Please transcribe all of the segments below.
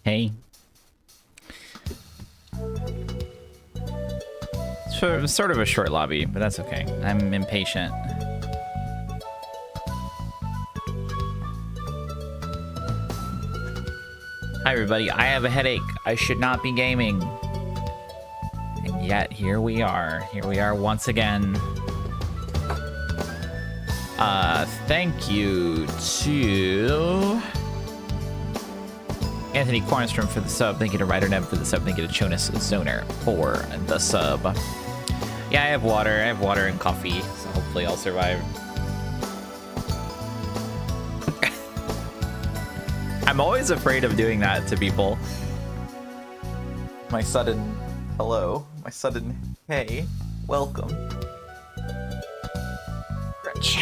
Hey. Sort of a short lobby, but that's okay. I'm impatient. Hi everybody, I have a headache. I should not be gaming. And yet, here we are. Here we are once again. Thank you to Anthony Cornerstrom for the sub. Thank you to Ryder Nev for the sub. Thank you to Jonas Zoner for the sub. Yeah, I have water. I have water and coffee, so hopefully I'll survive. I'm always afraid of doing that to people. My sudden hello. My sudden hey. Welcome. Gretch.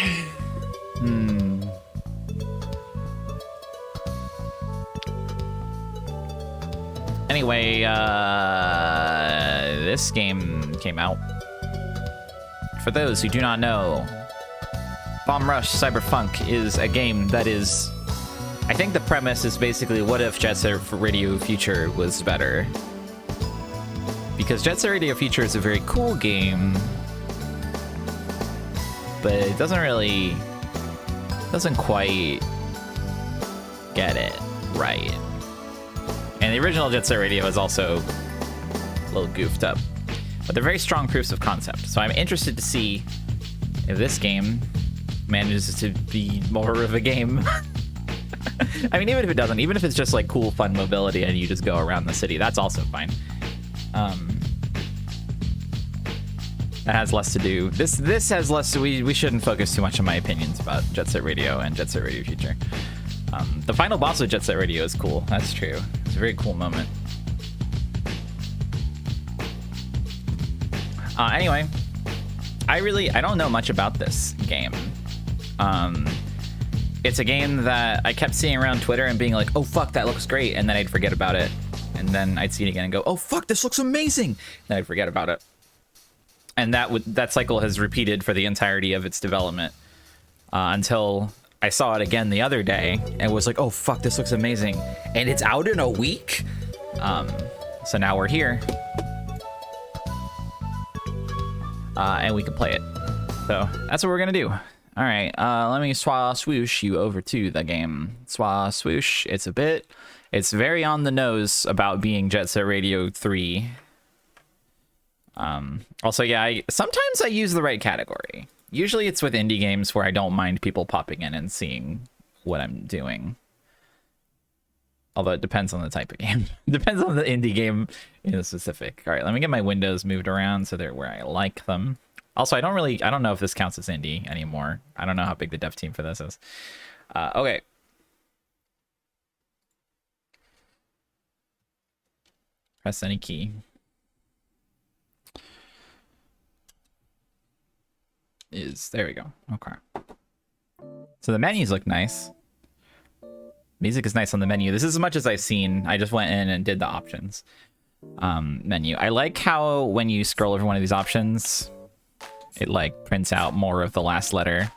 Anyway, this game came out. For those who do not know, Bomb Rush Cyberfunk is a game that is... I think the premise is basically, what if Jet Set Radio Future was better? Because Jet Set Radio Future is a very cool game, but it doesn't quite get it right. And the original Jet Set Radio is also a little goofed up, but they're very strong proofs of concept. So I'm interested to see if this game manages to be more of a game. I mean, even if it doesn't, even if it's just like cool, fun mobility and you just go around the city, that's also fine. That has less to do. This has less to, we shouldn't focus too much on my opinions about Jet Set Radio and Jet Set Radio Future. The final boss of Jet Set Radio is cool. That's true. It's a very cool moment. Anyway, I don't know much about this game. It's a game that I kept seeing around Twitter and being like, oh fuck, that looks great, and then I'd forget about it. And then I'd see it again and go, oh fuck, this looks amazing! And then I'd forget about it. And that cycle has repeated for the entirety of its development. Until I saw it again the other day and was like, oh fuck, this looks amazing. And it's out in a week? So now we're here. And we can play it. So that's what we're gonna do. All right, let me swoosh you over to the game. Swoosh, it's very on the nose about being Jet Set Radio 3. Also, yeah, sometimes I use the right category. Usually it's with indie games where I don't mind people popping in and seeing what I'm doing. Although it depends on the type of game. Depends on the indie game in a specific. All right, let me get my windows moved around so they're where I like them. Also, I don't know if this counts as indie anymore. I don't know how big the dev team for this is. Okay. Press any key. There we go. Okay. So the menus look nice. Music is nice on the menu. This is as much as I've seen. I just went in and did the options menu. I like how when you scroll over one of these options, it like prints out more of the last letter.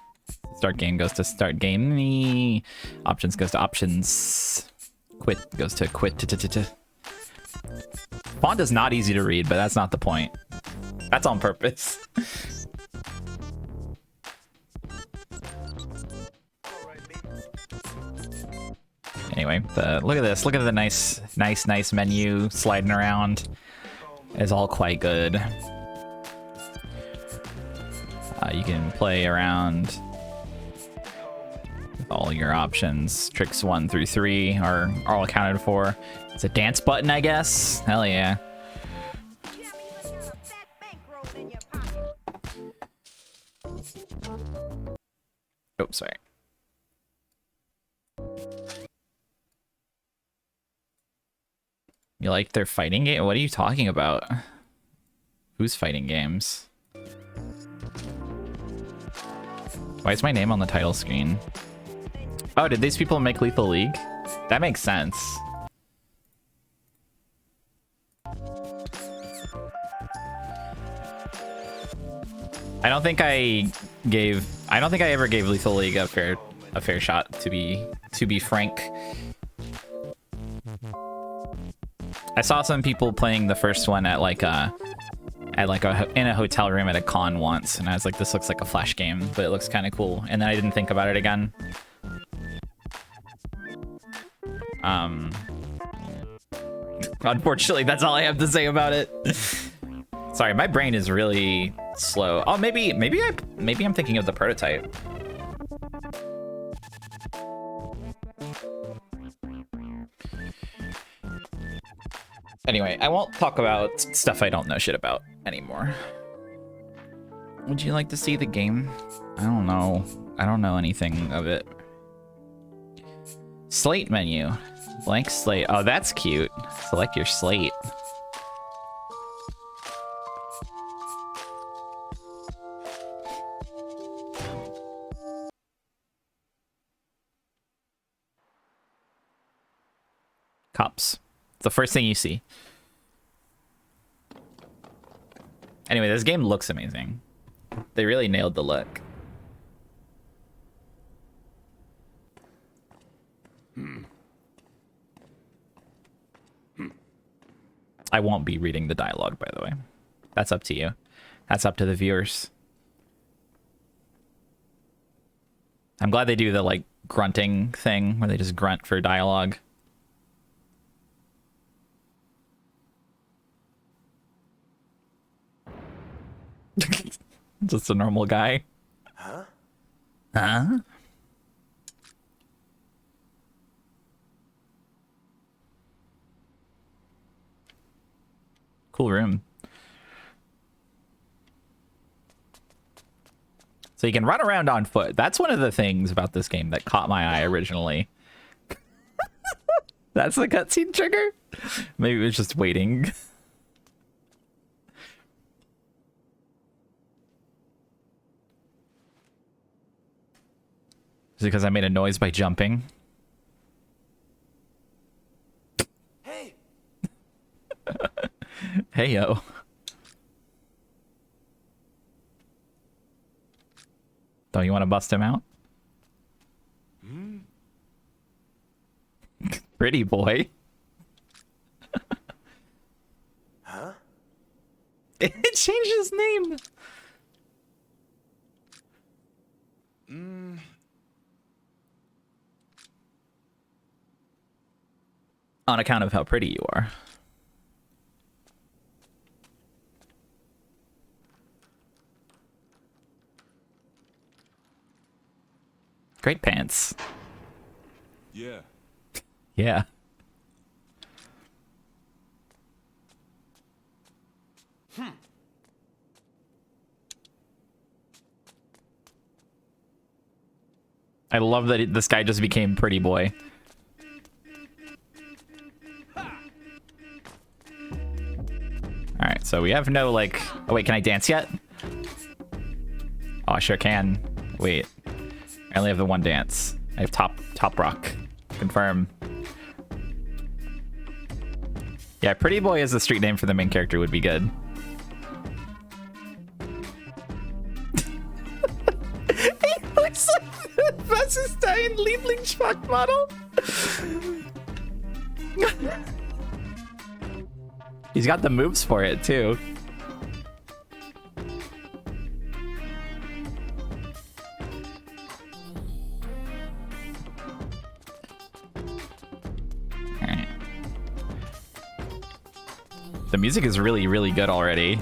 Start game goes to start game. Options goes to options. Quit goes to quit. Font is not easy to read, but that's not the point. That's on purpose. Anyway, look at this. Look at the nice menu sliding around. It's all quite good. You can play around with all your options. Tricks 1 through 3 are all accounted for. It's a dance button, I guess. Hell yeah. Oh, sorry. You like their fighting game? What are you talking about? Who's fighting games? Why is my name on the title screen? Oh, did these people make Lethal League? That makes sense. I don't think I ever gave Lethal League a fair shot, to be frank. I saw some people playing the first one at like a in a hotel room at a con once, and I was like, this looks like a Flash game, but it looks kind of cool. And then I didn't think about it again. Unfortunately, that's all I have to say about it. Sorry, my brain is really slow. Oh, maybe I'm thinking of the prototype. Anyway, I won't talk about stuff I don't know shit about anymore. Would you like to see the game? I don't know. I don't know anything of it. Slate menu. Blank slate. Oh, that's cute. Select your slate. Cops. The first thing you see. Anyway, this game looks amazing. They really nailed the look. I won't be reading the dialogue, by the way. That's up to you. That's up to the viewers. I'm glad they do the like grunting thing where they just grunt for dialogue. Just a normal guy. Huh? Huh? Cool room. So you can run around on foot. That's one of the things about this game that caught my eye originally. That's the cutscene trigger? Maybe it was just waiting. Is it because I made a noise by jumping? Hey! Hey, yo. Don't you want to bust him out? Pretty boy. Huh? It changed his name. On account of how pretty you are. Great pants. Yeah. Yeah. I love that this guy just became pretty boy. Alright, so we have no, like... Oh, wait, can I dance yet? Oh, I sure can. Wait. I only have the one dance. I have top rock. Confirm. Yeah, Pretty Boy as the street name for the main character would be good. He looks like the Wasserstein Lieblingsschmack model. He's got the moves for it, too. Alright. The music is really, really good already.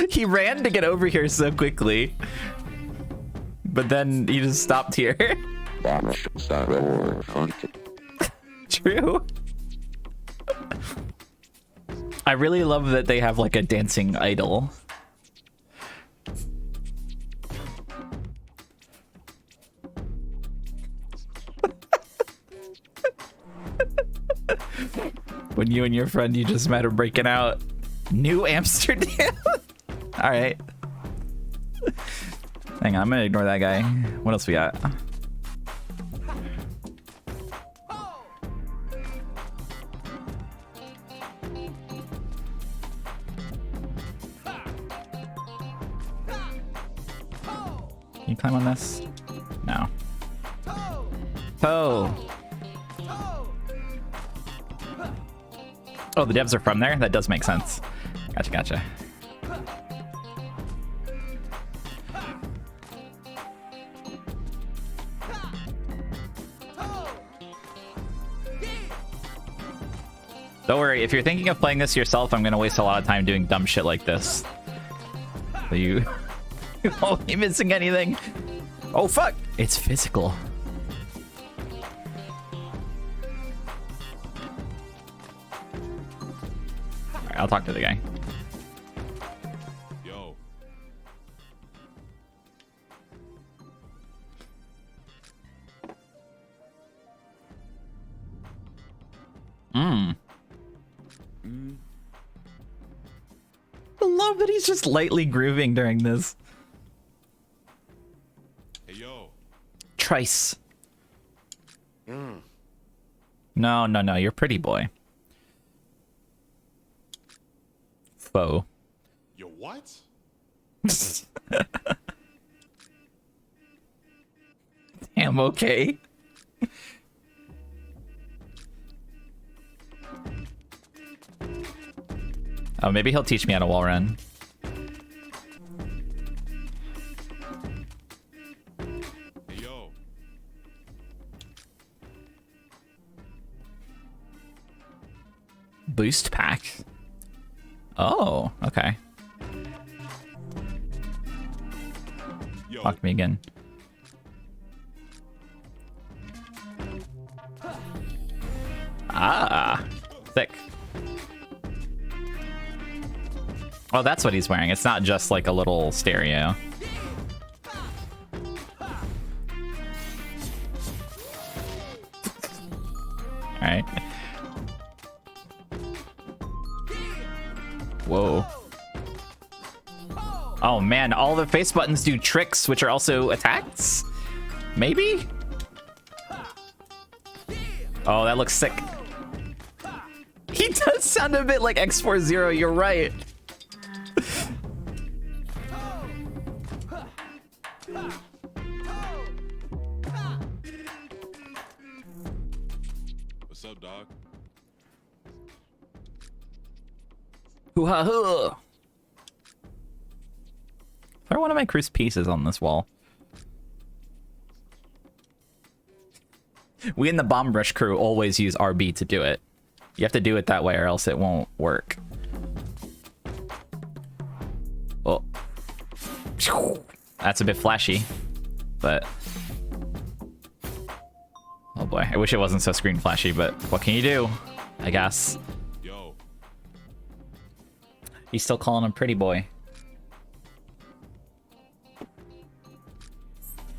He ran to get over here so quickly, but then he just stopped here. True. I really love that they have like a dancing idol. When you and your friend you just met are breaking out. New Amsterdam. All right. Hang on, I'm gonna ignore that guy. What else we got? time on this? No. Oh. Oh, the devs are from there? That does make sense. Gotcha, gotcha. Don't worry, if you're thinking of playing this yourself, I'm gonna waste a lot of time doing dumb shit like this. So you won't be missing anything. Oh fuck! It's physical. Alright, I'll talk to the guy. Yo. I love that he's just lightly grooving during this. Hey, yo. Trice. No, no, no, you're pretty boy. Foe. Yo, what? Damn, okay. Oh, maybe he'll teach me how to wall run. Hey, yo. Boost pack. Oh, okay. Yo. Talk to me again. Ah, sick. Oh, that's what he's wearing. It's not just like a little stereo. All right. Whoa. Oh man, all the face buttons do tricks, which are also attacks? Maybe? Oh, that looks sick. He does sound a bit like X40, you're right. What's up, dog? Hoo-ha-hoo. Throw one of my Cruise pieces on this wall. We in the Bomb Rush crew always use RB to do it. You have to do it that way or else it won't work. Oh. That's a bit flashy, but... Oh boy, I wish it wasn't so screen flashy, but what can you do? I guess. Yo. He's still calling him pretty boy.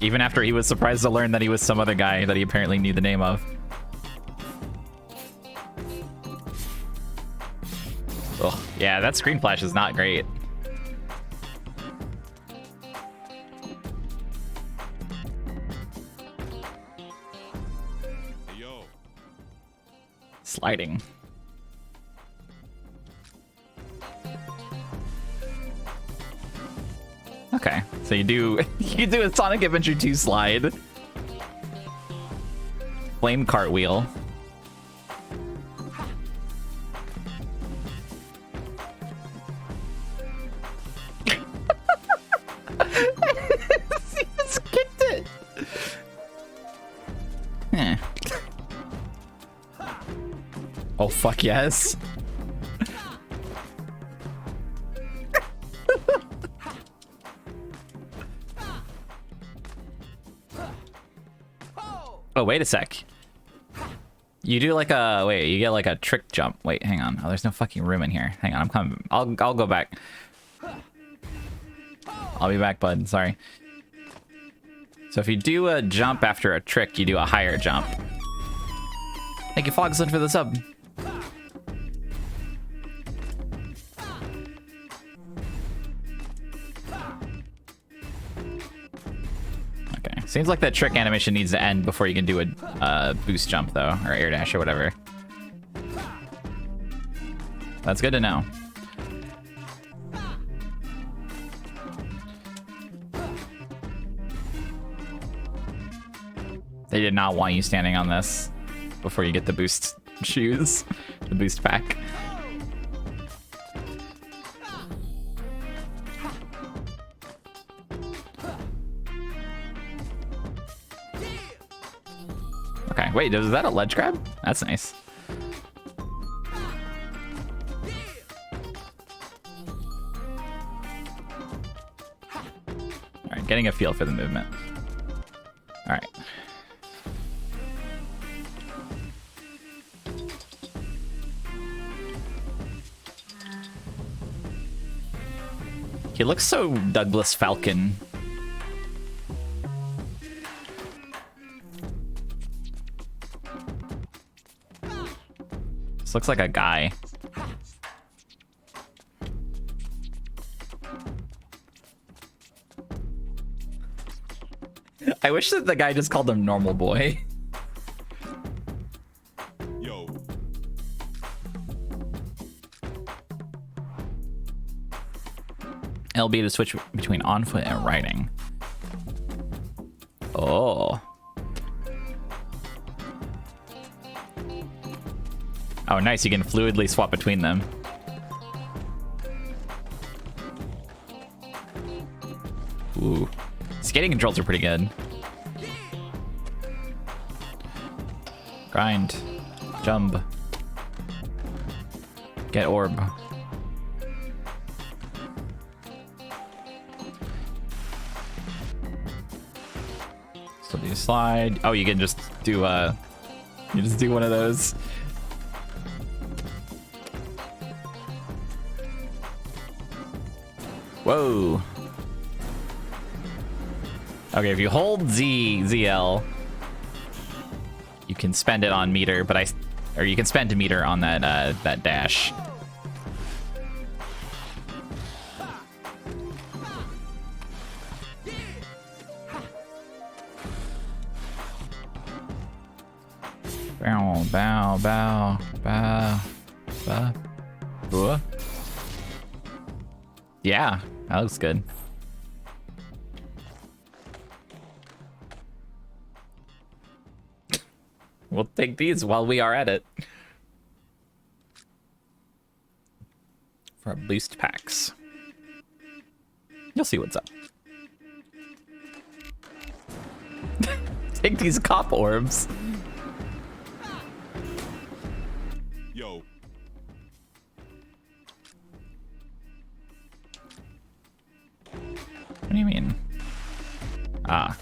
Even after he was surprised to learn that he was some other guy that he apparently knew the name of. Oh, yeah, that screen flash is not great. Hey, yo. Sliding. Okay, so you do you do a Sonic Adventure 2 slide. Flame cartwheel. He just kicked it. Eh. Oh fuck yes. Oh, wait a sec. You do like a... Wait, you get like a trick jump. Wait, hang on. Oh, there's no fucking room in here. Hang on, I'm coming. I'll go back. I'll be back, bud. Sorry. So if you do a jump after a trick, you do a higher jump. Thank you, Fogslin, for the sub. Okay. Seems like that trick animation needs to end before you can do a boost jump, though, or air dash or whatever. That's good to know. They did not want you standing on this before you get the boost shoes, the boost pack. Okay, wait, is that a ledge grab? That's nice. All right, getting a feel for the movement. All right. He looks so Douglas Falcon. This looks like a guy. I wish that the guy just called him Normal Boy. Yo. LB to switch between on foot and riding. Oh. Oh, nice. You can fluidly swap between them. Ooh. Skating controls are pretty good. Grind. Jump. Get orb. So do you slide? Oh, you can just do you just do one of those. Whoa. Okay, if you hold ZL, you can spend it on meter, but or you can spend a meter on that that dash. Bow, bow, bow, bow, bow. Ooh. Yeah, that looks good. We'll take these while we are at it. For our boost packs. You'll see what's up. Take these cop orbs. Yo. What do you mean? Ah.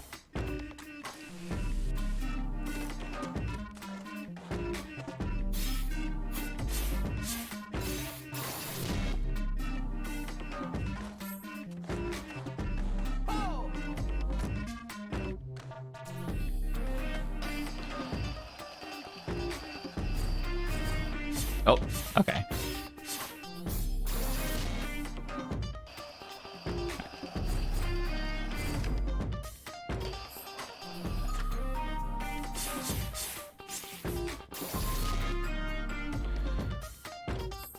Oh, okay.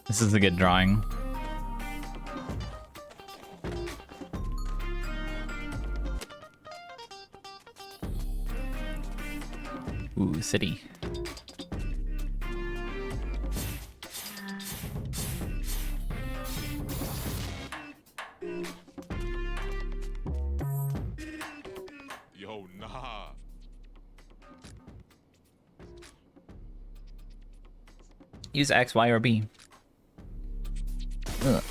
This is a good drawing. Ooh, city. Yo, nah. Use X, Y, or B. Ugh.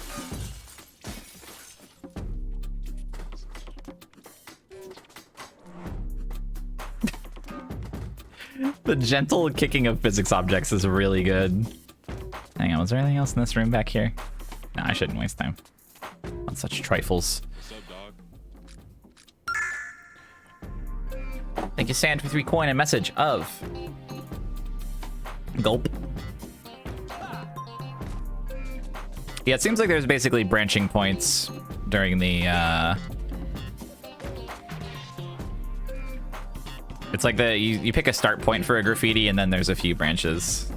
The gentle kicking of physics objects is really good. Hang on, was there anything else in this room back here? No, I shouldn't waste time on such trifles. What's up, dog? Thank you, Sand, for 3 coin and message of gulp. Yeah, it seems like there's basically branching points during the it's like you pick a start point for a graffiti and then there's a few branches.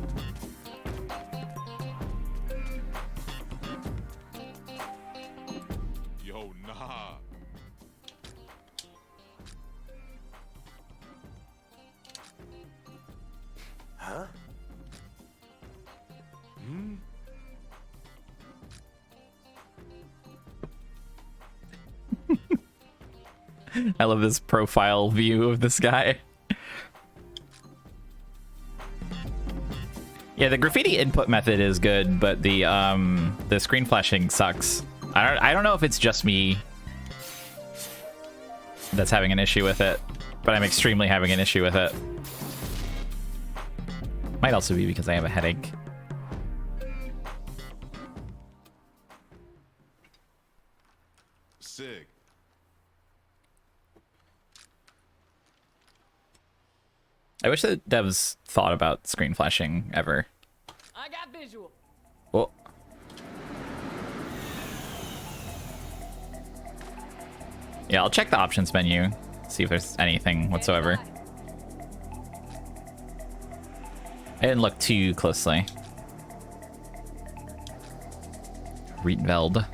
Yo, nah. I love this profile view of this guy. Yeah, the graffiti input method is good, but the screen flashing sucks. I don't know if it's just me that's having an issue with it, but I'm extremely having an issue with it. Might also be because I have a headache. Sick. I wish that devs thought about screen flashing ever. I got visual. Oh. Yeah, I'll check the options menu, see if there's anything whatsoever. I didn't look too closely. Rietveld.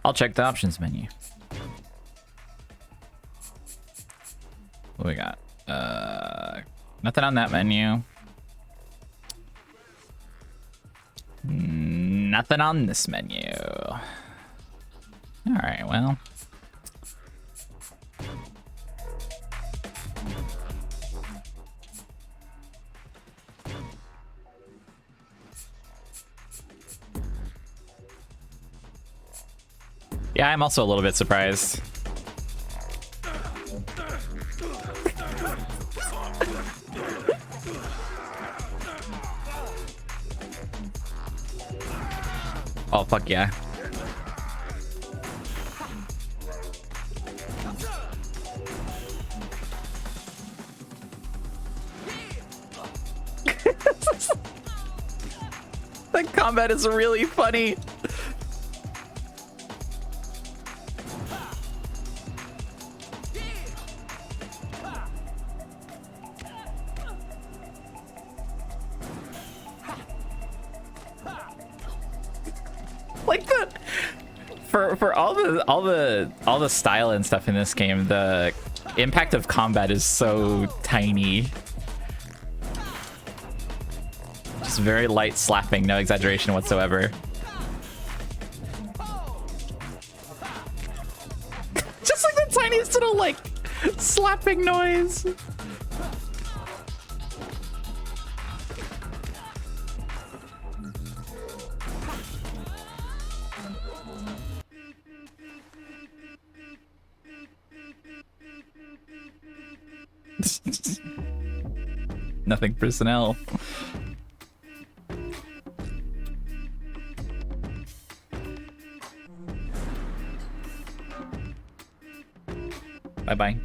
I'll check the options menu. What we got? Nothing on that menu. Nothing on this menu. All right, well. Yeah, I'm also a little bit surprised. Oh, fuck yeah. The combat is really funny. Like the for all the style and stuff in this game, the impact of combat is so tiny. Just very light slapping, no exaggeration whatsoever. Just like the tiniest little like slapping noise. Nothing personnel. Bye-bye.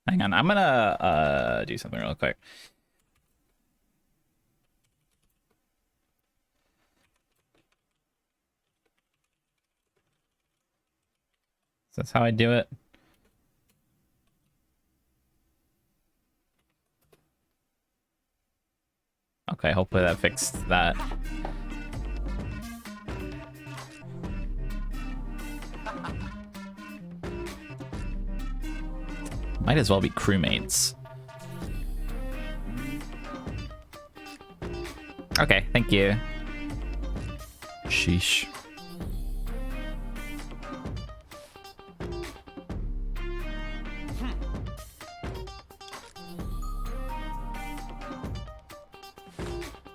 Hang on, I'm gonna do something real quick. That's how I do it. Okay, hopefully that fixed that. Might as well be crewmates. Okay, thank you. Sheesh.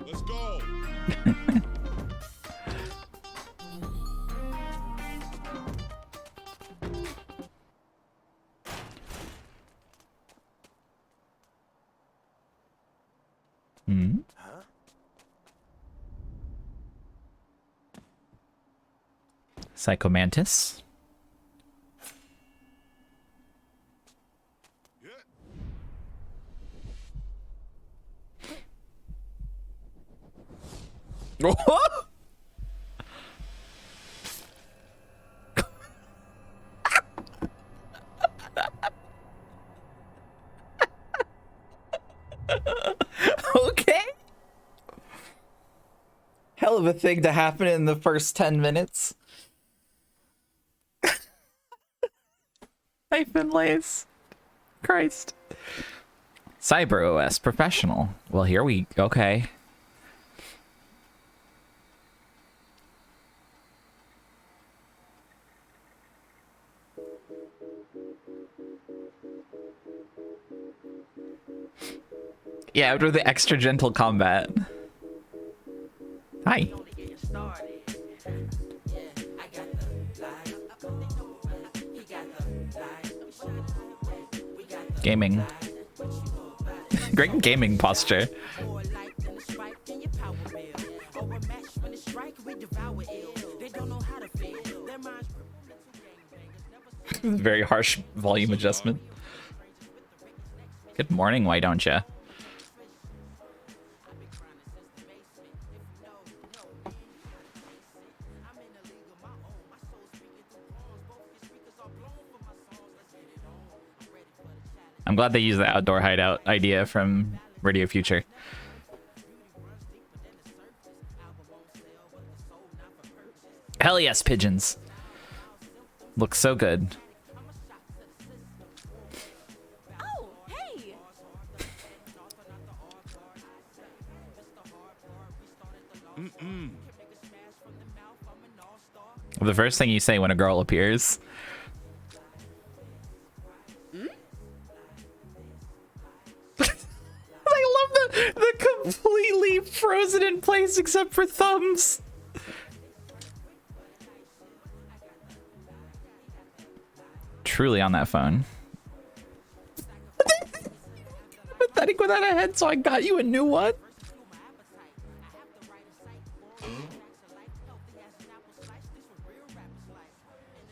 Let's go. Hmm. Psychomantis. Okay. Hell of a thing to happen in the first 10 minutes. Hyphen lace. Christ. Cyber OS professional. Well, here we okay. Yeah, after the extra gentle combat. Hi. Gaming. Great gaming posture. Very harsh volume adjustment. Good morning, why don't ya? I'm glad they used the outdoor hideout idea from Radio Future. Hell yes, pigeons. Look so good. Oh, hey. The first thing you say when a girl appears. I love the completely frozen in place except for thumbs. Truly on that phone. Pathetic without a head, so I got you a new one.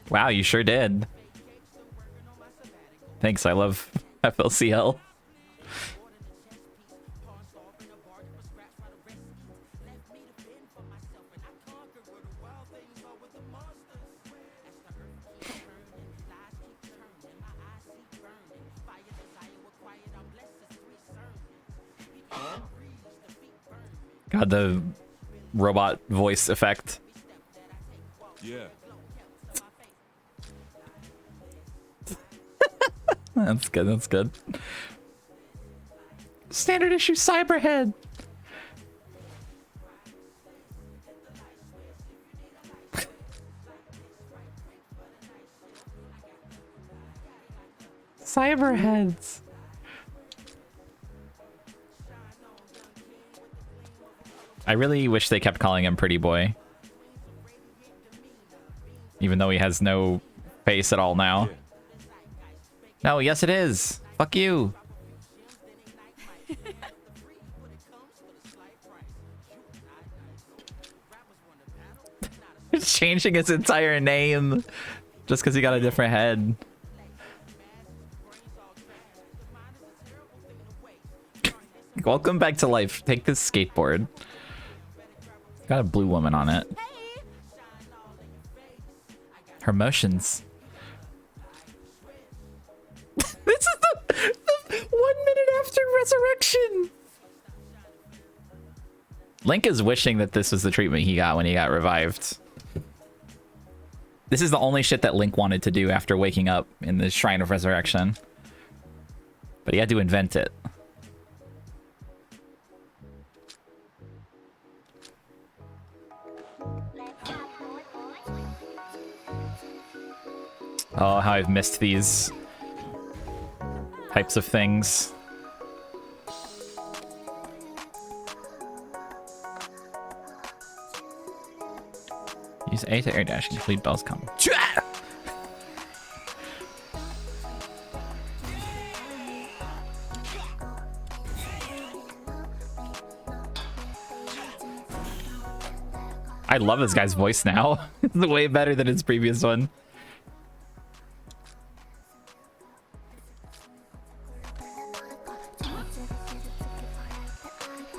Wow, you sure did. Thanks, I love FLCL. God, the robot voice effect. Yeah. That's good, that's good. Standard issue Cyberhead. Cyberheads. I really wish they kept calling him Pretty Boy. Even though he has no face at all now. Yeah. No, yes it is. Fuck you. He's changing his entire name just because he got a different head. Welcome back to life. Take this skateboard. Got a blue woman on it. Her motions. This is the 1 minute after resurrection. Link is wishing that this was the treatment he got when he got revived. This is the only shit that Link wanted to do after waking up in the Shrine of Resurrection. But he had to invent it. Oh, how I've missed these types of things. Use A to air dash and complete bells come. I love this guy's voice now. It's way better than his previous one.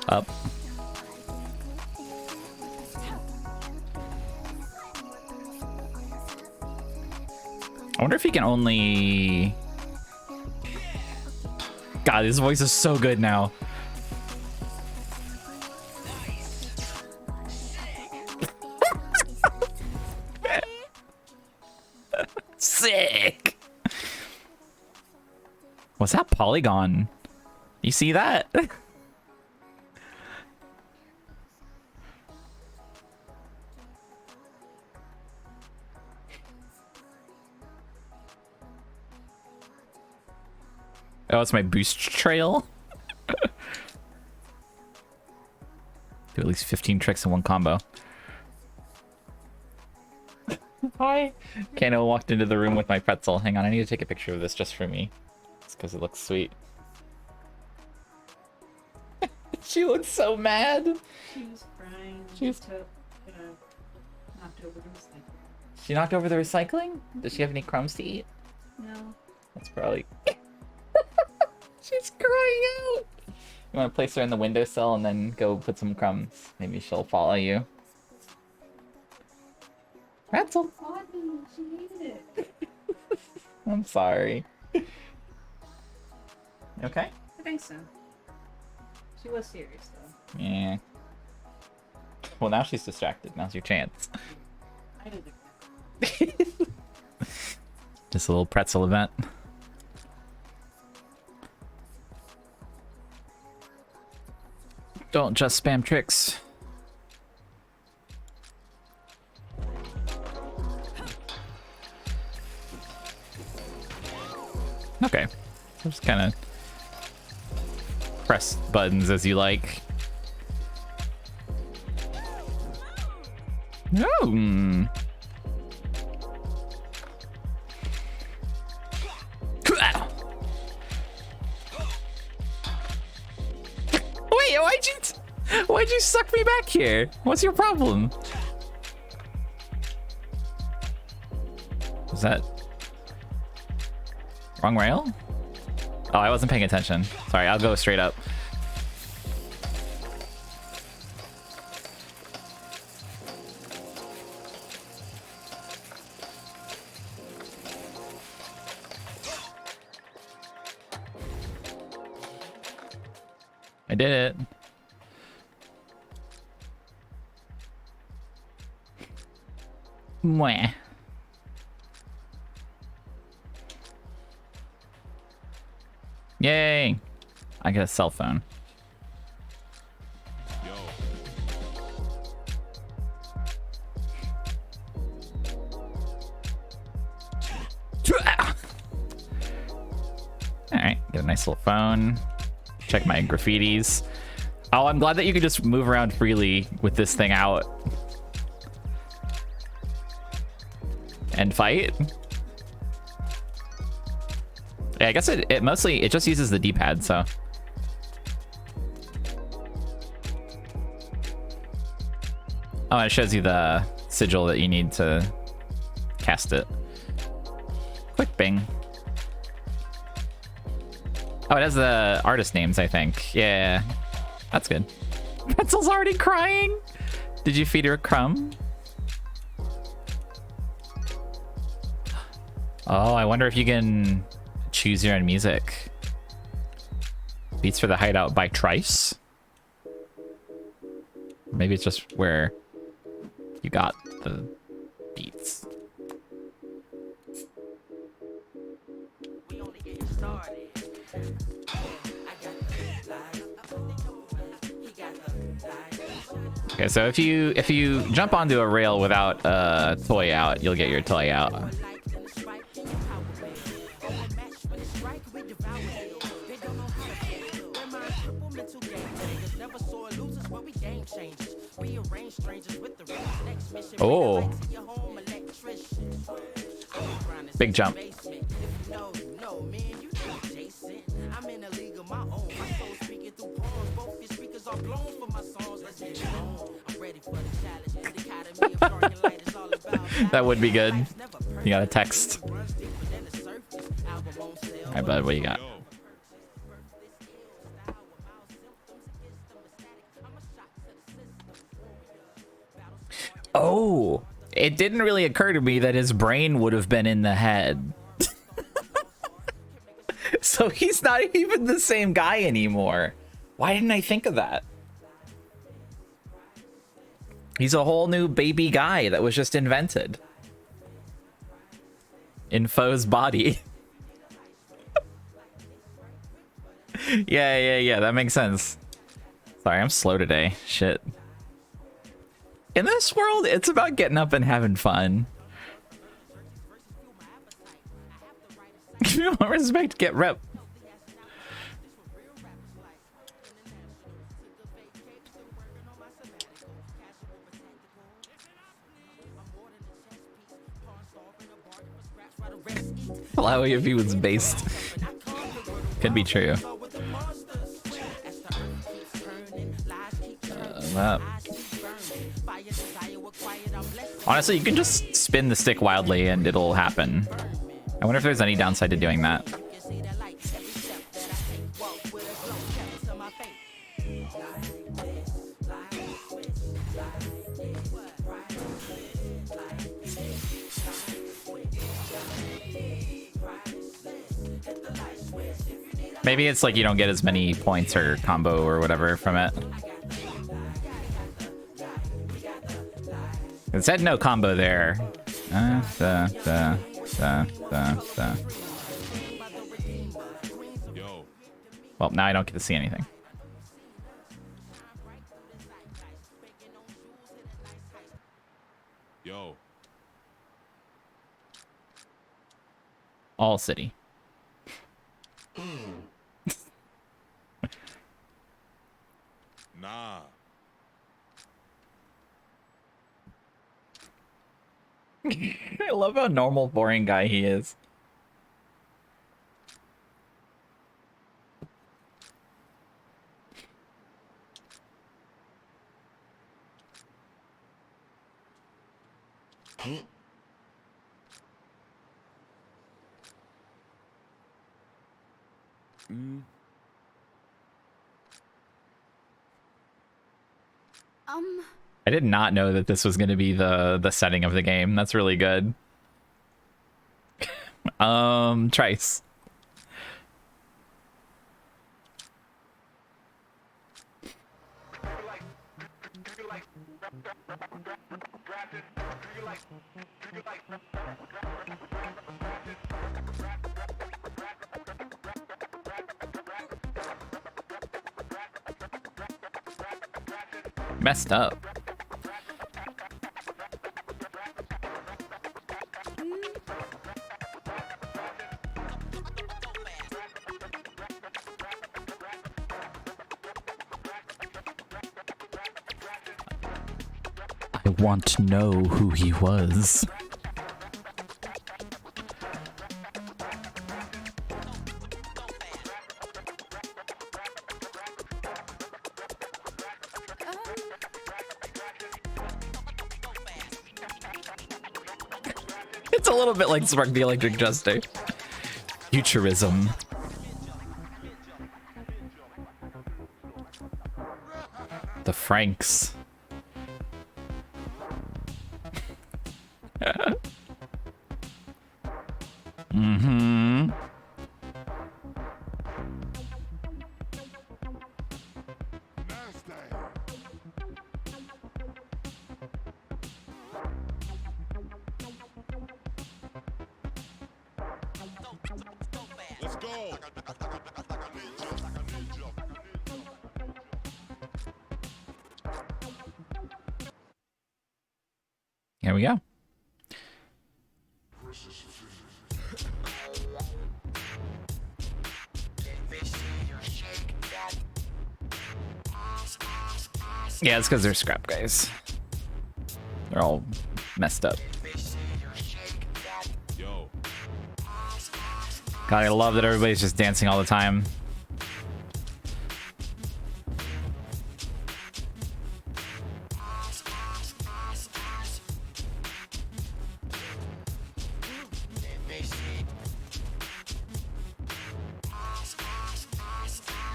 Up. I wonder if he can only... God, his voice is so good now. What's that polygon? You see that? Oh, it's my boost trail. Do at least 15 tricks in one combo. Hi. Kano walked into the room with my pretzel. Hang on, I need to take a picture of this just for me. It's because it looks sweet. She looks so mad. She was crying. She was... knocked over the recycling. She knocked over the recycling? Does she have any crumbs to eat? No. That's probably... She's crying out. You want to place her in the windowsill and then go put some crumbs. Maybe she'll follow you. Pretzel. Audrey, she hated it. I'm sorry. Okay? I think so. She was serious though. Yeah. Well, now she's distracted. Now's your chance. I did it. Just a little pretzel event. Don't just spam tricks. Okay. Just kind of press buttons as you like. Oh. Wait, why'd you suck me back here? What's your problem? Was that wrong rail? Oh, I wasn't paying attention. Sorry, I'll go straight up. I did it. Mwah. Yay! I get a cell phone. Yo. Alright, get a nice little phone. Check my graffitis. Oh, I'm glad that you can just move around freely with this thing out. And fight. Yeah, I guess it mostly, it just uses the D-pad, so. Oh, and it shows you the sigil that you need to cast it. Quick bing. Oh, it has the artist names, I think. Yeah, that's good. Pretzel's already crying. Did you feed her a crumb? Oh, I wonder if you can choose your own music. Beats for the Hideout by Trice. Maybe it's just where you got the beats. Okay, so if you jump onto a rail without a toy out, you'll get your toy out. Oh, big jump. That would be good. You got a text. Alright, bud, what you got? Oh, it didn't really occur to me that his brain would have been in the head. So he's not even the same guy anymore. Why didn't I think of that? He's a whole new baby guy that was just invented in Foe's body. Yeah. That makes sense. Sorry, I'm slow today. Shit. In this world, it's about getting up and having fun. If you want respect, get rep. Allow if he was based. Could be true. Honestly, you can just spin the stick wildly and it'll happen. I wonder if there's any downside to doing that. Maybe it's like you don't get as many points or combo or whatever from it. It said no combo there. Well, now I don't get to see anything. Yo. All city. Nah. I love how normal, boring guy he is. I did not know that this was going to be the setting of the game. That's really good. Trice. Messed up. I want to know who he was. It's a little bit like Spark the Electric Jester. Futurism. The Franks. Mm-hmm. Let's go. Here we go. Yeah, it's because they're scrap guys. They're all messed up. Yo. God, I love that everybody's just dancing all the time.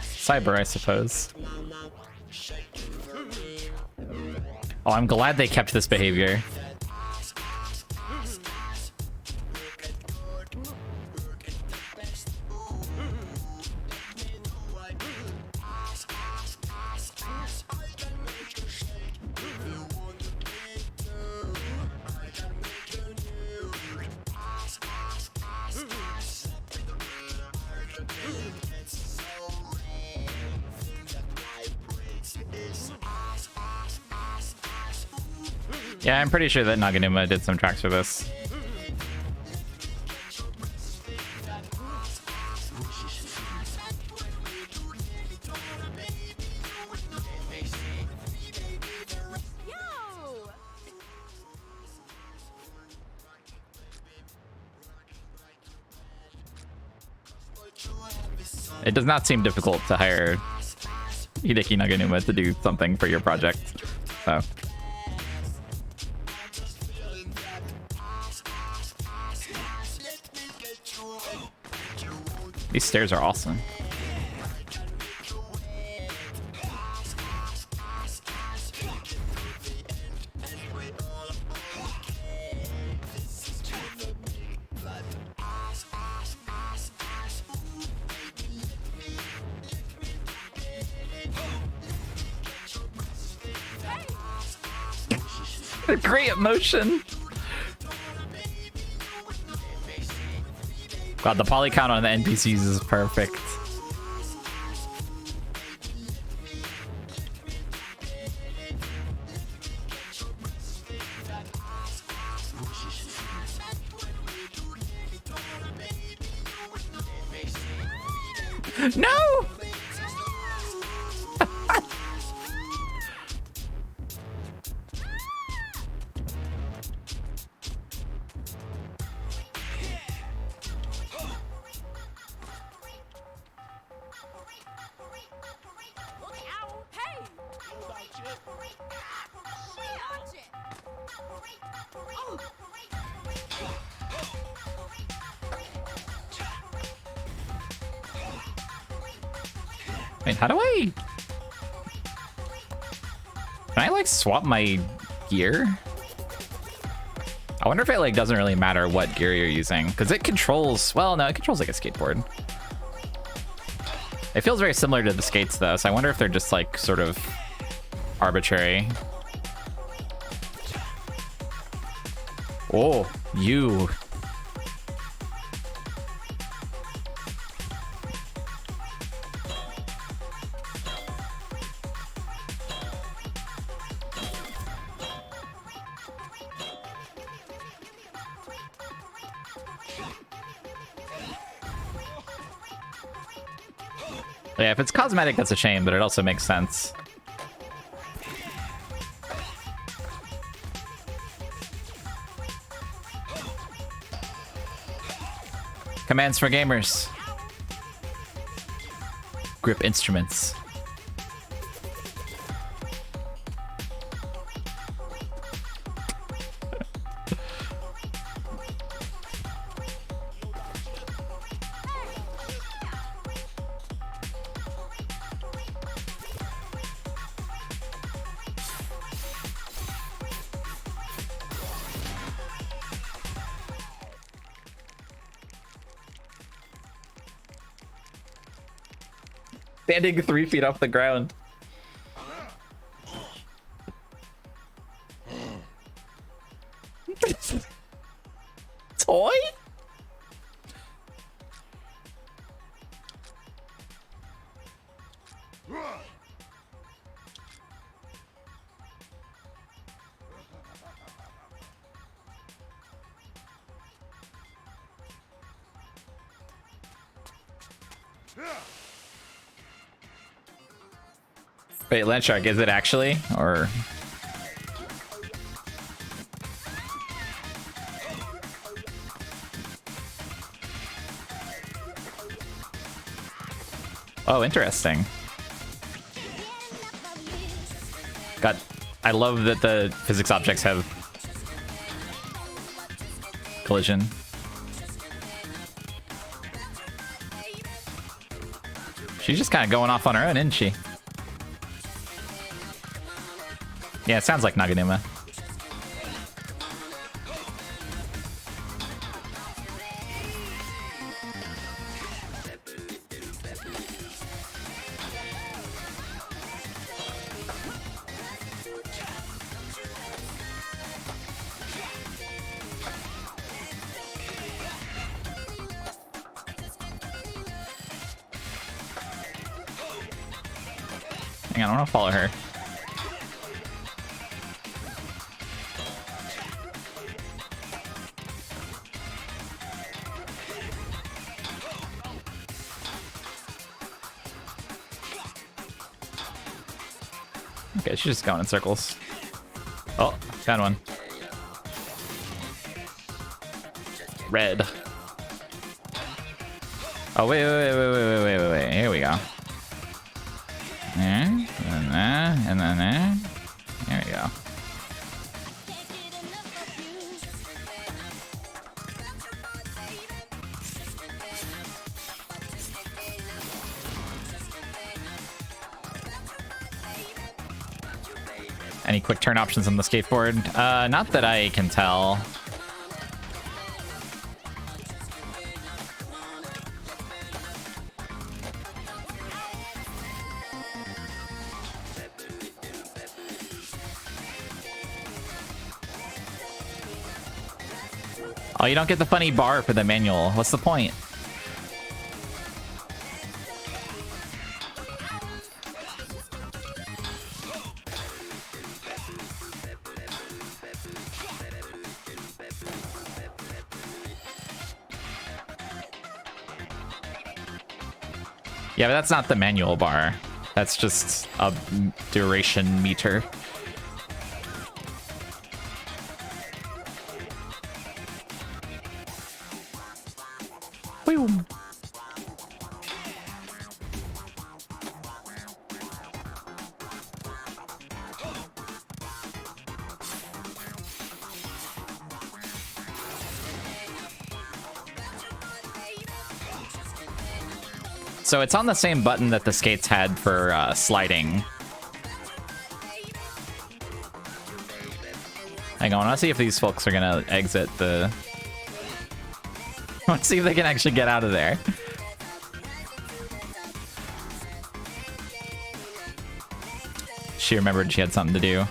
Cyber, I suppose. Oh, I'm glad they kept this behavior. Yeah, I'm pretty sure that Naganuma did some tracks for this. Yo! It does not seem difficult to hire Hideki Naganuma to do something for your project. So. These stairs are awesome. Great emotion. God, the poly count on the NPCs is perfect. No! Ow! Hey! Watch it! Oh! Wait, how do I... Can I, like, swap my gear? I wonder if it, like, doesn't really matter what gear you're using. Because it controls... Well, no, it controls, like, a skateboard. It feels very similar to the skates, though, so I wonder if they're just, like, sort of arbitrary. Oh, you... Yeah, if it's cosmetic, that's a shame, but it also makes sense. Commands for gamers. Grip instruments. Standing 3 feet off the ground. Toy? Wait, Landshark, is it actually? Or... Oh, interesting. God, I love that the physics objects have collision. She's just kind of going off on her own, isn't she? Yeah, it sounds like Naganuma. Hang on, I want to follow her. Okay, she's just going in circles. Oh, found one. Red. Oh, wait. Here we go. There, and then there, and then there. There we go. Any quick turn options on the skateboard? Not that I can tell. Oh, you don't get the funny bar for the manual. What's the point? Yeah, but that's not the manual bar. That's just a duration meter. Whew. So it's on the same button that the skates had for sliding. Hang on, I want to see if these folks are gonna exit the... Let's see if they can actually get out of there. She remembered she had something to do.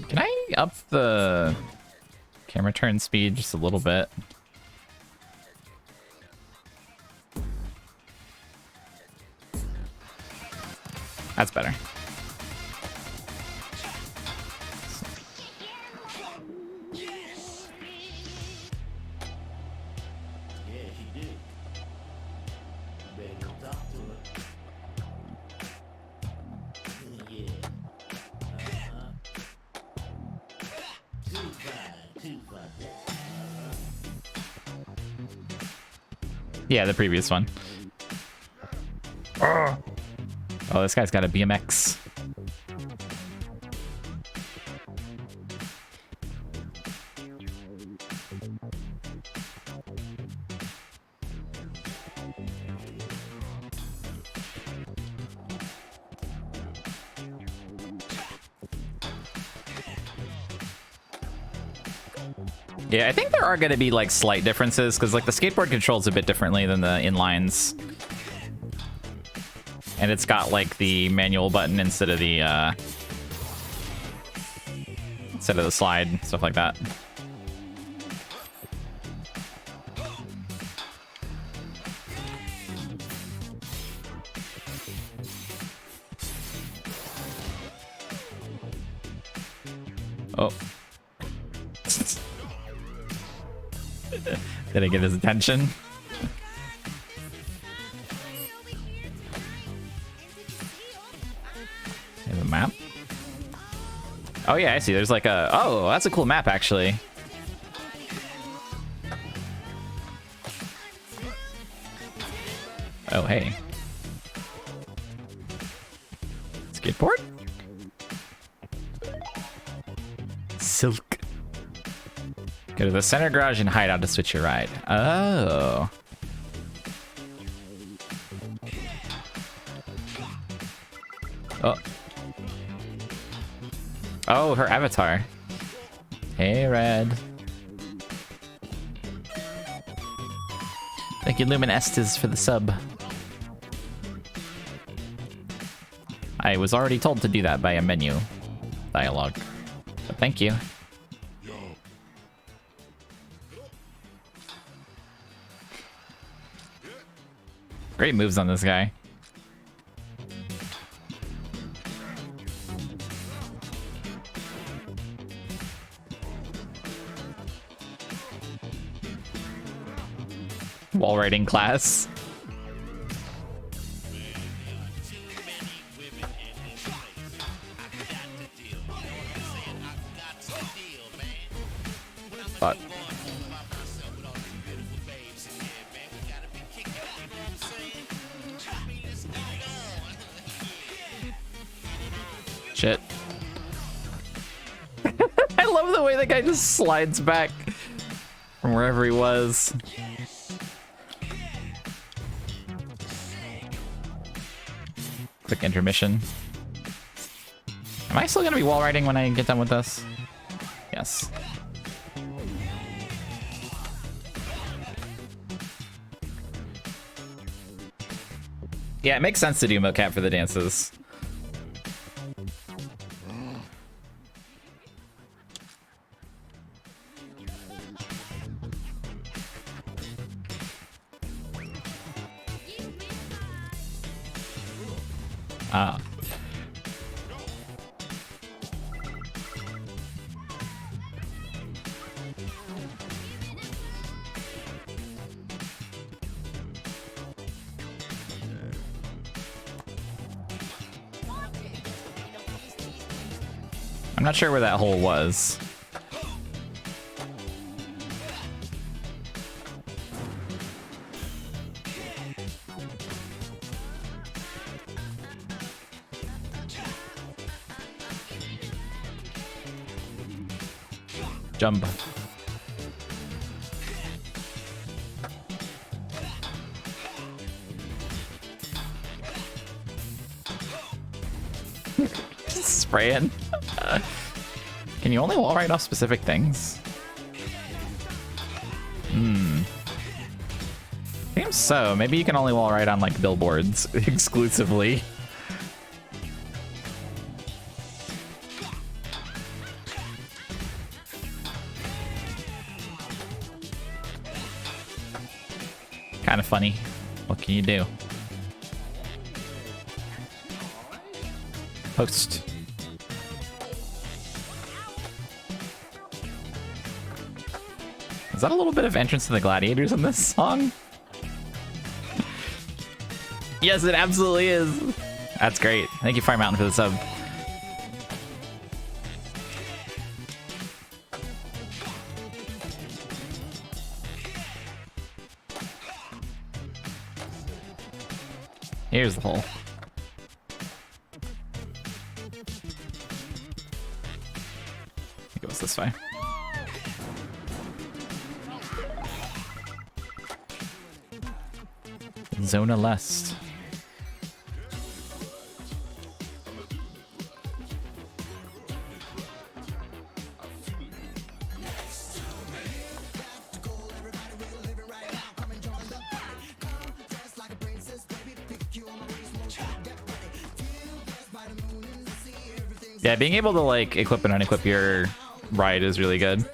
Can I up the camera turn speed just a little bit? That's better. Yeah, the previous one. Oh, this guy's got a BMX. Yeah, I think there are going to be like slight differences because like the skateboard controls a bit differently than the inlines. And it's got like the manual button instead of the slide, stuff like that. Oh. Did I get his attention? There's a map. Oh yeah, I see. There's like a... Oh, that's a cool map, actually. Oh, hey. Skateboard? Silk. Go to the center garage and hide out to switch your ride. Oh. Oh. Oh, her avatar. Hey, Red. Thank you, Lumen Estes, for the sub. I was already told to do that by a menu dialogue. But thank you. Great moves on this guy. Wall riding class. But shit. I love the way the guy just slides back from wherever he was. Quick intermission. Am I still gonna be wall riding when I get done with this? Yes. Yeah, it makes sense to do mocap for the dances. Ah. I'm not sure where that hole was. Jump. Spraying. Can you only wall ride off specific things? Seems so. Maybe you can only wall ride on like billboards exclusively. Kind of funny. What can you do? Post. Is that a little bit of entrance to the gladiators in this song? Yes, it absolutely is. That's great. Thank you, Fire Mountain, for the sub. Here's the hole. It goes this way. Zona Lest. Yeah, being able to like equip and unequip your ride is really good.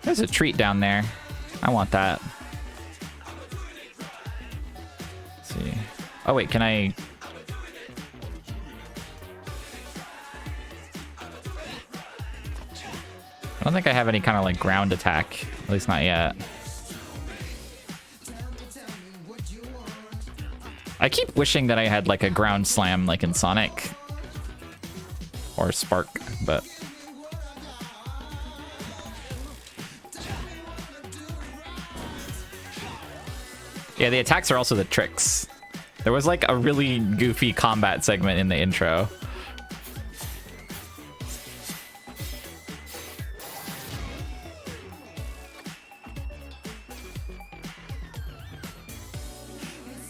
There's a treat down there. I want that. Let's see. Oh wait, can I? I don't think I have any kind of like ground attack. At least not yet. I keep wishing that I had like a ground slam like in Sonic. Or Spark, but yeah, the attacks are also the tricks. There was like a really goofy combat segment in the intro.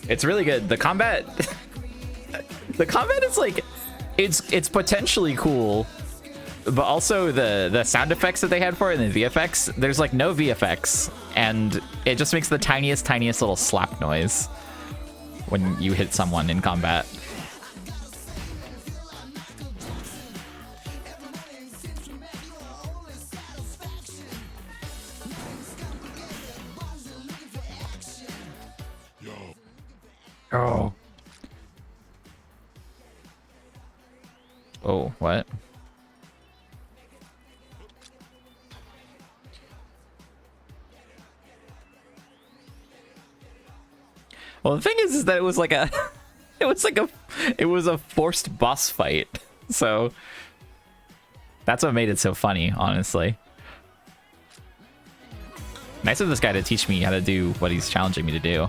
It's really good. The combat the combat is like it's potentially cool, but also the sound effects that they had for it and the VFX, there's like no VFX, and it just makes the tiniest little slap noise when you hit someone in combat. Oh. Oh, what? Well, the thing is that it was like a, it was a forced boss fight. So that's what made it so funny, honestly. Nice of this guy to teach me how to do what he's challenging me to do.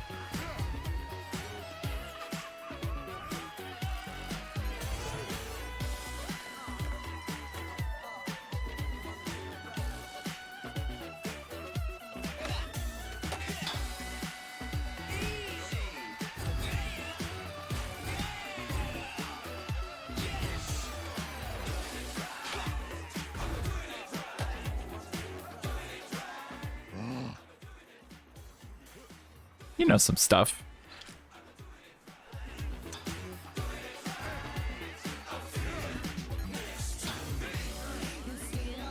You know some stuff.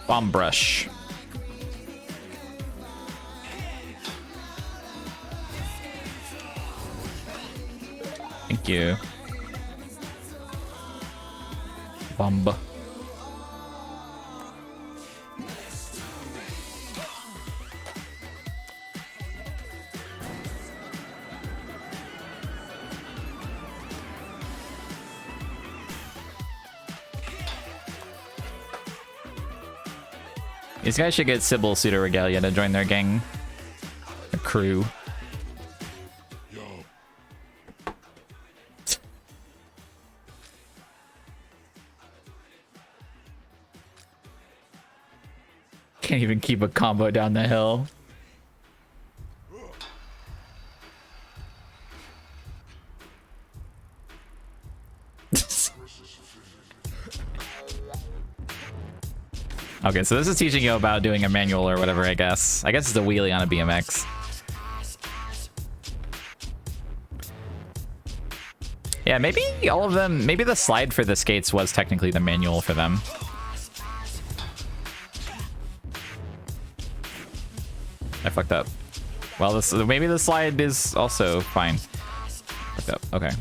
Bomb brush. Thank you. Bomb. These guys should get Sybil Pseudo Regalia to join their gang. A crew. Can't even keep a combo down the hill. Okay, so this is teaching you about doing a manual or whatever, I guess. I guess it's a wheelie on a BMX. Yeah, maybe all of them, maybe the slide for the skates was technically the manual for them. I fucked up. Well, this maybe the slide is also fine. Fucked up. Okay.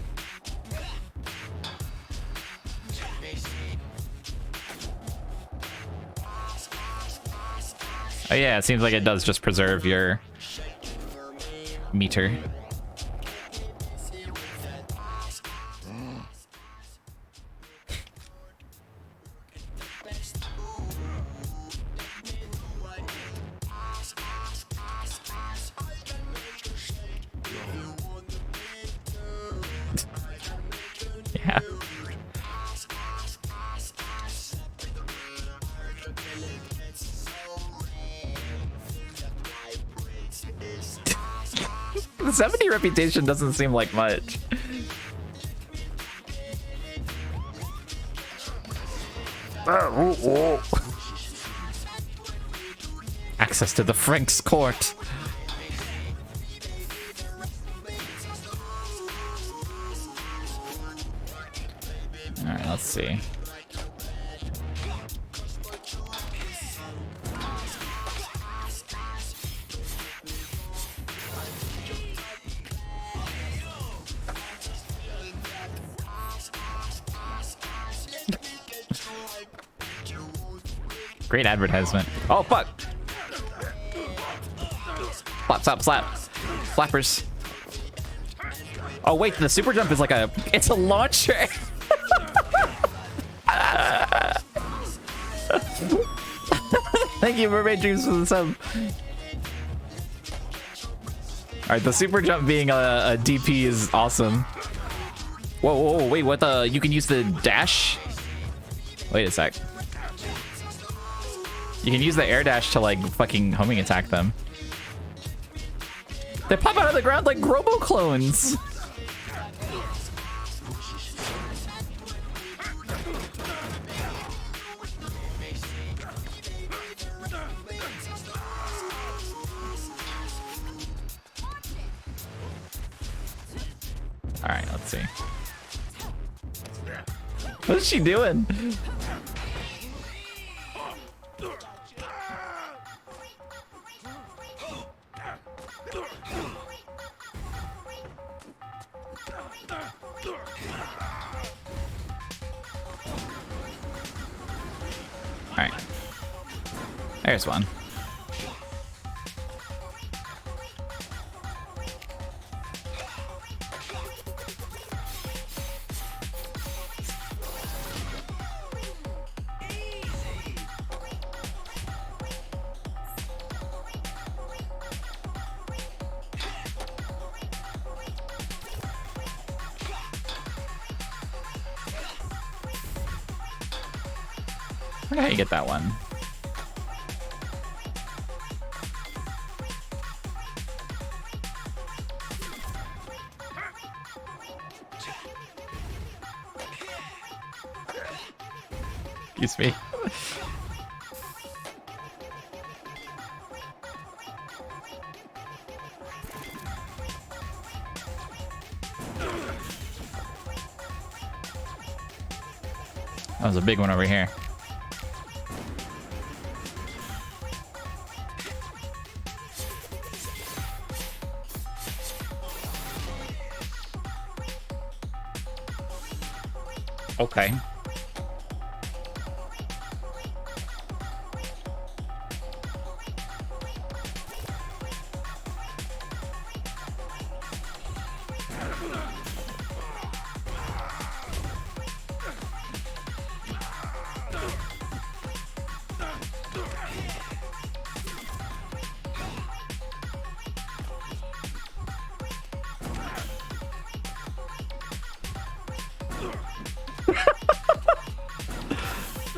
Oh yeah, it seems like it does just preserve your meter. Yeah. The 70 reputation doesn't seem like much. Access to the Frank's court. Alright, let's see. Great advertisement. Oh, fuck. Slap, slap, slap. Flappers. Oh, wait, the super jump is like a... It's a launcher. Thank you, Mermaid Dreams, for the sub. Alright, the super jump being a DP is awesome. Whoa, whoa, whoa, wait, what the... You can use the dash? Wait a sec. You can use the air dash to, like, fucking homing attack them. They pop out of the ground like Grobo clones. All right, let's see. What is she doing? Alright. There's one. I wonder how you get that one. Excuse me. That was a big one over here. Okay.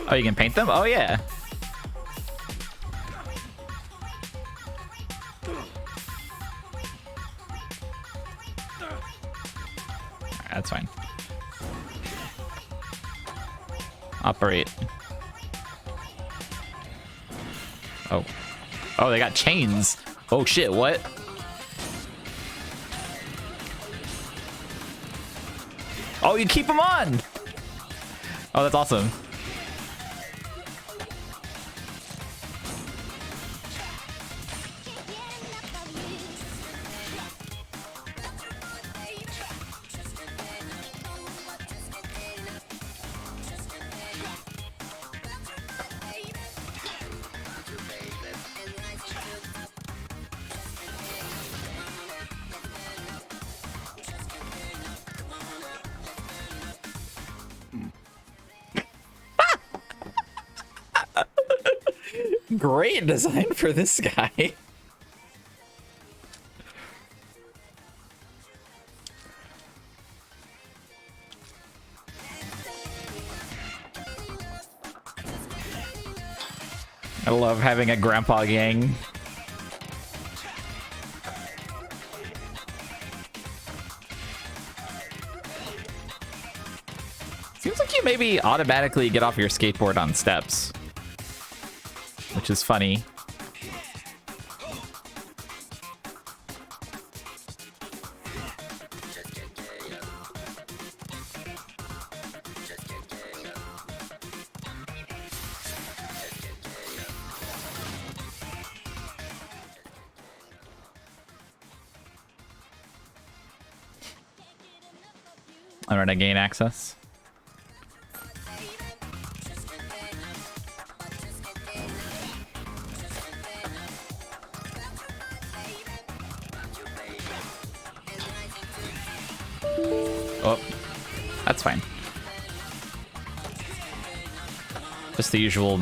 Oh, you can paint them? Oh, yeah. Alright, that's fine. Operate. Oh. Oh, they got chains. Oh, shit, what? Oh, you keep them on! Oh, that's awesome. Great design for this guy. I love having a grandpa gang. Seems like you maybe automatically get off your skateboard on steps, which is funny. I'm gonna gain access. Oh, that's fine. Just the usual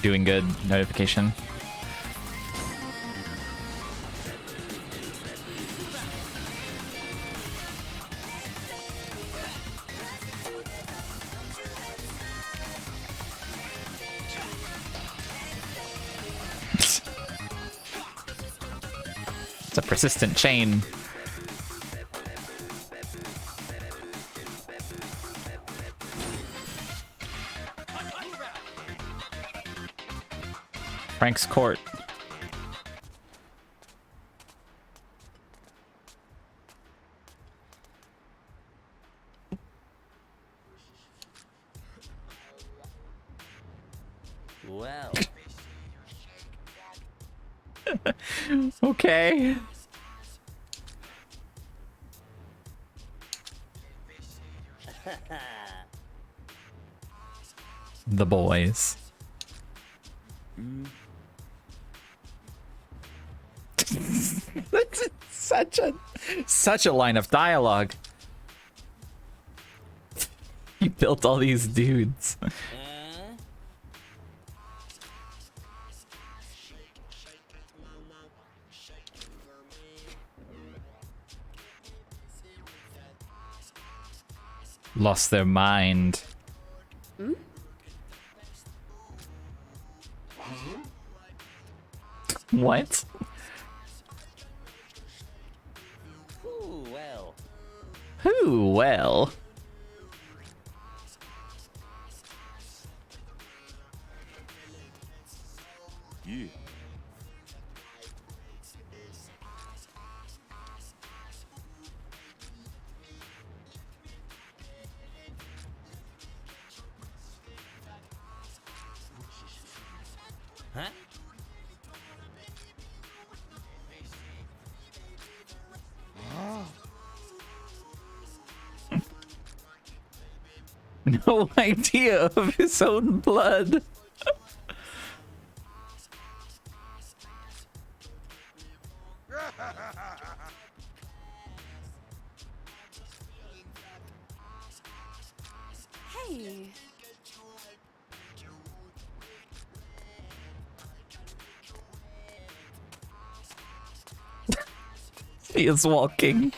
doing good notification. It's a persistent chain. Frank's Court. Well. Okay. The boys. That's such a line of dialogue. You built all these dudes. Lost their mind. What? Ooh, well. Who? Well. Yeah. Huh? No idea of his own blood. Hey. He is walking.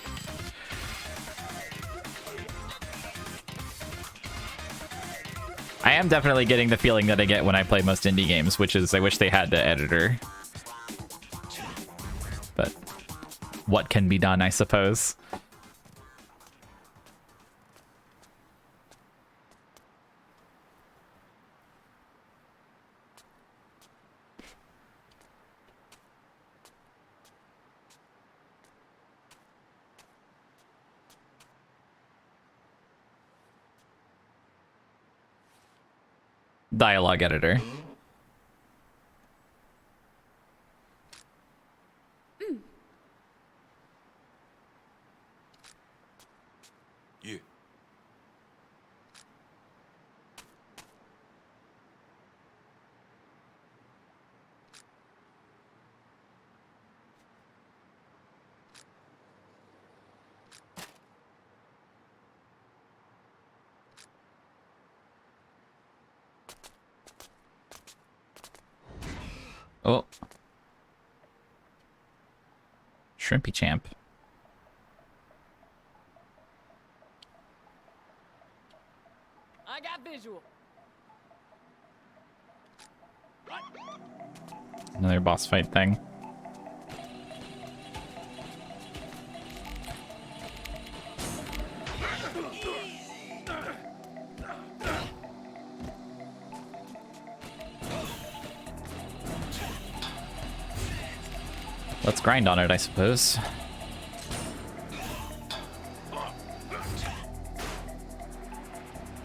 I am definitely getting the feeling that I get when I play most indie games, which is I wish they had the editor. But what can be done, I suppose. Dialogue editor. Yeah. Oh. Shrimpy champ. I got visual. Another boss fight thing. Let's grind on it, I suppose.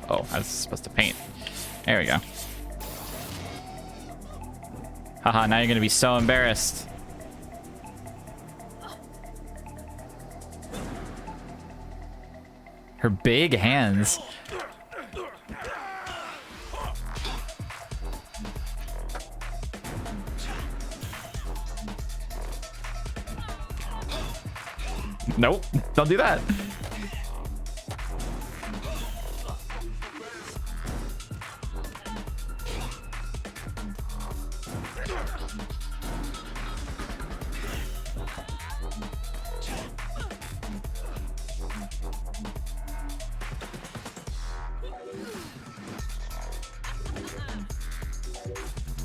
Oh, I was supposed to paint. There we go. Haha, now you're gonna be so embarrassed. Her big hands. Nope, don't do that.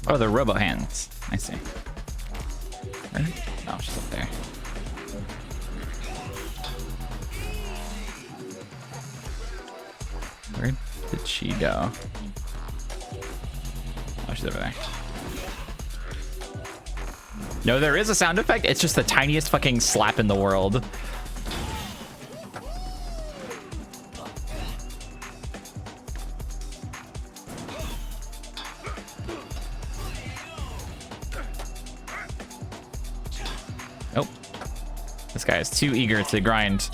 Oh, they're robo hands. I see. Where? Oh, she's up there. Where did she go? Oh, she's over there. No, there is a sound effect. It's just the tiniest fucking slap in the world. Nope. This guy is too eager to grind.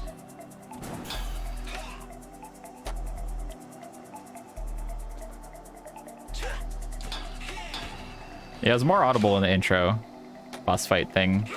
Yeah, it was more audible in the intro boss fight thing.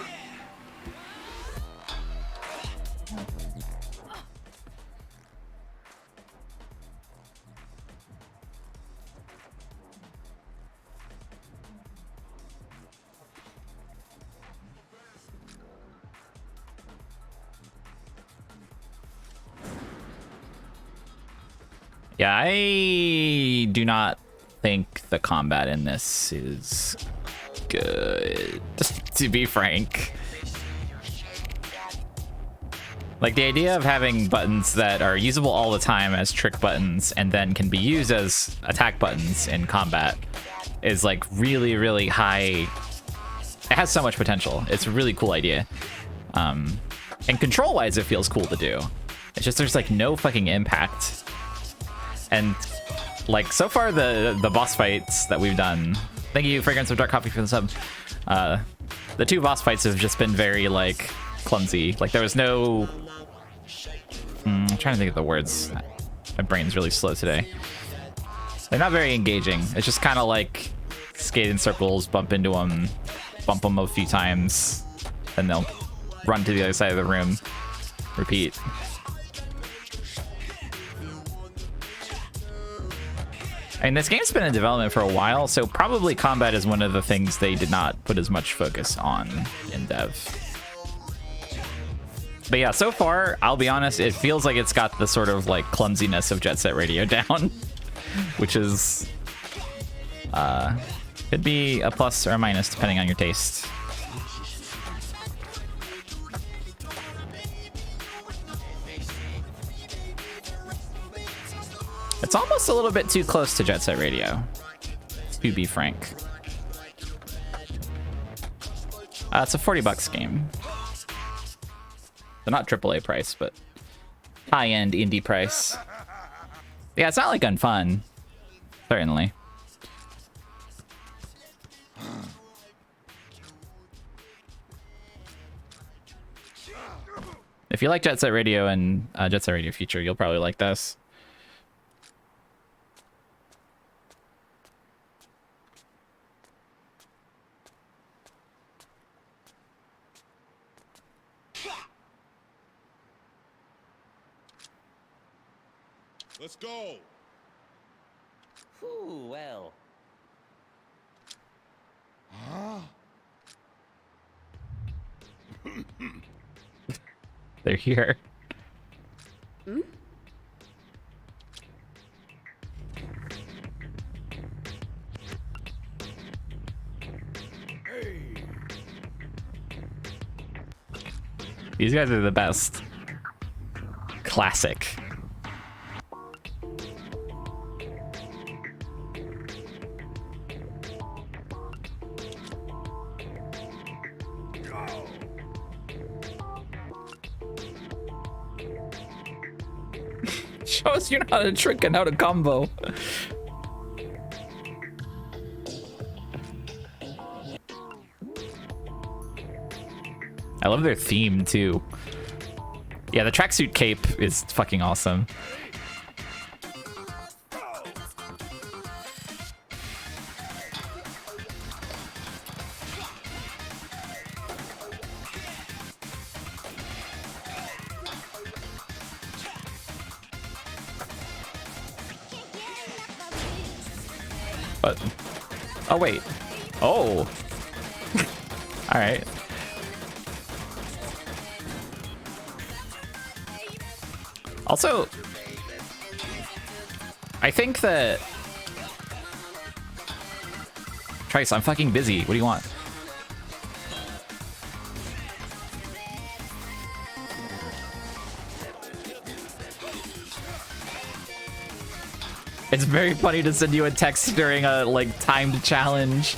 Yeah, I do not think the combat in this is good, to be frank. Like, the idea of having buttons that are usable all the time as trick buttons and then can be used as attack buttons in combat is like really, really high. It has so much potential. It's a really cool idea. And control-wise, it feels cool to do. It's just there's like no fucking impact. And like so far the boss fights that we've done, thank you Fragrance of Dark Coffee for the sub. The two boss fights have just been very like clumsy. Like there was no I'm trying to think of the words. My brain's really slow today. They're not very engaging. It's just kind of like skate in circles, bump into them, bump them a few times, and they'll run to the other side of the room, repeat. I mean, this game's been in development for a while, so probably combat is one of the things they did not put as much focus on in dev. But yeah, so far, I'll be honest, it feels like it's got the sort of like clumsiness of Jet Set Radio down, which is could be a plus or a minus depending on your taste. It's almost a little bit too close to Jet Set Radio, to be frank. It's a $40 game. So not AAA price, but high-end indie price. Yeah, it's not like unfun, certainly. If you like Jet Set Radio and Jet Set Radio Future, you'll probably like this. Let's go. Ooh, well. Huh? They're here. These guys are the best. Classic. Shows you how to trick and how to combo. I love their theme too. Yeah, the tracksuit cape is fucking awesome. But oh wait. Oh. All right. Also, I think that Trice, I'm fucking busy. What do you want? It's very funny to send you a text during a like timed challenge.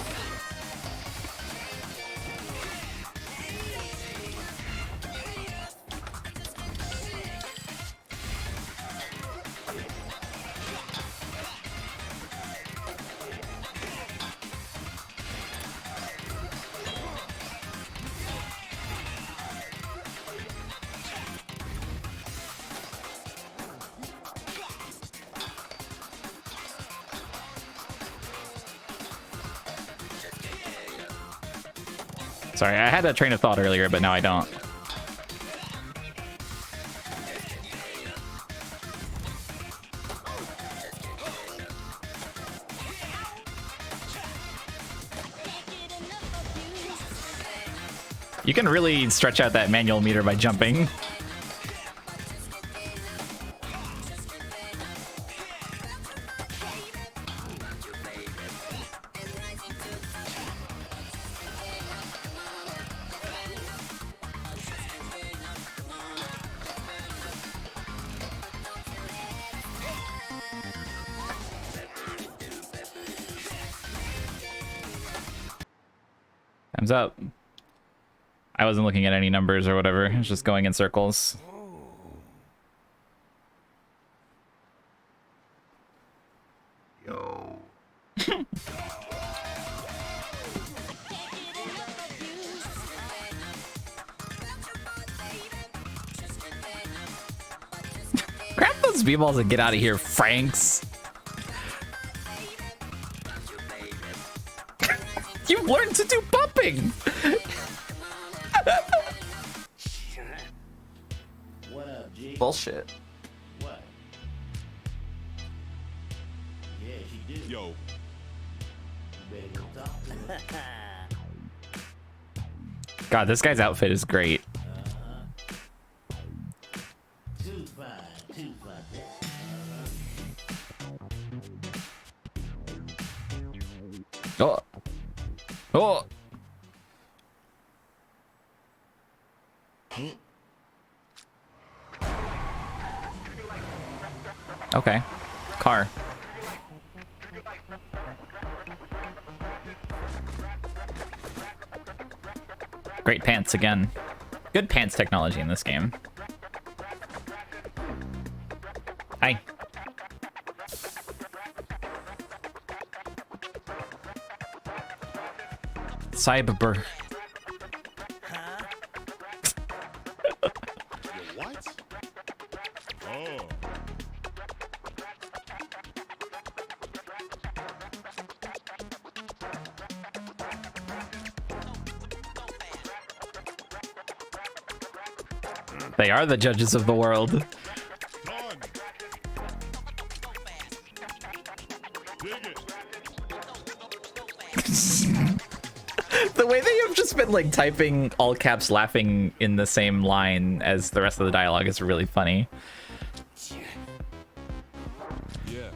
Sorry, I had a train of thought earlier, but now I don't. You can really stretch out that manual meter by jumping. Time's up. I wasn't looking at any numbers or whatever. I was just going in circles. Yo. Grab those b-balls and get out of here, Franks. You've learned to do bumping. What up, G? Bullshit. What? Yeah, she do. Yo. You better go talk to her. God, this guy's outfit is great. Too fine, too fine. Oh. Oh. Okay. Car. Great pants again. Good pants technology in this game. Hi. Cyber. What? Oh. They are the judges of the world. Done. Dig it. The way that you've just been like typing all caps laughing in the same line as the rest of the dialogue is really funny. Yeah.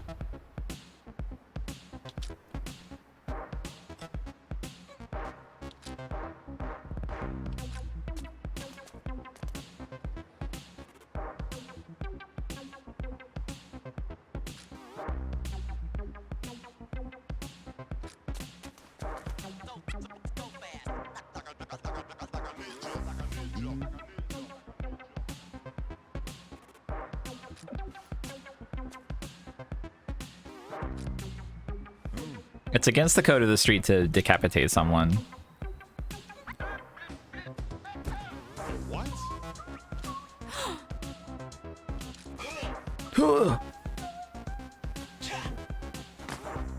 It's against the code of the street to decapitate someone. What?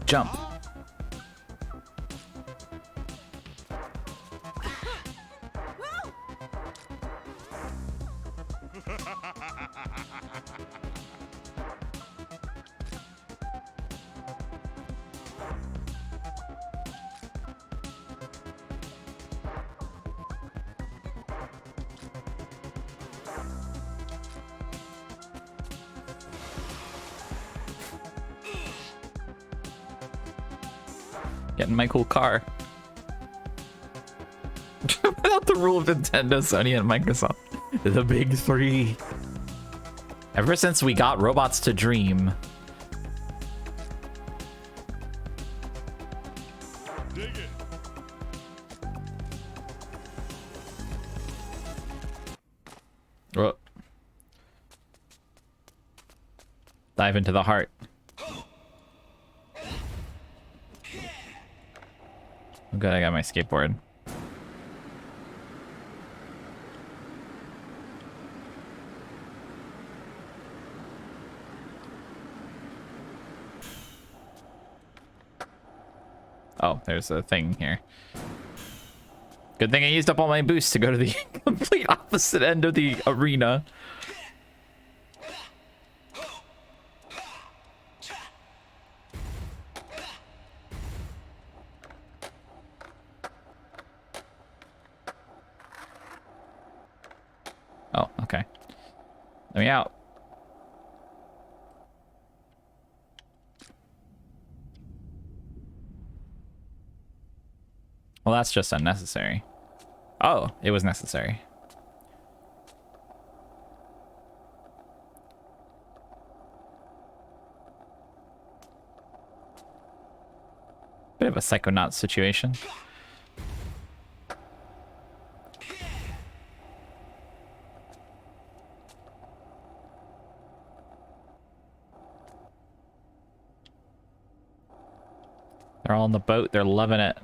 Jump. Getting my cool car. Without the rule of Nintendo, Sony, and Microsoft. The big three. Ever since we got robots to dream. Dig it. Oh. Dive into the heart. I'm good, I got my skateboard. Oh, there's a thing here. Good thing I used up all my boosts to go to the complete opposite end of the arena. Oh, okay. Let me out. Well, that's just unnecessary. Oh, it was necessary. Bit of a psychonaut situation. They're all on the boat. They're loving it.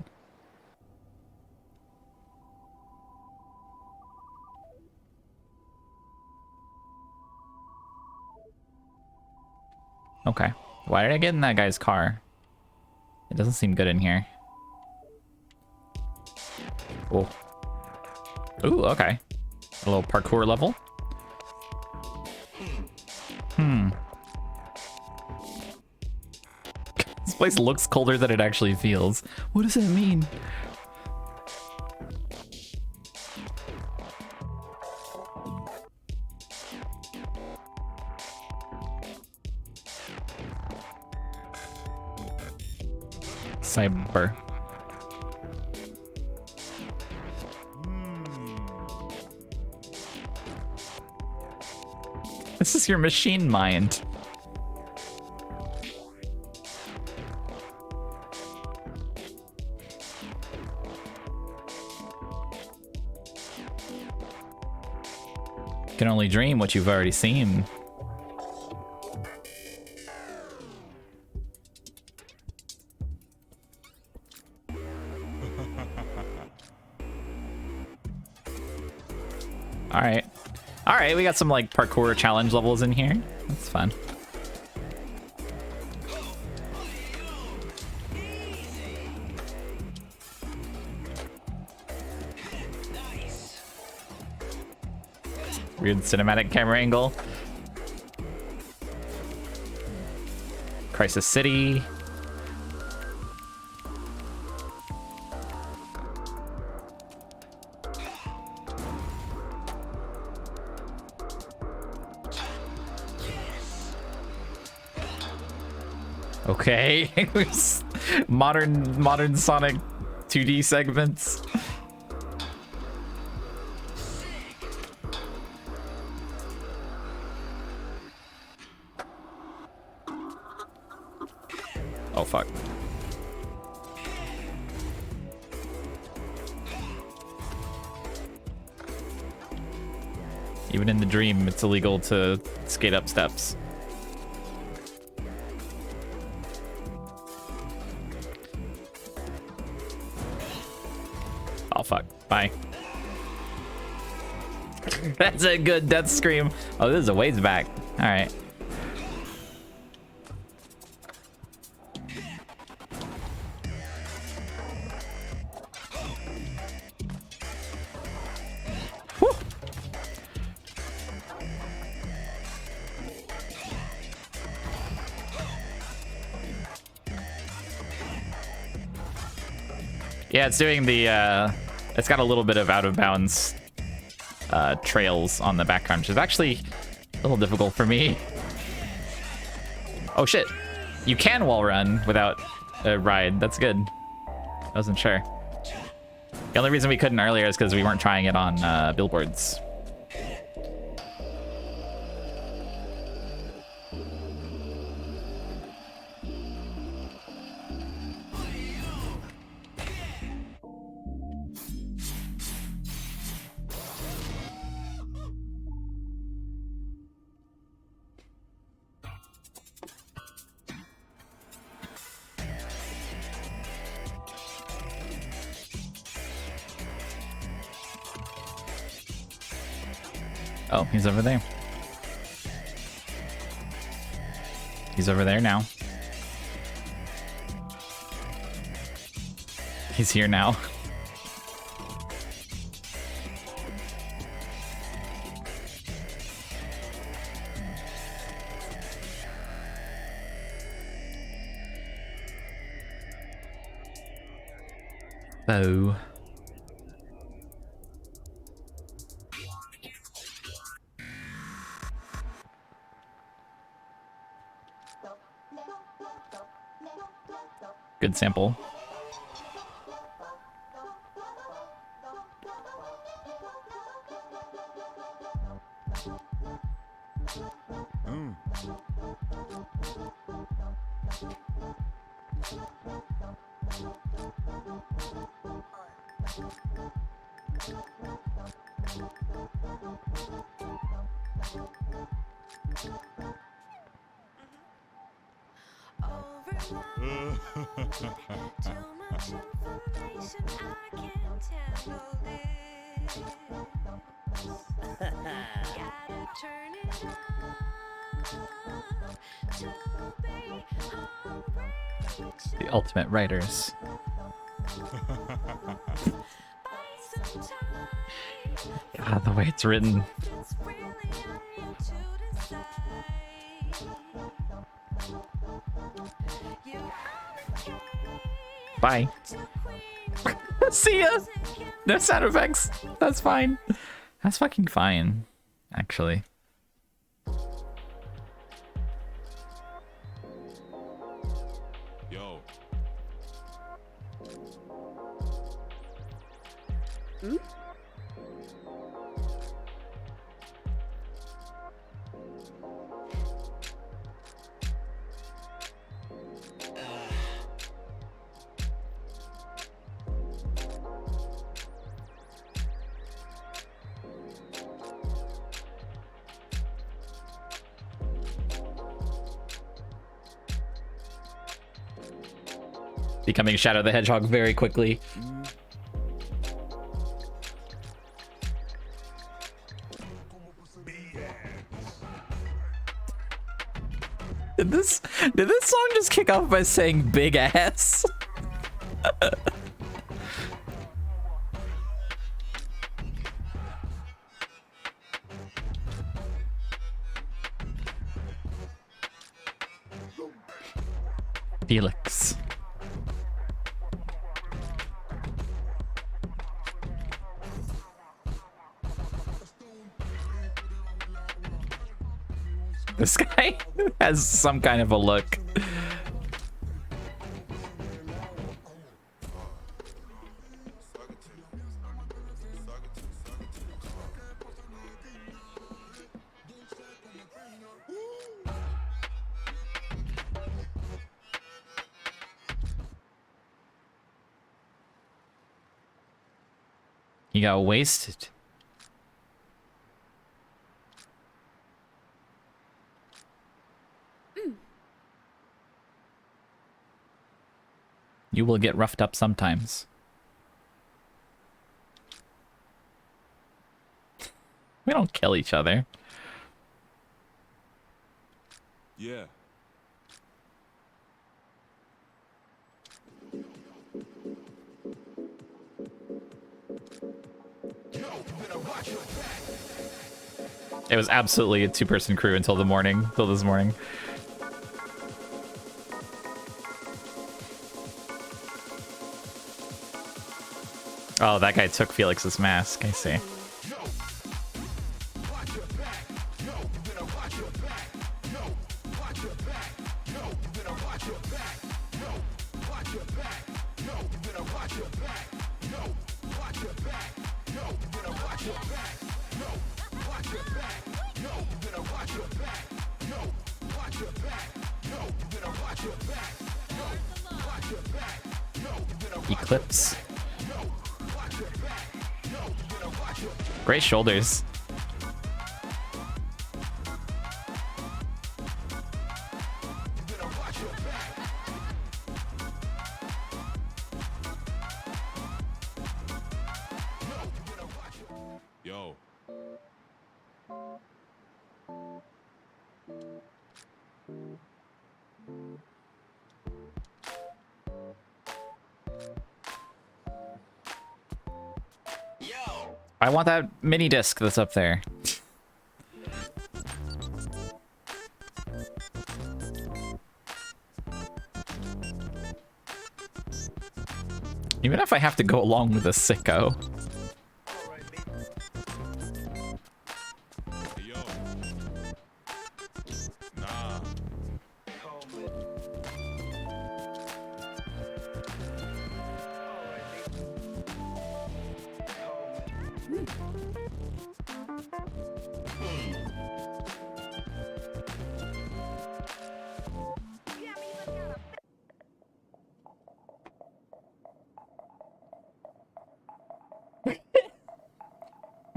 Okay. Why did I get in that guy's car? It doesn't seem good in here. Cool. Ooh, okay. A little parkour level. This place looks colder than it actually feels. What does that mean? Cyber. This is your machine mind. Can only dream what you've already seen. Alright. Alright, we got some like parkour challenge levels in here. That's fun. Weird cinematic camera angle. Crisis City. Okay. modern Sonic 2D segments. Oh, fuck. Even in the dream, it's illegal to skate up steps. Oh, fuck. Bye. That's a good death scream. Oh, this is a ways back. All right. Yeah, it's doing the, it's got a little bit of out of bounds trails on the background, which is actually a little difficult for me. Oh shit, you can wall run without a ride. That's good. I wasn't sure. The only reason we couldn't earlier is because we weren't trying it on billboards. Oh, he's over there. He's over there now. He's here now. Oh. Good sample. The ultimate writers. God, the way it's written. Bye. See ya. No sound effects. That's fine. That's fucking fine, actually. Yo. Becoming Shadow the Hedgehog very quickly. Did this song just kick off by saying big ass? Felix. This guy has some kind of a look. He got wasted. You will get roughed up sometimes. We don't kill each other. Yeah. It was absolutely a two-person crew until this morning. Oh, that guy took Felix's mask, I see. Eclipse. Great shoulders. Yo. I want that mini disc that's up there. Even if I have to go along with a sicko. Hey, yo. Nah.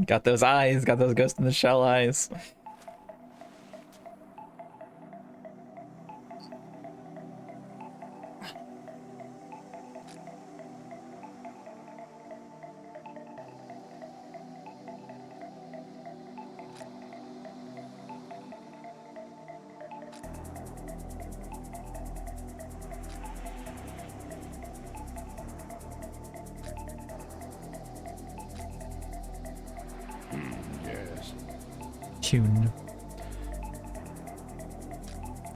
Got those eyes, got those ghost in the shell eyes. Yes. Tune.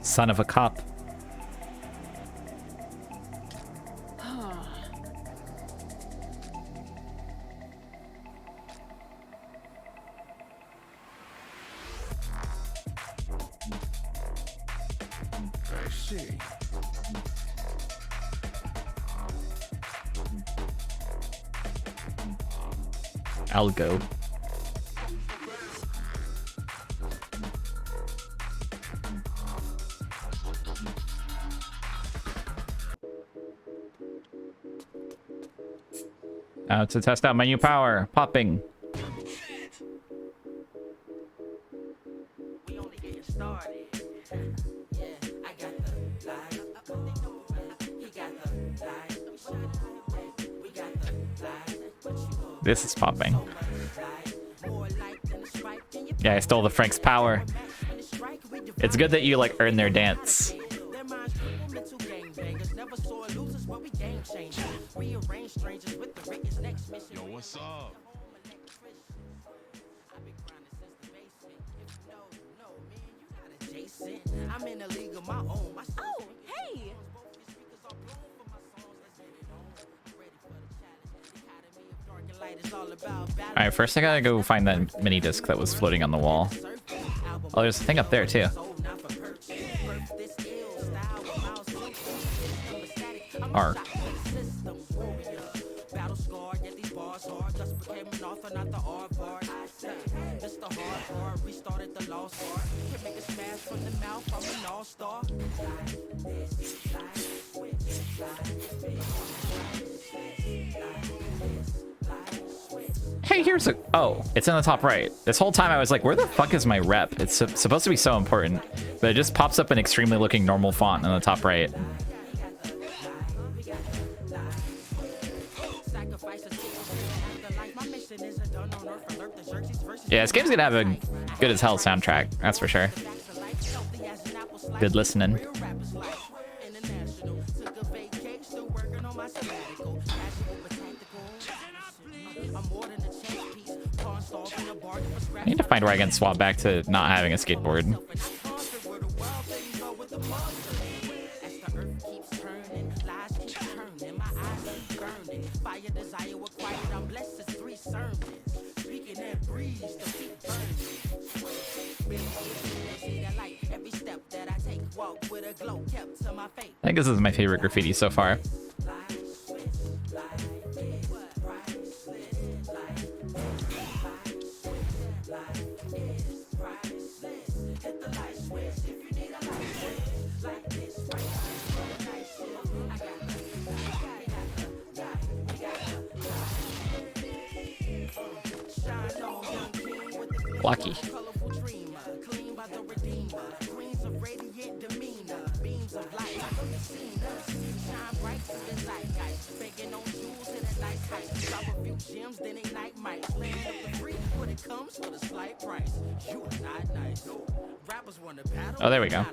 Son of a cop. I see. I'll go. To test out my new power, popping. We only getting started. Yeah, I got the light. He got the light. We got the light. This is popping. Yeah, I stole the Frank's power. It's good that you like earn their dance. Yo, what's up? I'm in a league of my own. Oh, hey! Alright, first I gotta go find that mini disc that was floating on the wall. Oh, there's a thing up there too. Arc. Hey, here's a... Oh, it's in the top right. This whole time I was like, where the fuck is my rep? It's supposed to be so important, but it just pops up in extremely looking normal font in the top right. Yeah, this game's gonna have a good as hell soundtrack, that's for sure. Good listening. I need to find where I can swap back to not having a skateboard. I think this is my favorite graffiti so far. Lucky. Oh, there we go.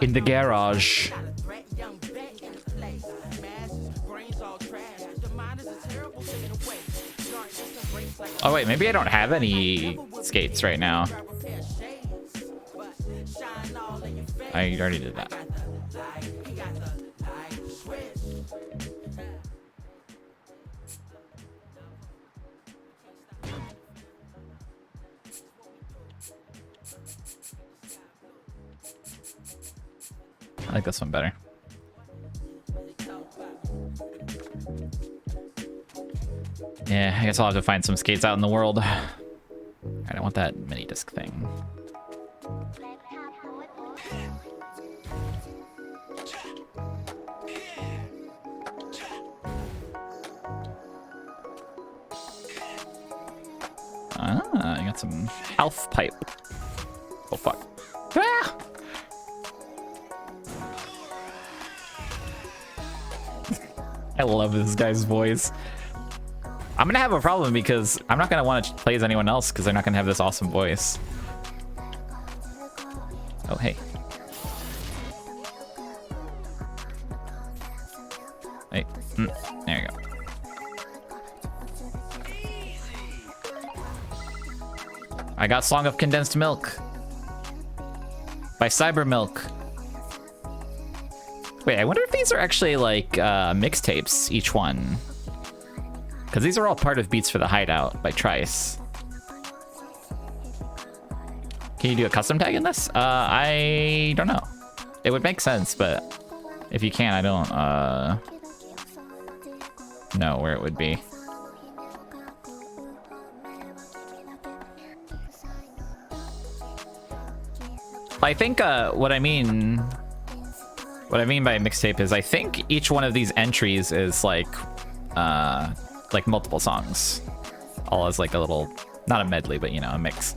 In the garage. Oh wait, maybe I don't have any skates right now. I already did that. I like this one better. Yeah, I guess I'll have to find some skates out in the world. I don't want that mini disc thing. Ah, I got some half pipe. Oh fuck. Ah! I love this guy's voice. I'm gonna have a problem because I'm not gonna want to play as anyone else because they're not gonna have this awesome voice. Oh, hey. Hey, there you go. I got Song of Condensed Milk by Cyber Milk. Wait, I wonder if these are actually like mixtapes, each one. Because these are all part of Beats for the Hideout by Trice. Can you do a custom tag in this? I don't know. It would make sense, but if you can, I don't know where it would be. I think what I mean by mixtape is I think each one of these entries is like multiple songs, all as like a little, not a medley, but you know, a mix.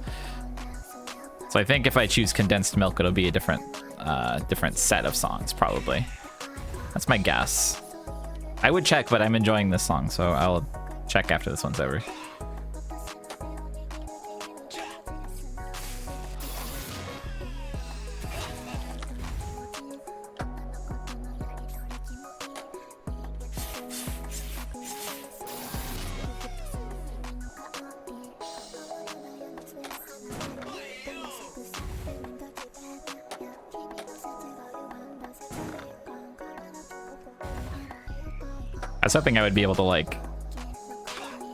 So I think if I choose Condensed Milk, it'll be a different set of songs, probably. That's my guess. I would check, but I'm enjoying this song, so I'll check after this one's over. I was hoping I would be able to like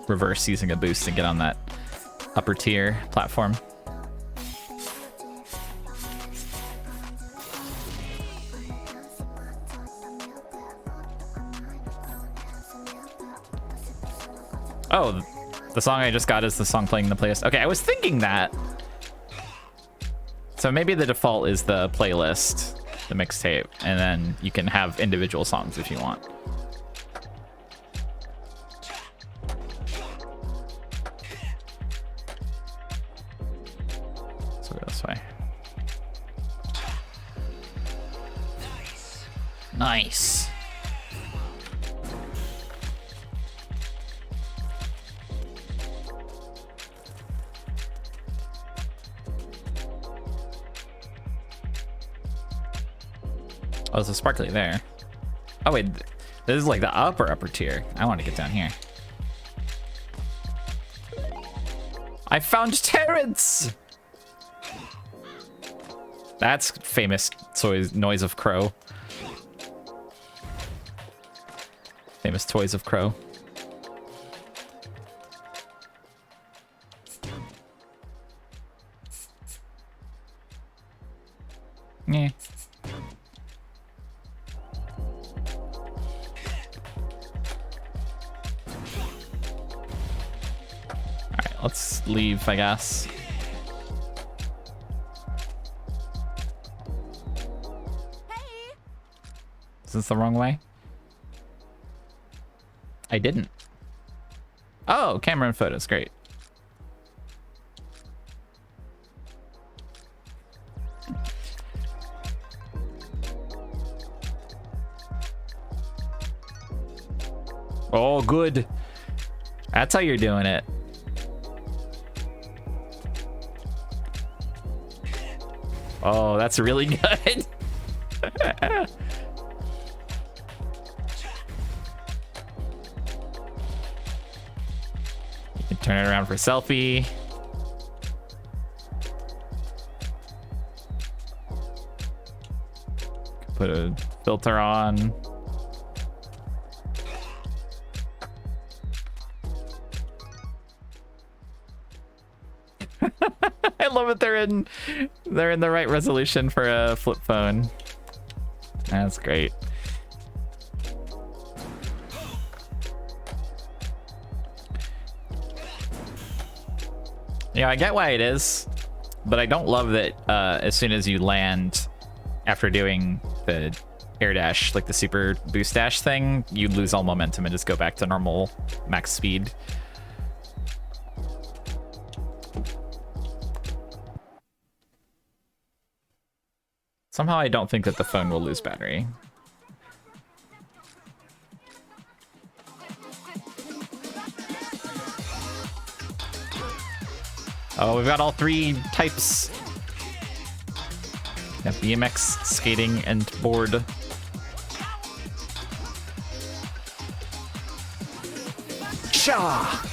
reverse using a boost and get on that upper tier platform. Oh, the song I just got is the song playing in the playlist. Okay, I was thinking that. So maybe the default is the playlist, the mixtape, and then you can have individual songs if you want. So go this way. Nice. Oh, there's a sparkly there. Oh wait, this is like the upper tier. I want to get down here. I found Terrence! That's famous noise of crow. Famous toys of crow. Yeah. Alright, let's leave, I guess. Is this the wrong way? I didn't. Oh, camera and photos, great. Oh, good. That's how you're doing it. Oh, that's really good. You can turn it around for selfie. Put a filter on. I love it. They're in the right resolution for a flip phone. That's great. Yeah, I get why it is, but I don't love that as soon as you land after doing the air dash, like the super boost dash thing, you lose all momentum and just go back to normal max speed. Somehow I don't think that the phone will lose battery. Oh, we've got all three types. Got BMX, skating, and board. Cha!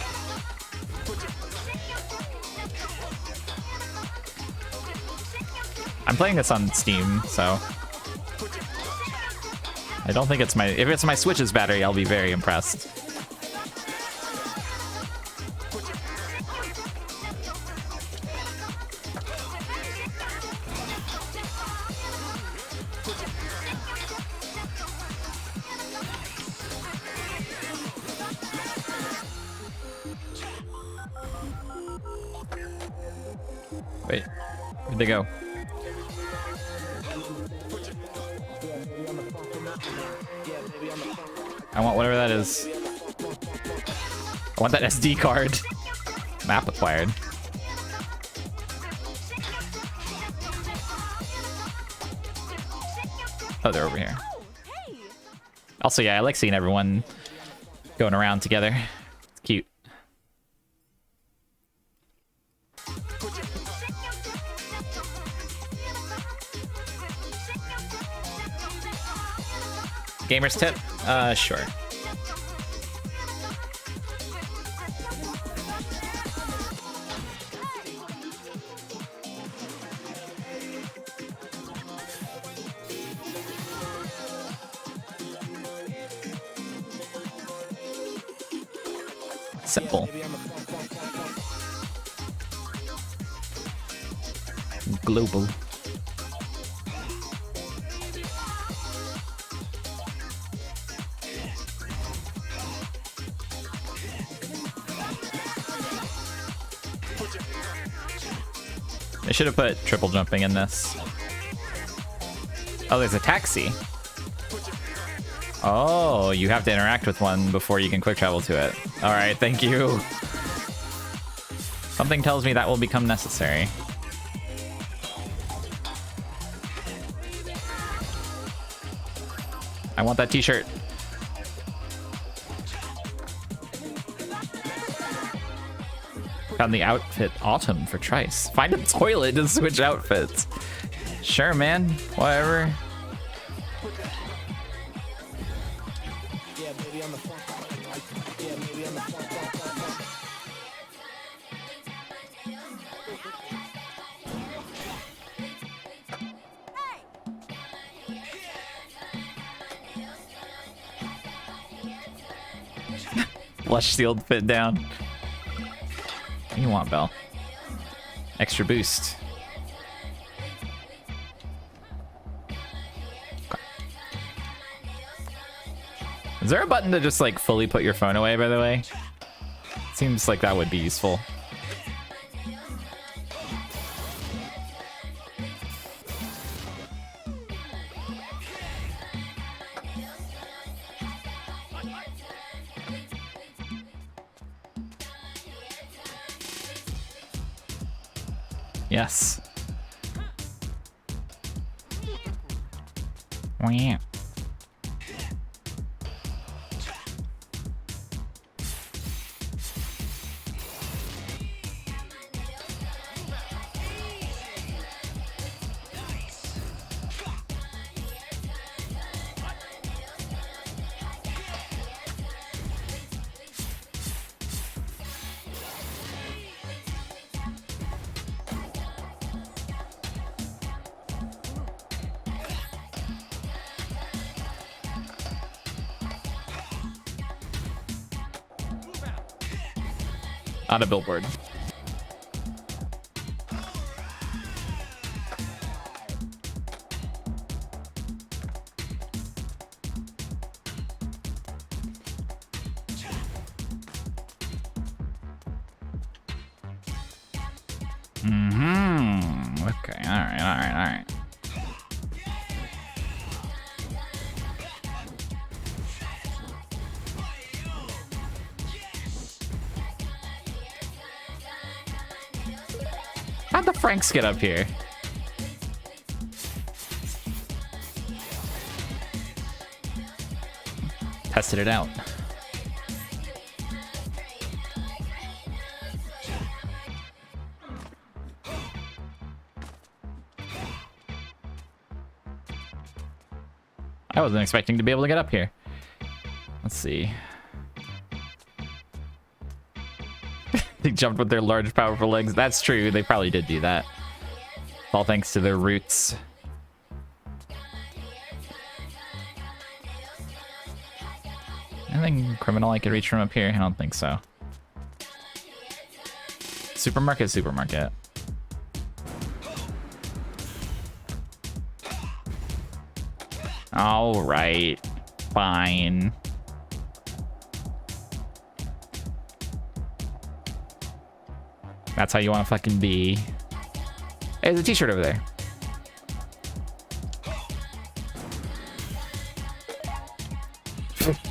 I'm playing this on Steam, so I don't think it's my... If it's my Switch's battery, I'll be very impressed. Wait, where'd they go? I want whatever that is. I want that SD card. Map acquired. Oh, they're over here. Also, yeah, I like seeing everyone going around together. It's cute. Gamer's tip? Sure. Simple. Global. I should have put triple jumping in this. Oh, there's a taxi. Oh, you have to interact with one before you can quick travel to it. All right, thank you. Something tells me that will become necessary. I want that t-shirt. Found the outfit Autumn for Trice. Find a toilet to switch outfits. Sure, man. Whatever. Flush sealed fit down. What do you want, Belle? Extra boost. Okay. Is there a button to just like fully put your phone away, by the way? Seems like that would be useful. Yes. Wow. On a billboard. Mm-hmm. Okay, alright, alright, alright. How'd the Franks get up here? Tested it out. I wasn't expecting to be able to get up here. Let's see. They jumped with their large, powerful legs. That's true. They probably did do that. All thanks to their roots. Anything criminal I could reach from up here? I don't think so. Supermarket, supermarket. All right, fine. That's how you want to fucking be. Hey, there's a t-shirt over there.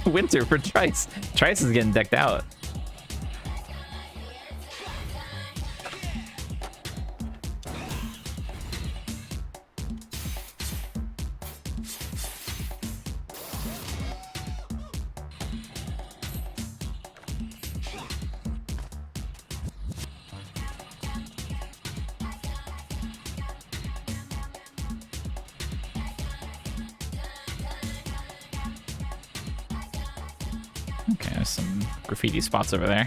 Winter for Trice. Trice is getting decked out. Okay, there's some graffiti spots over there.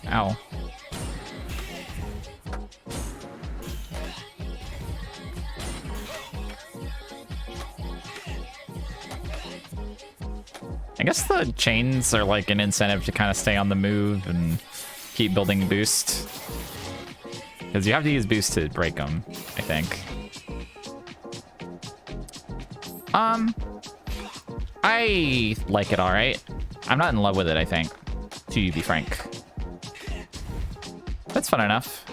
Ow. I guess the chains are like an incentive to kind of stay on the move and keep building boost. Because you have to use boost to break them, I think. I like it all right. I'm not in love with it, I think, to be frank. That's fun enough.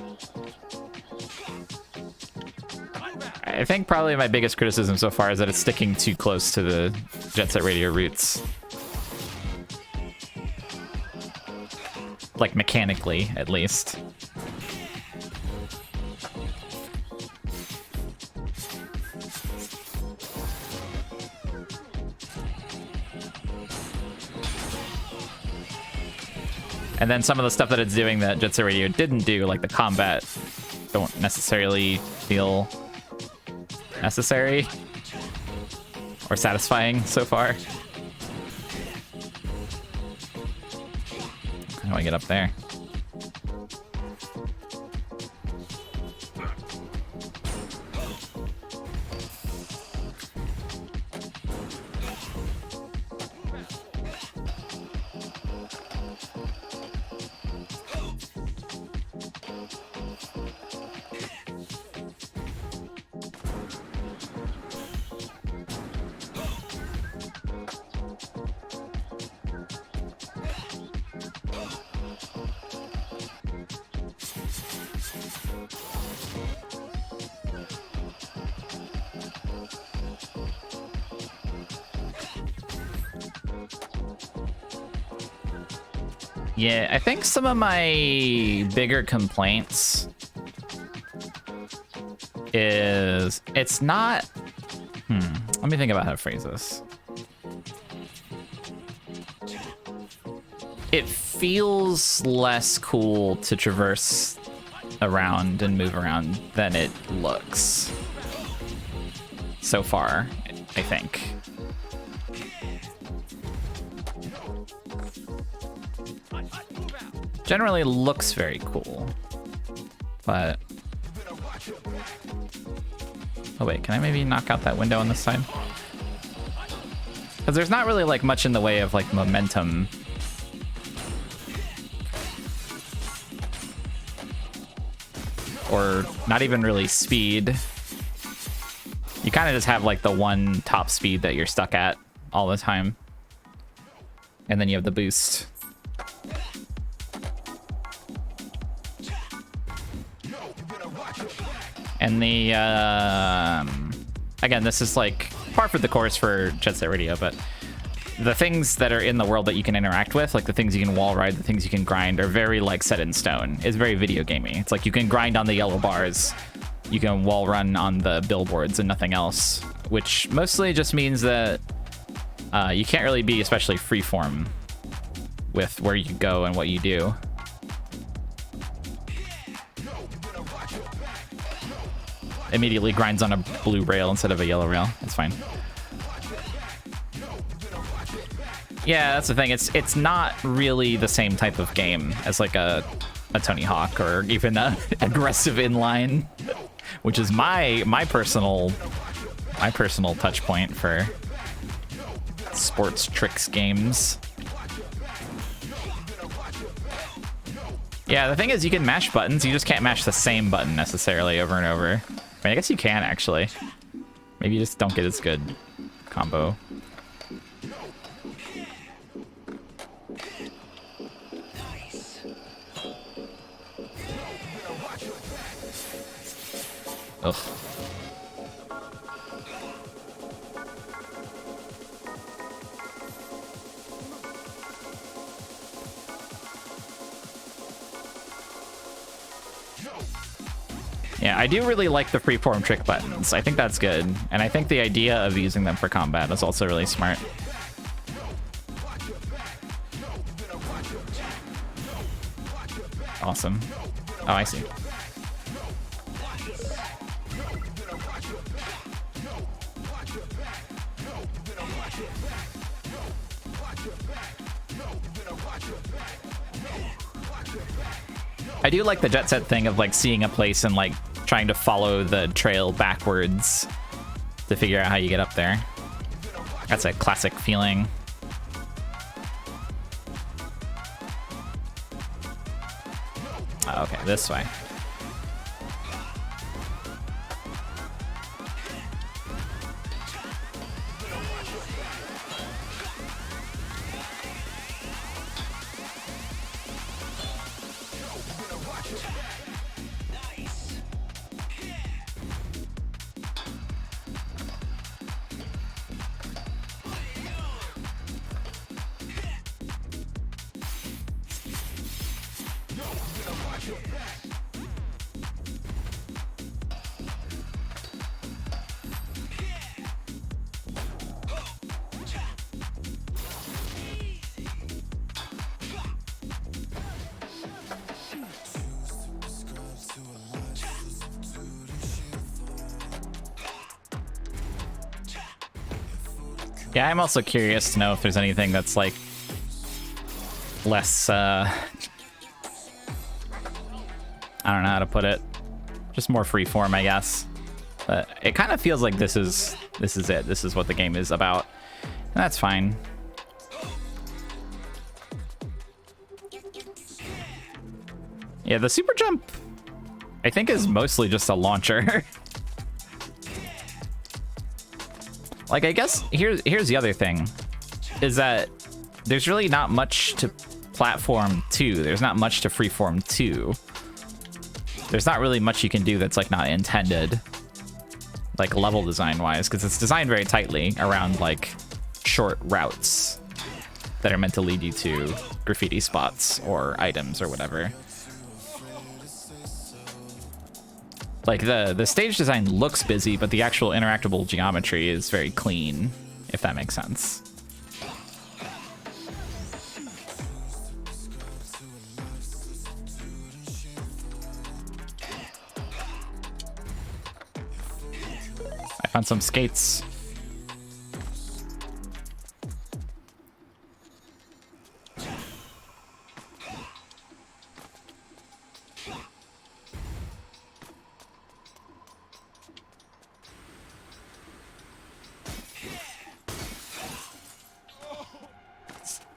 I think probably my biggest criticism so far is that it's sticking too close to the Jet Set Radio roots. Like mechanically, at least. And then some of the stuff that it's doing that Jet Set Radio didn't do, like the combat, don't necessarily feel necessary or satisfying so far. How do I get up there? Yeah, I think some of my bigger complaints is it's not... Let me think about how to phrase this. It feels less cool to traverse around and move around than it looks so far, I think. Generally looks very cool, but... Oh wait, can I maybe knock out that window on this side? Because there's not really like much in the way of like momentum. Or not even really speed. You kind of just have like the one top speed that you're stuck at all the time. And then you have the boost. And the again, this is like par for the course for Jet Set Radio, but the things that are in the world that you can interact with, like the things you can wall ride, the things you can grind, are very like set in stone. It's very video gamey. It's like you can grind on the yellow bars, you can wall run on the billboards and nothing else, which mostly just means that you can't really be especially freeform with where you go and what you do. Immediately grinds on a blue rail instead of a yellow rail. It's fine. Yeah, that's the thing. It's not really the same type of game as like a Tony Hawk or even a aggressive inline, which is my personal touch point for sports tricks games. Yeah, the thing is you can mash buttons, you just can't mash the same button necessarily over and over. I mean, I guess you can actually. Maybe you just don't get as good combo. Ugh. Yeah, I do really like the freeform trick buttons. I think that's good. And I think the idea of using them for combat is also really smart. Awesome. Oh, I see. I do like the Jet Set thing of like seeing a place and like trying to follow the trail backwards to figure out how you get up there. That's a classic feeling. Oh, okay, this way. Yeah, I'm also curious to know if there's anything that's like less, I don't know how to put it, just more freeform, I guess. But it kind of feels like this is it. This is what the game is about, and that's fine. Yeah, the super jump, I think, is mostly just a launcher. Like, I guess here's the other thing, is that there's really not much to platform to. There's not much to freeform to. There's not really much you can do that's like not intended, like level design wise, because it's designed very tightly around like short routes that are meant to lead you to graffiti spots or items or whatever. Like the stage design looks busy, but the actual interactable geometry is very clean, if that makes sense. I found some skates.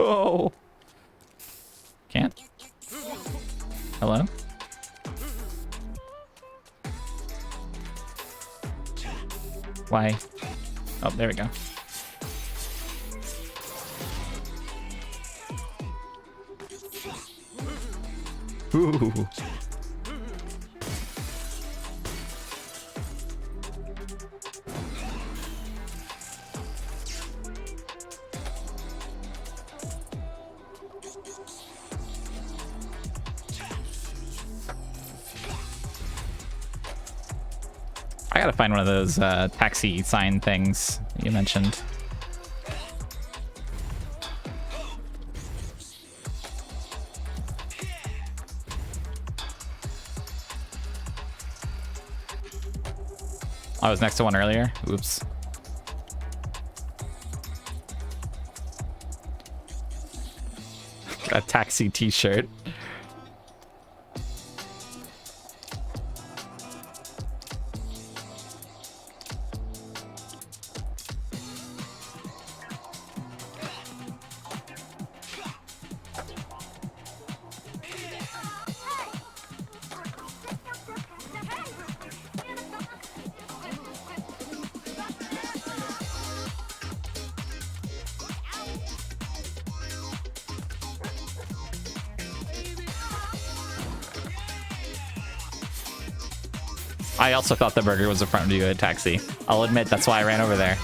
Oh. Can't. Hello? Why? Oh, there we go. Ooh. gotta find one of those taxi sign things you mentioned. I was next to one earlier. Oops. A taxi t-shirt. I also thought the burger was a front view of a taxi. I'll admit that's why I ran over there.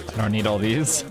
I don't need all these.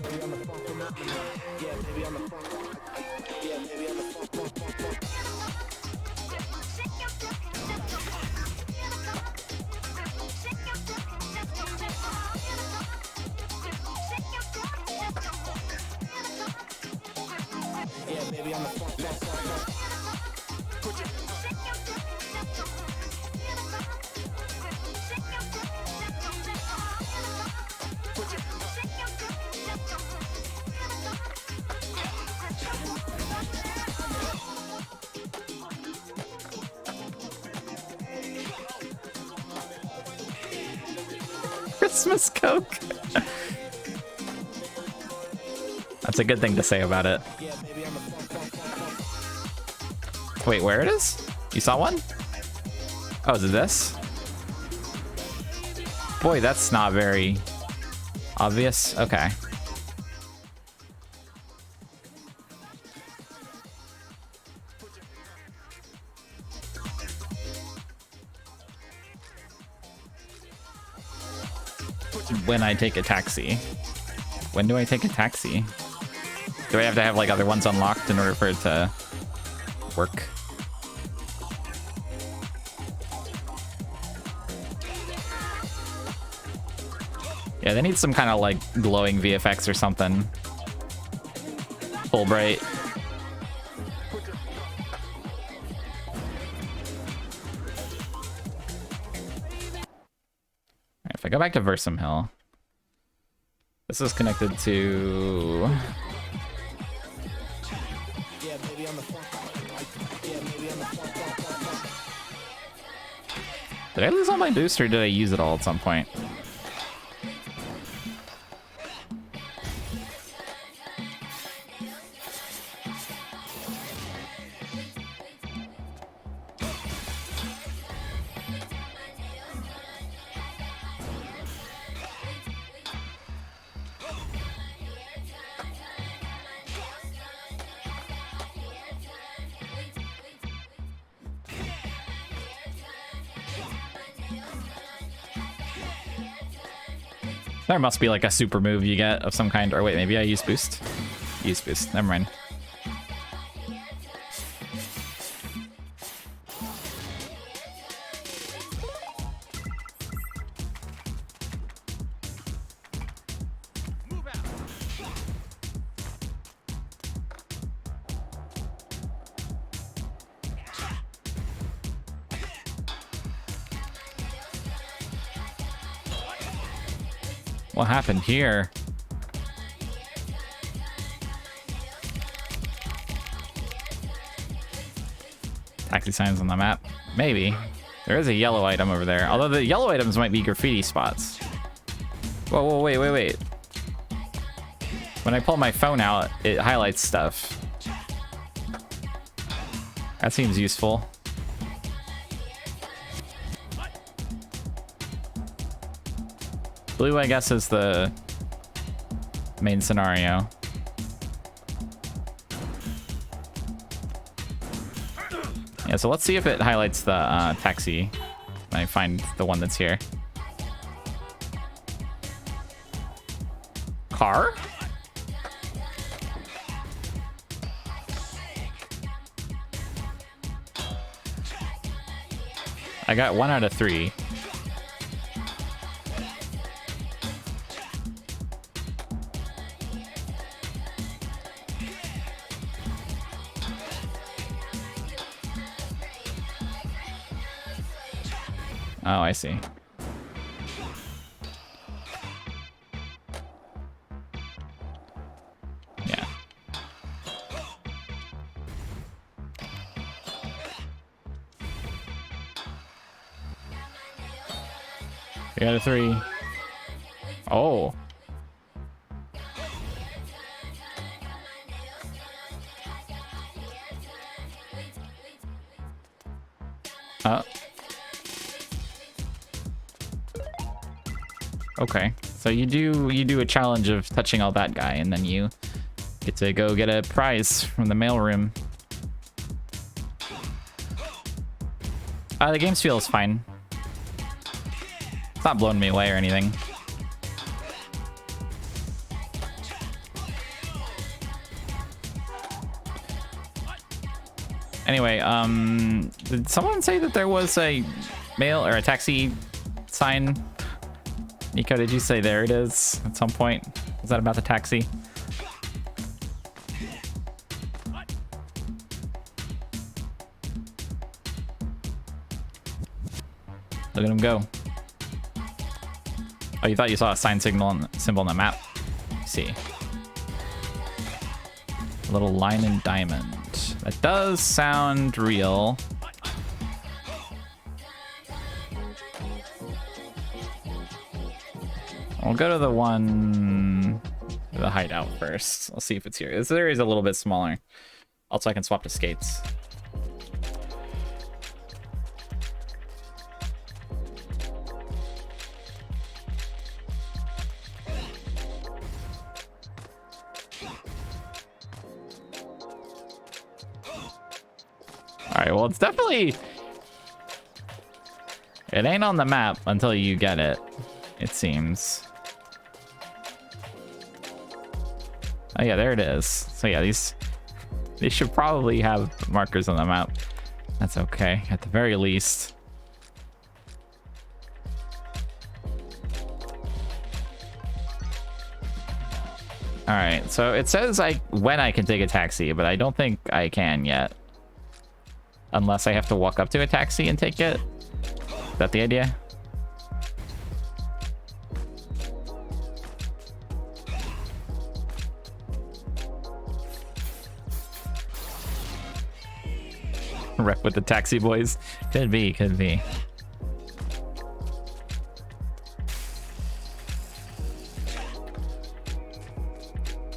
Christmas Coke. That's a good thing to say about it. Wait, where it is? You saw one? Oh, is it this? Boy, that's not very obvious. Okay. When I take a taxi. When do I take a taxi? Do I have to have like other ones unlocked in order for it to work? Yeah, they need some kind of like glowing VFX or something. Full bright. If I go back to Versum Hill, this is connected to... Did I lose all my boost or did I use it all at some point? There must be like a super move you get of some kind. Or wait, maybe I use boost? Use boost. Never mind. What happened here? Taxi signs on the map. Maybe. There is a yellow item over there. Although the yellow items might be graffiti spots. Whoa, whoa, wait, wait, wait. When I pull my phone out, it highlights stuff. That seems useful. Blue, I guess, is the main scenario. Yeah, so let's see if it highlights the taxi. When I find the one that's here. Car? I got 1 out of 3. Oh, I see. Yeah. 3 out of 3. Oh. Okay. So you do a challenge of touching all that guy, and then you get to go get a prize from the mailroom. The game's feel is fine. It's not blowing me away or anything. Anyway, did someone say that there was a mail or a taxi sign? Nico, did you say there it is at some point? Was that about the taxi? Look at him go. Oh, you thought you saw a sign symbol on the map? Let's see. A little line and diamond. That does sound real. We'll go to the one, the hideout first. I'll see if it's here. This area is a little bit smaller. Also, I can swap to skates. All right, well, it's definitely... It ain't on the map until you get it, it seems. Oh yeah, there it is. So yeah, these should probably have markers on the map. That's okay, at the very least. All right, so it says when I can take a taxi, but I don't think I can yet. Unless I have to walk up to a taxi and take it. Is that the idea? Rep with the taxi boys. Could be, could be.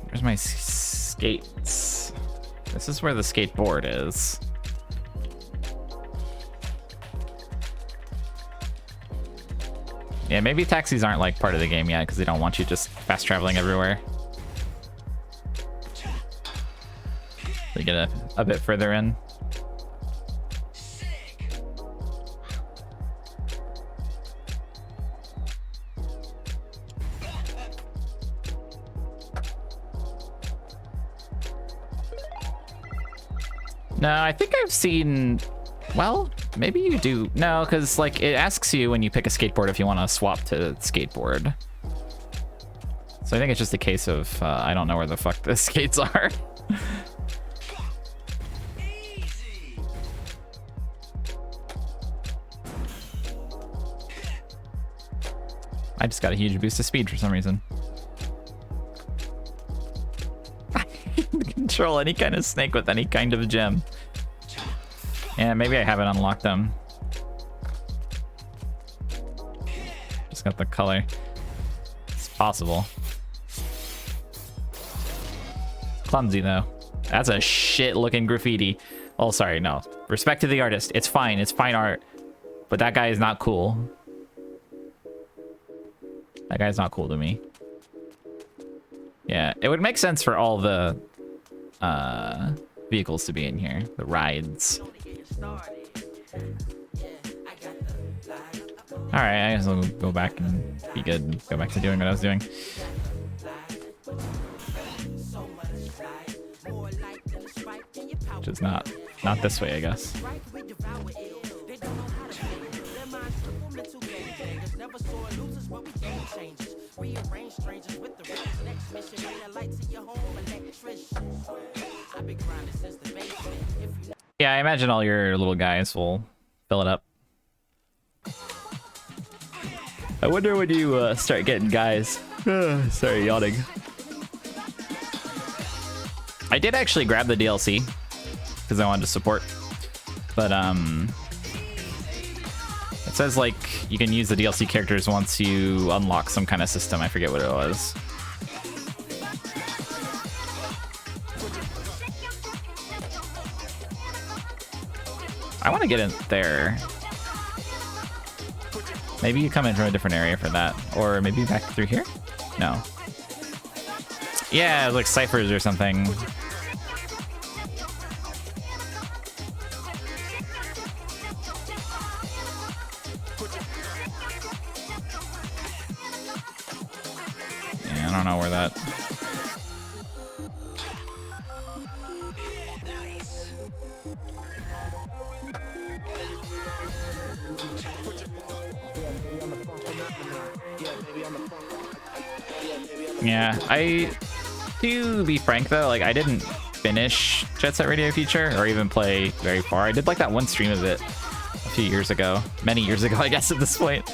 Where's my skates? This is where the skateboard is. Yeah, maybe taxis aren't like part of the game yet because they don't want you just fast traveling everywhere. They get a bit further in. No, I think I've seen... Well, maybe you do. No, because like it asks you when you pick a skateboard if you want to swap to skateboard. So I think it's just a case of I don't know where the fuck the skates are. I just got a huge boost of speed for some reason. I can control any kind of snake with any kind of gem. Yeah, maybe I haven't unlocked them. Just got the color. It's possible. Clumsy though. That's a shit looking graffiti. Oh, sorry, no. Respect to the artist. It's fine. It's fine art. But that guy is not cool. That guy's not cool to me. Yeah, it would make sense for all the vehicles to be in here. The rides. Alright, I guess I'll go back and be good and go back to doing what I was doing. Which is not this way, I guess. Yeah, I imagine all your little guys will fill it up. I wonder when you start getting guys. Sorry, yawning. I did actually grab the DLC because I wanted to support, but it says like you can use the DLC characters once you unlock some kind of system. I forget what it was. I want to get in there. Maybe you come in from a different area for that, or maybe back through here. No. Yeah, like ciphers or something. Yeah, I don't know where that. Yeah, to be frank though, like I didn't finish Jet Set Radio Future or even play very far. I did like that one stream of it a few years ago, many years ago, I guess at this point.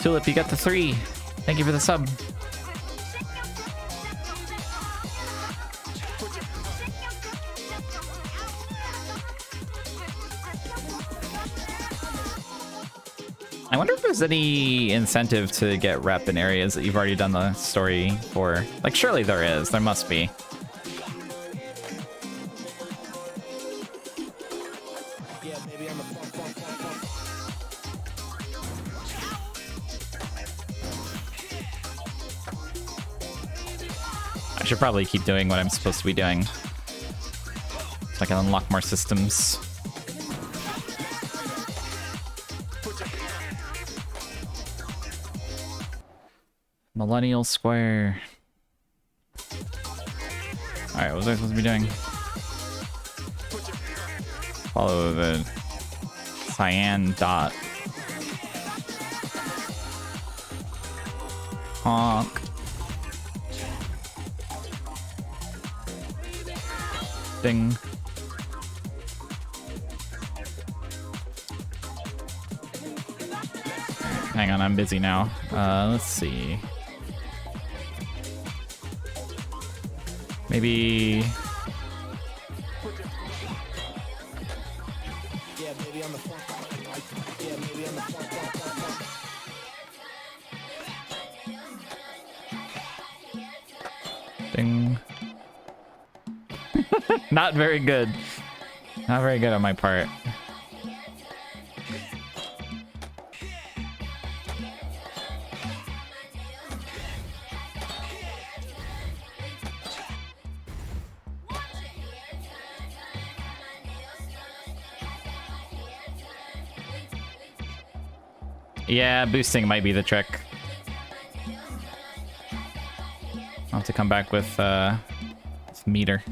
Tulip, you got the 3. Thank you for the sub. I wonder if there's any incentive to get rep in areas that you've already done the story for. Like, surely there is. There must be. I should probably keep doing what I'm supposed to be doing, so I can unlock more systems. Millennial Square. Alright, what was I supposed to be doing? Follow the cyan dot. Honk. Ding. Hang on, I'm busy now. Let's see. Maybe... Ding. Not very good. Not very good on my part. Yeah, boosting might be the trick. I'll have to come back with meter.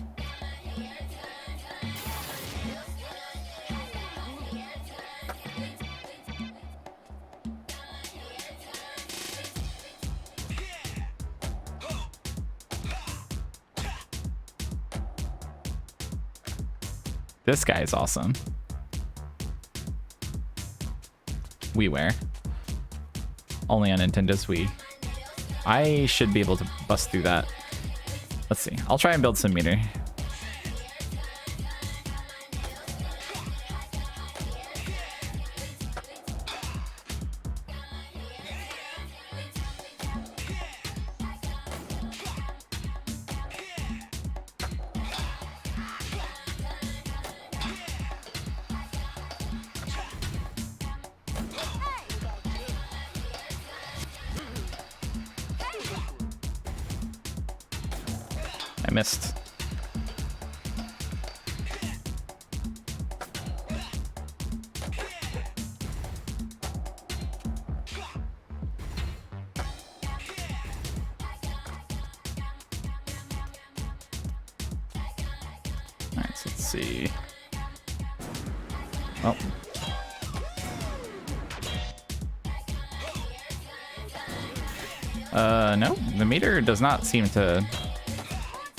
This guy is awesome. WiiWare. Only on Nintendo's Wii. I should be able to bust through that. Let's see. I'll try and build some meter. missed. Alright, so let's see. Oh. No, the meter does not seem to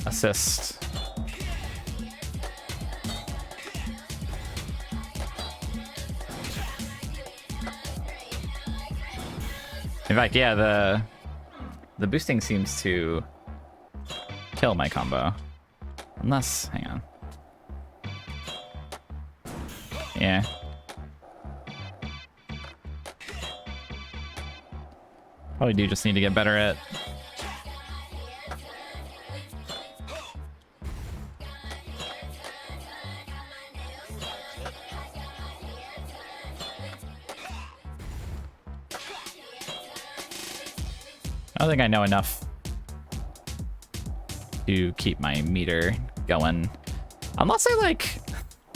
assist. In fact, yeah, the boosting seems to kill my combo. Unless, hang on. Yeah. Probably do just need to get better at... I don't think I know enough to keep my meter going. Unless I like...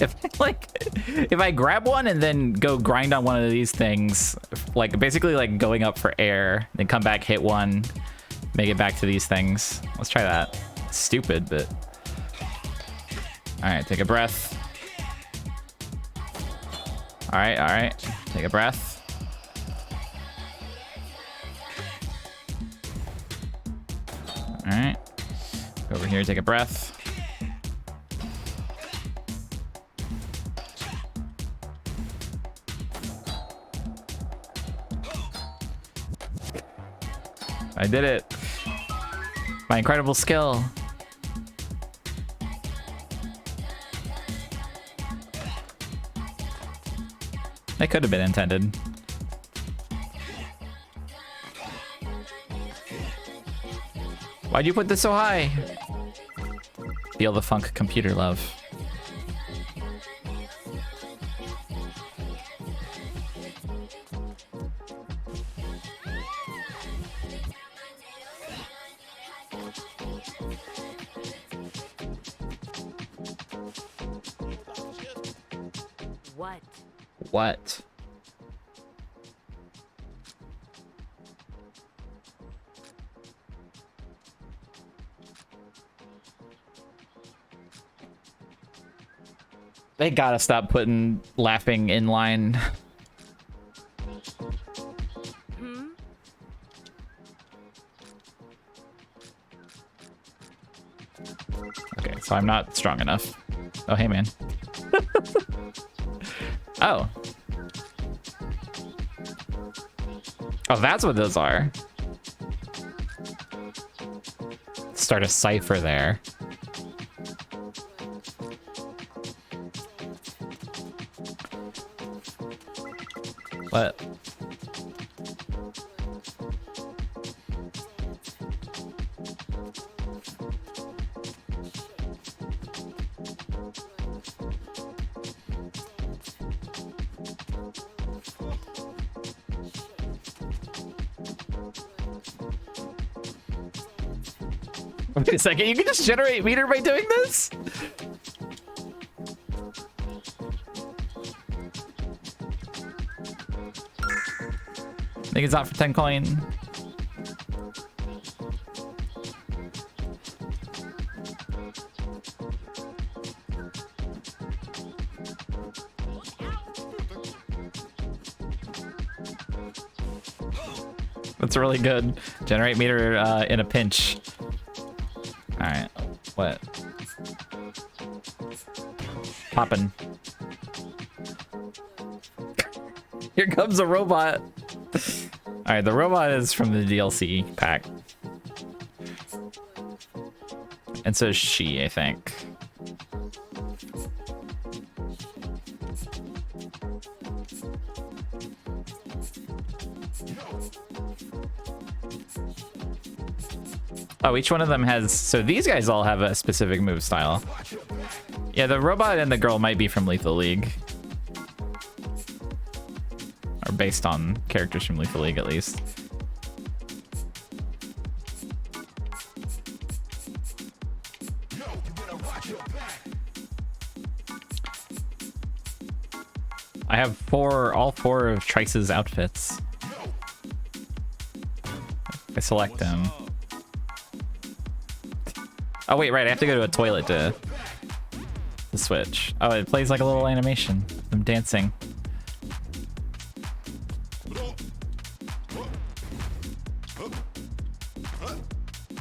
If I grab one and then go grind on one of these things, like basically like going up for air, then come back, hit one, make it back to these things. Let's try that. It's stupid, but... Alright, take a breath. Alright. Take a breath. Alright. Go over here, take a breath. I did it. My incredible skill. That could have been intended. Why'd you put this so high? Feel the funk, computer love. What? They gotta stop putting laughing in line. Okay, so I'm not strong enough. Oh, hey, man. Oh. Oh, that's what those are. Start a cipher there. What? Wait a second, you can just generate meter by doing this? I think it's out for 10 coin. That's really good. Generate meter in a pinch. Alright, what? Poppin'. Here comes a robot. Alright, the robot is from the DLC pack. And so is she, I think. Oh, each one of them has... So these guys all have a specific move style. Yeah, the robot and the girl might be from Lethal League. Or based on characters from Lethal League, at least. have all four of Trice's outfits. I select them. Oh wait, right, I have to go to a toilet to switch. Oh, it plays like a little animation. I'm dancing.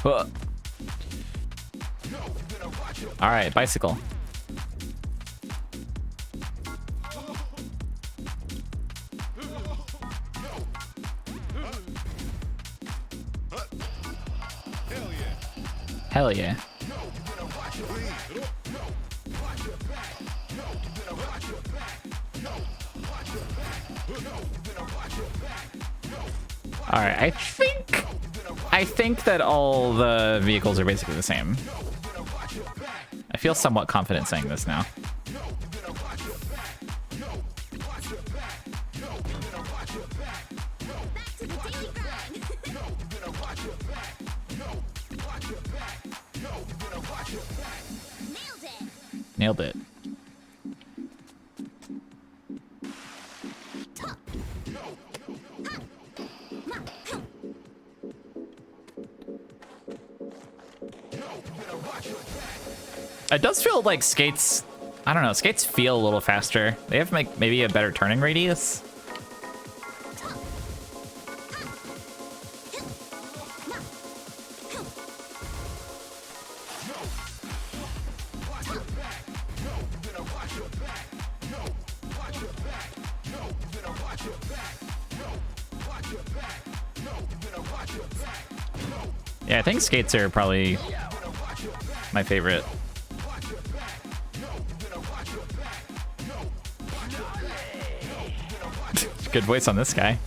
All right, bicycle. Hell yeah. All right, I think that all the vehicles are basically the same. I feel somewhat confident saying this now. Nailed it. It does feel like skates, I don't know, skates feel a little faster. They have like maybe a better turning radius. Yeah, I think skates are probably my favorite. Good voice on this guy.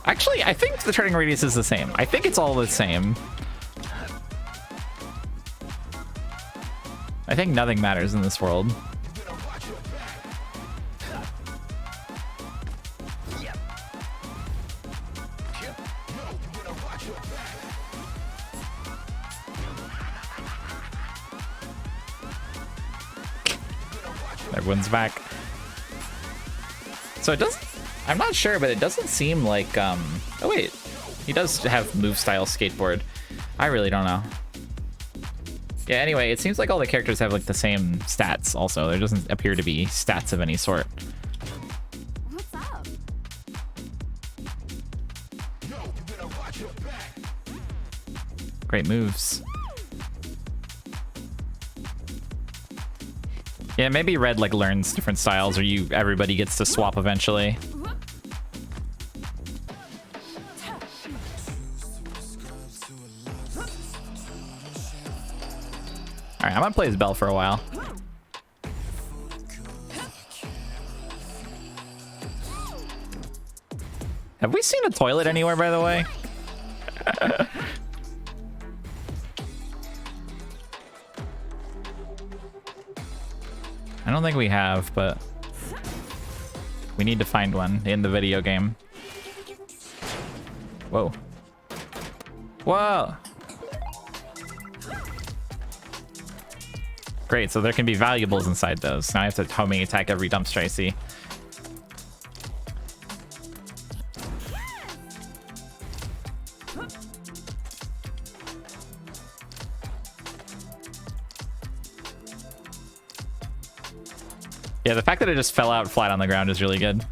Actually, I think the turning radius is the same. I think it's all the same. I think nothing matters in this world. Everyone's back. So it does, I'm not sure, but it doesn't seem like, oh wait, he does have move style skateboard. I really don't know. Yeah, anyway, it seems like all the characters have like the same stats also. There doesn't appear to be stats of any sort. What's up? Great moves. Yeah, maybe Red like learns different styles, or everybody gets to swap eventually. All right, I'm gonna play as Belle for a while. Have we seen a toilet anywhere, by the way? I don't think we have, but we need to find one in the video game. Whoa. Whoa! Great, so there can be valuables inside those. Now I have to homing attack every dumpster I see. Yeah, the fact that it just fell out flat on the ground is really good.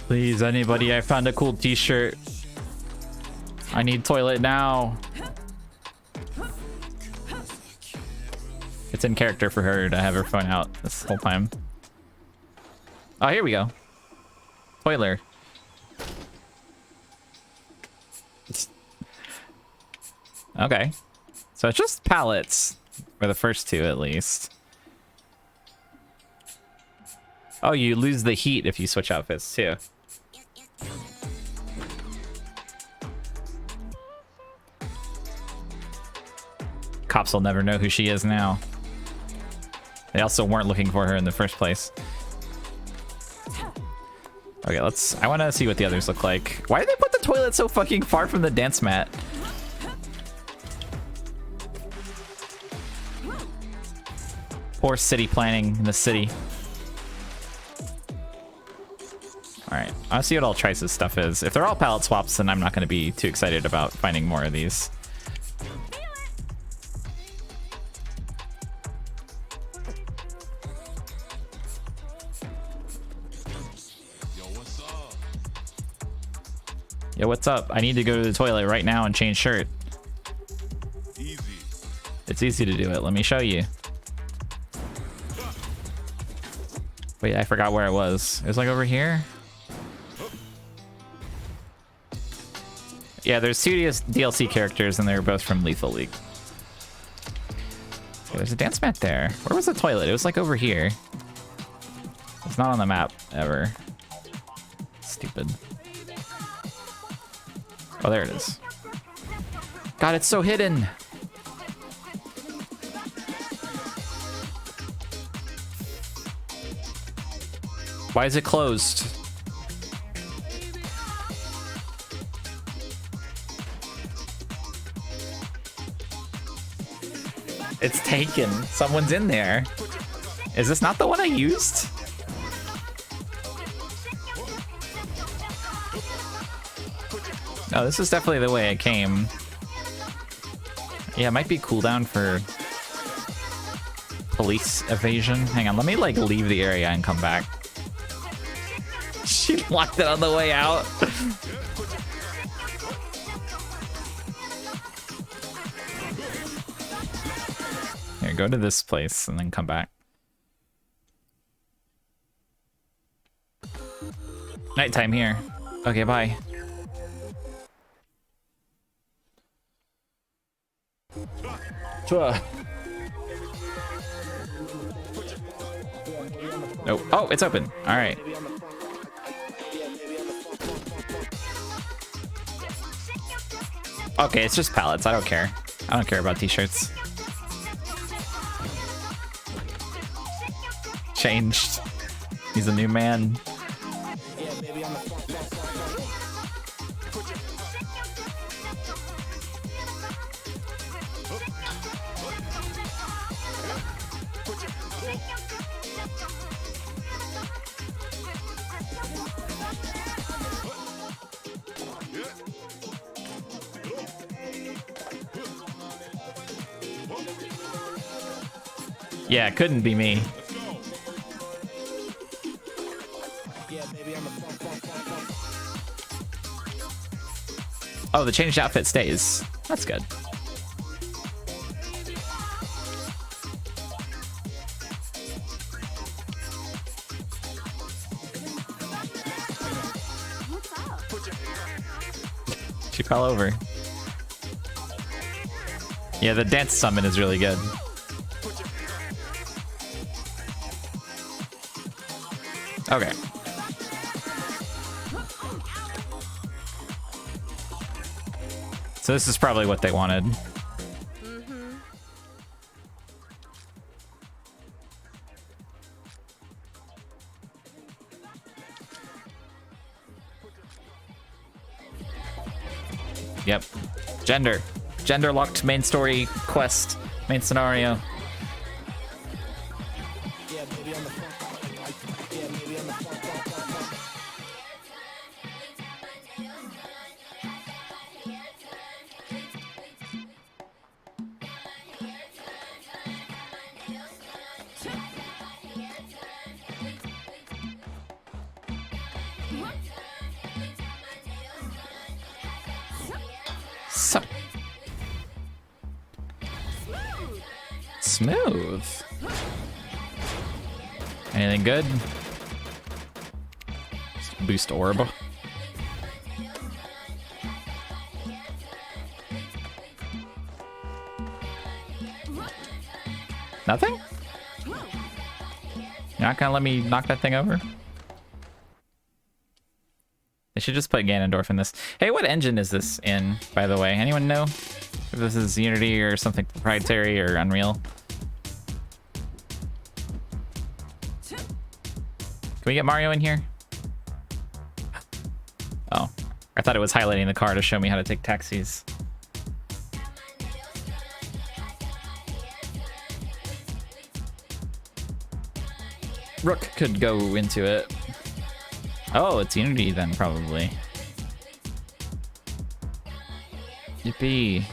Please, anybody, I found a cool t-shirt. I need toilet now. It's in character for her to have her phone out this whole time. Oh, here we go. Toiler. Okay. So it's just pallets for the first two, at least. Oh, you lose the heat if you switch outfits, too. Cops will never know who she is now. They also weren't looking for her in the first place. Okay, I want to see what the others look like. Why did they put the toilet so fucking far from the dance mat? Poor city planning in the city. Alright, I'll see what all Trice's stuff is. If they're all palette swaps, then I'm not going to be too excited about finding more of these. Yo, what's up? Yo, what's up? I need to go to the toilet right now and change shirt. Easy. It's easy to do it. Let me show you. Wait, I forgot where it was. It was like over here? Yeah, there's two DLC characters and they're both from Lethal League. Okay, there's a dance mat there. Where was the toilet? It was like over here. It's not on the map ever. Stupid. Oh, there it is. God, it's so hidden. Why is it closed? It's taken. Someone's in there. Is this not the one I used? No, this is definitely the way I came. Yeah, it might be cooldown for police evasion. Hang on, let me like leave the area and come back. She locked it on the way out. Here, go to this place and then come back. Nighttime here. Okay, bye. Nope. Oh, it's open. All right. Okay, it's just pallets. I don't care. I don't care about t-shirts. Changed. He's a new man. Yeah, it couldn't be me. Oh, the changed outfit stays. That's good. What's up? She fell over. Yeah, the dance summon is really good. Okay. So this is probably what they wanted. Yep. Gender. Gender locked main story quest. Main scenario. So smooth. Anything good? Boost orb. Nothing? You're not gonna let me knock that thing over? They should just put Ganondorf in this. Hey, what engine is this in, by the way? Anyone know if this is Unity or something proprietary or Unreal? Can we get Mario in here? Oh, I thought it was highlighting the car to show me how to take taxis. Rook could go into it. Oh, it's Unity then, probably. Yippee.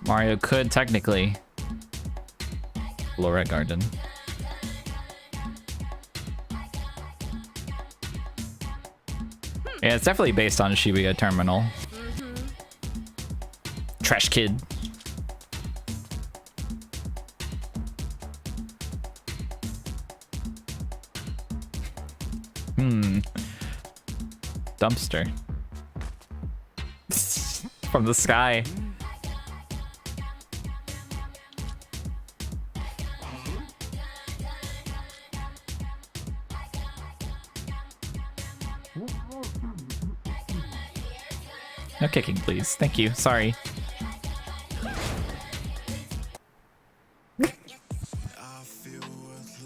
Mario could technically. Lorette Garden. Yeah, it's definitely based on Shibuya Terminal. Trash Kid. Dumpster. From the sky. No kicking, please. Thank you. Sorry.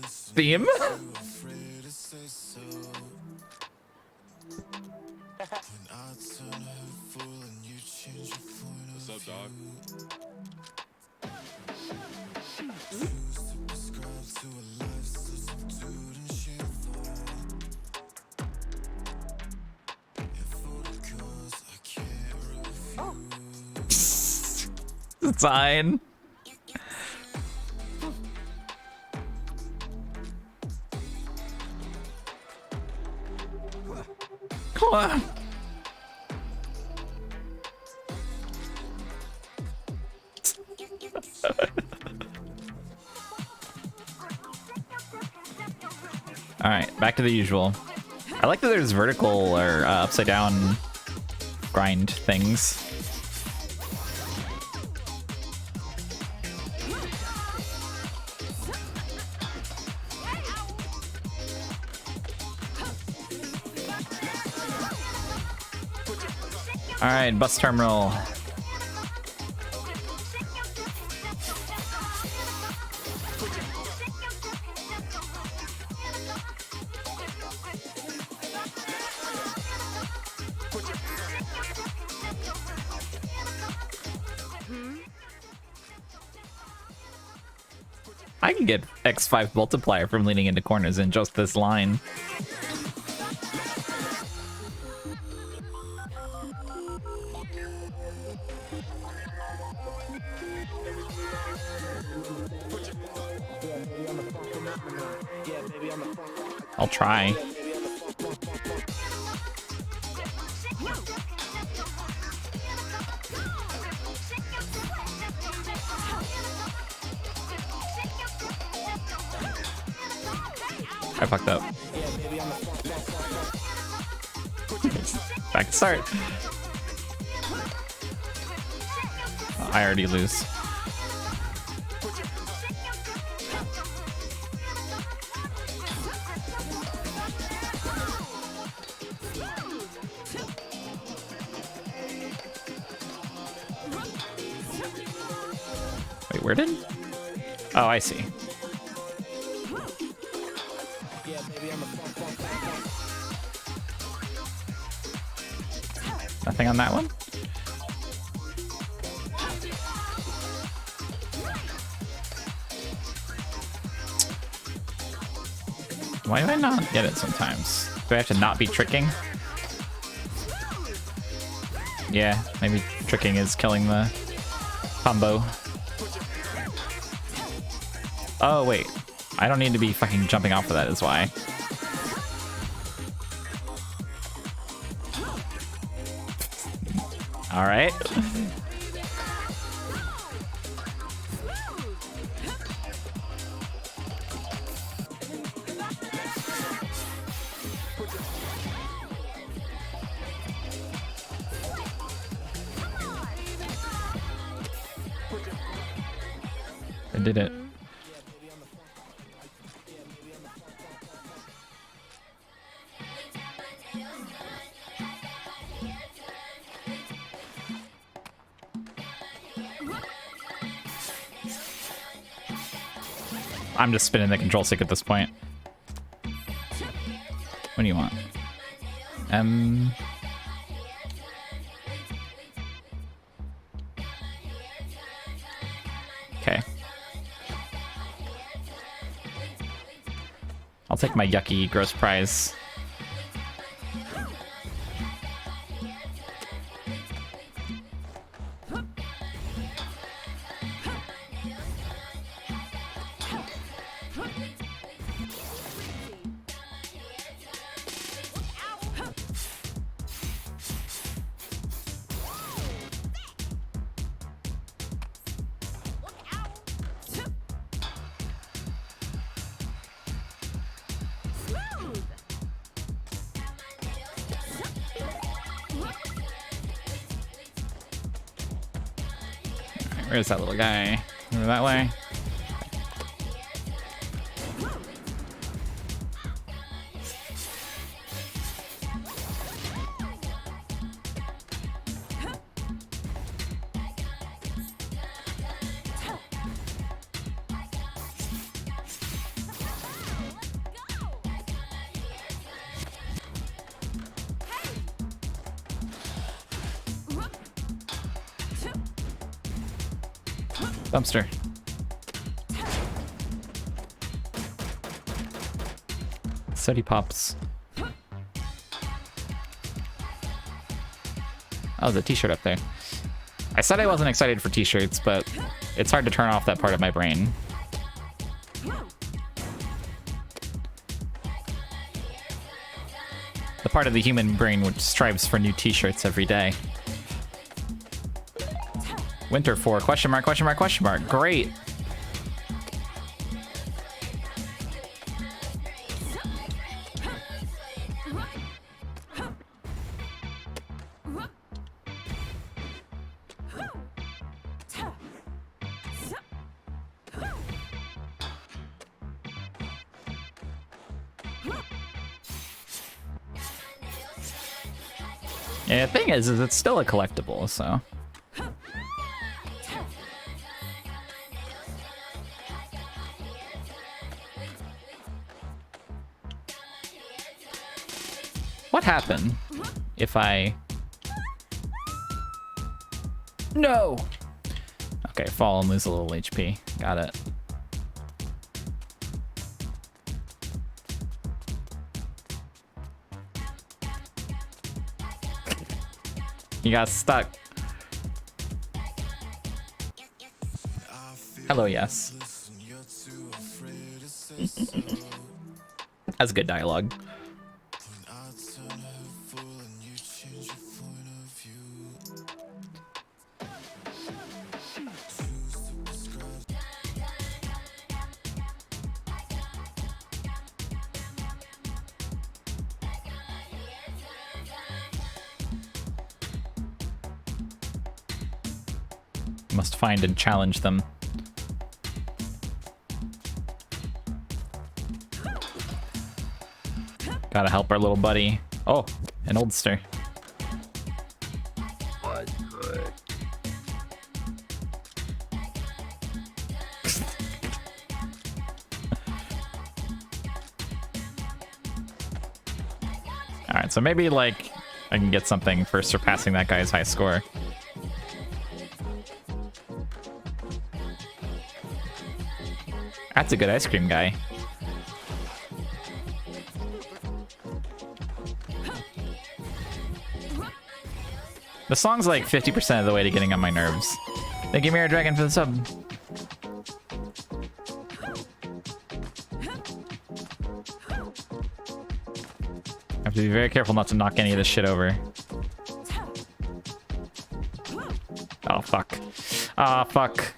Theme? What's up, dog? Fine. Come on. All right, back to the usual. I like that there's vertical or upside down grind things. All right, bus terminal. I can get X5 multiplier from leaning into corners in just this line. I'll try. I fucked up. Back to start. I already lose. Wait, where did? Oh, I see. Nothing on that one? Why do I not get it sometimes? Do I have to not be tricking? Yeah, maybe tricking is killing the combo. Oh, wait. I don't need to be fucking jumping off of that is why. All right. I did it. I'm just spinning the control stick at this point. What do you want? Okay. I'll take my yucky gross prize. Where's that little guy? Over that way. Dumpster. Sooty pops. Oh, there's a t-shirt up there. I said I wasn't excited for t-shirts, but it's hard to turn off that part of my brain. The part of the human brain which strives for new t-shirts every day. Winter 4, question mark, question mark, question mark. Great. Yeah, the thing is it's still a collectible, so. What happened if I... No! Okay, fall and lose a little HP. Got it. You got stuck. Hello, yes. That's good dialogue. Must find and challenge them. Gotta help our little buddy. Oh, an oldster. Alright, so maybe, like, I can get something for surpassing that guy's high score. That's a good ice cream guy. The song's like 50% of the way to getting on my nerves. Thank you, Mirror Dragon, for the sub. I have to be very careful not to knock any of this shit over. Oh, fuck. Ah, fuck.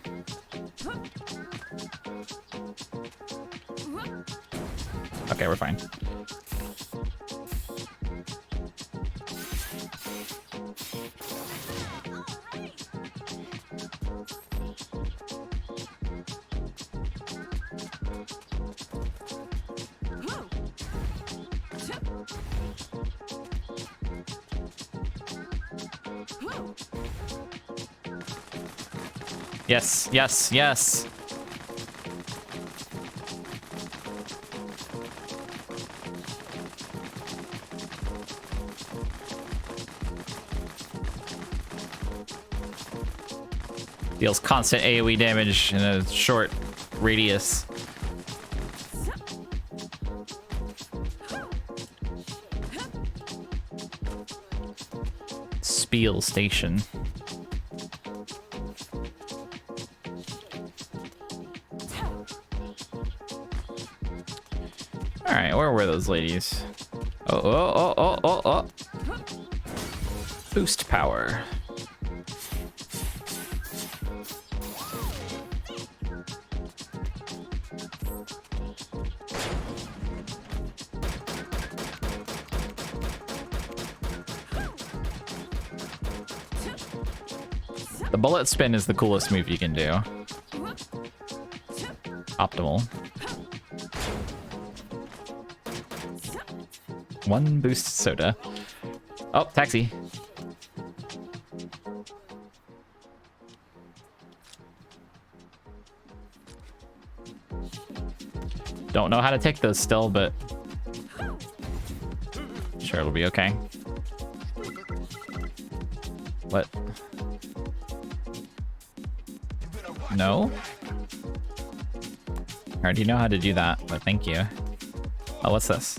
Okay, we're fine. Yes, yes, yes. Deals constant AoE damage in a short radius. Spiel Station. Alright, where were those ladies? Oh. Boost power. The bullet spin is the coolest move you can do. Optimal. One boost soda. Oh, taxi. Don't know how to take those still, but sure it'll be okay. What? No? I already know how to do that, but thank you. Oh, what's this?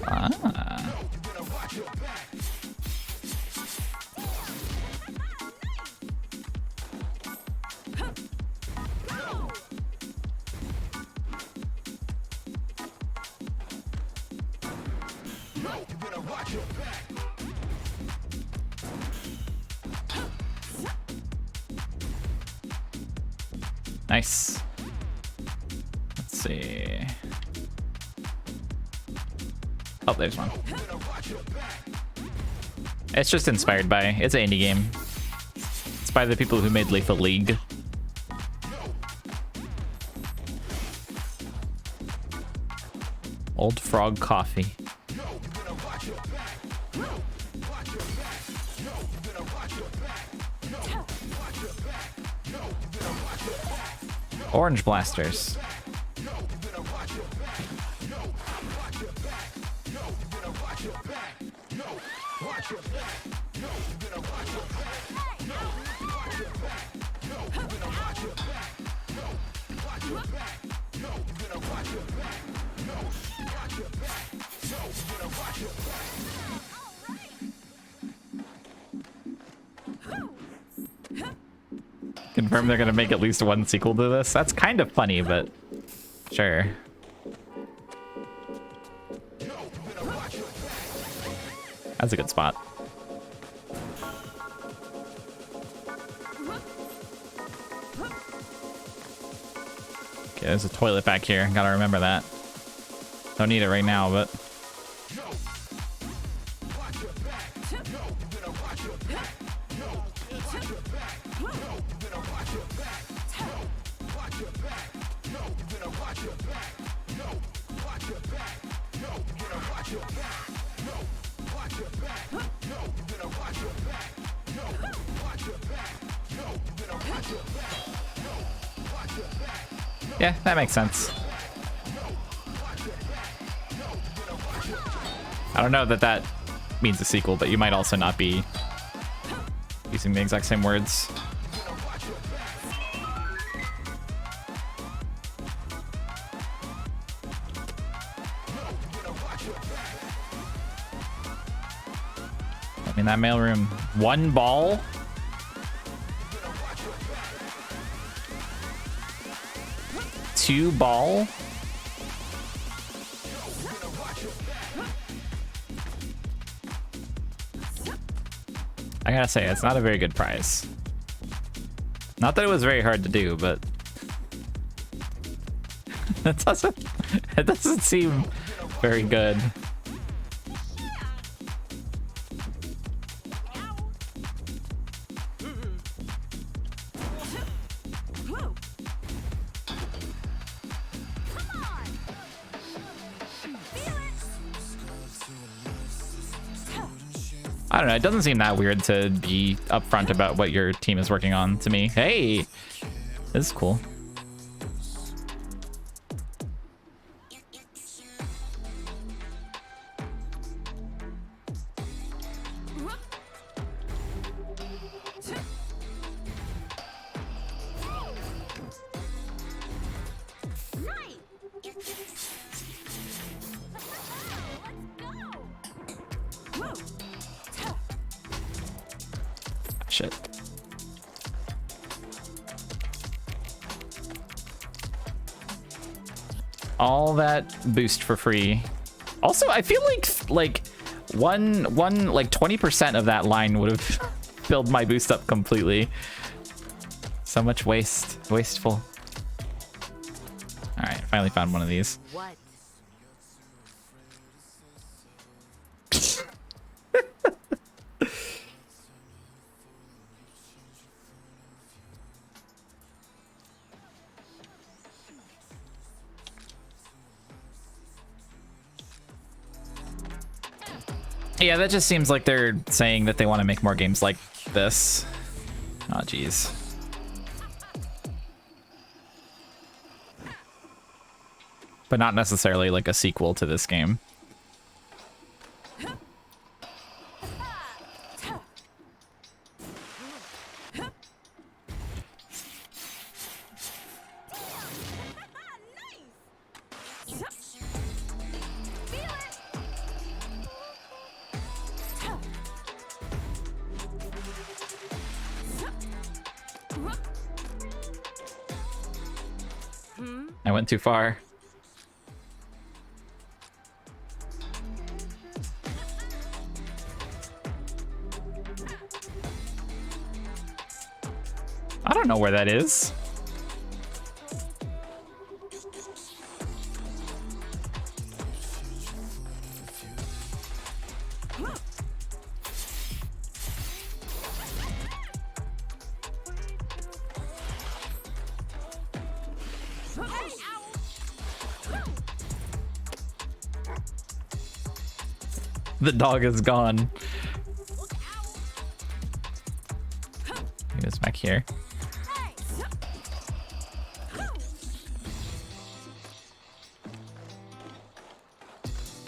Ah. Nice. Let's see. Oh, there's one. It's just inspired by. It's an indie game. It's by the people who made Lethal League. Old Frog Coffee. Orange blasters. Confirm they're gonna make at least one sequel to this. That's kind of funny, but sure. That's a good spot. Okay, there's a toilet back here. Gotta remember that. Don't need it right now, but yeah, that makes sense. I don't know that that means a sequel, but you might also not be using the exact same words. In that mailroom, one ball. Two ball. I gotta say, it's not a very good prize. Not that it was very hard to do, but it doesn't seem very good. I don't know, it doesn't seem that weird to be upfront about what your team is working on to me. Hey, this is cool. Shit. All that boost for free. Also, I feel like one like 20% of that line would have filled my boost up completely. So much wasteful. All right, finally found one of these. What? Yeah, that just seems like they're saying that they want to make more games like this. Oh, geez. But not necessarily like a sequel to this game. I went too far. I don't know where that is. The dog is gone. He was back here.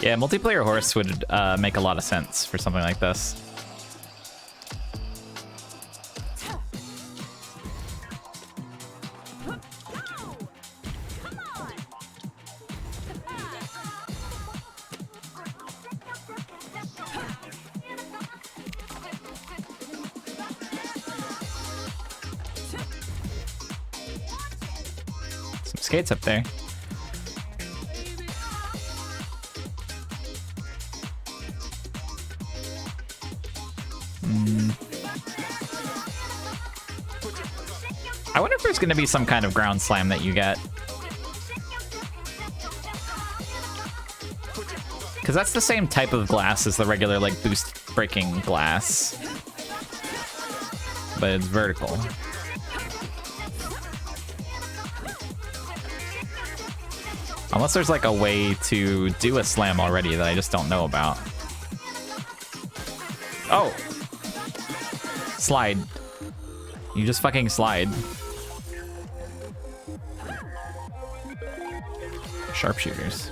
Yeah, multiplayer horse would make a lot of sense for something like this. Some skates up there. I wonder if there's going to be some kind of ground slam that you get. Because that's the same type of glass as the regular, like, boost breaking glass. But it's vertical. Unless there's, like, a way to do a slam already that I just don't know about. Oh! Slide. You just fucking slide. Sharpshooters.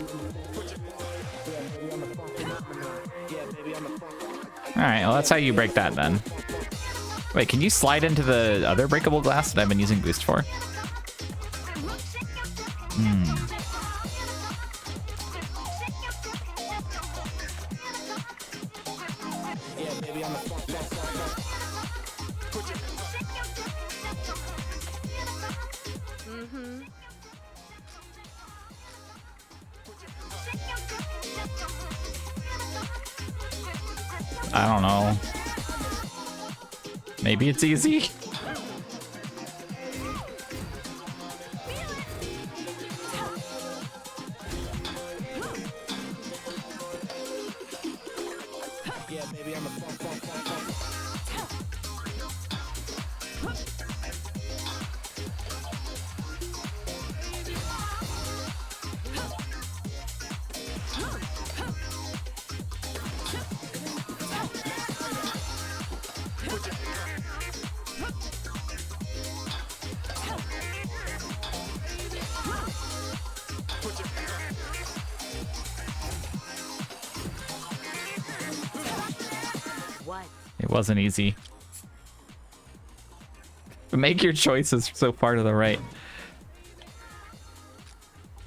Alright, well that's how you break that then. Wait, can you slide into the other breakable glass that I've been using boost for? I don't know. Maybe it's easy. It wasn't easy. Make your choices so far to the right.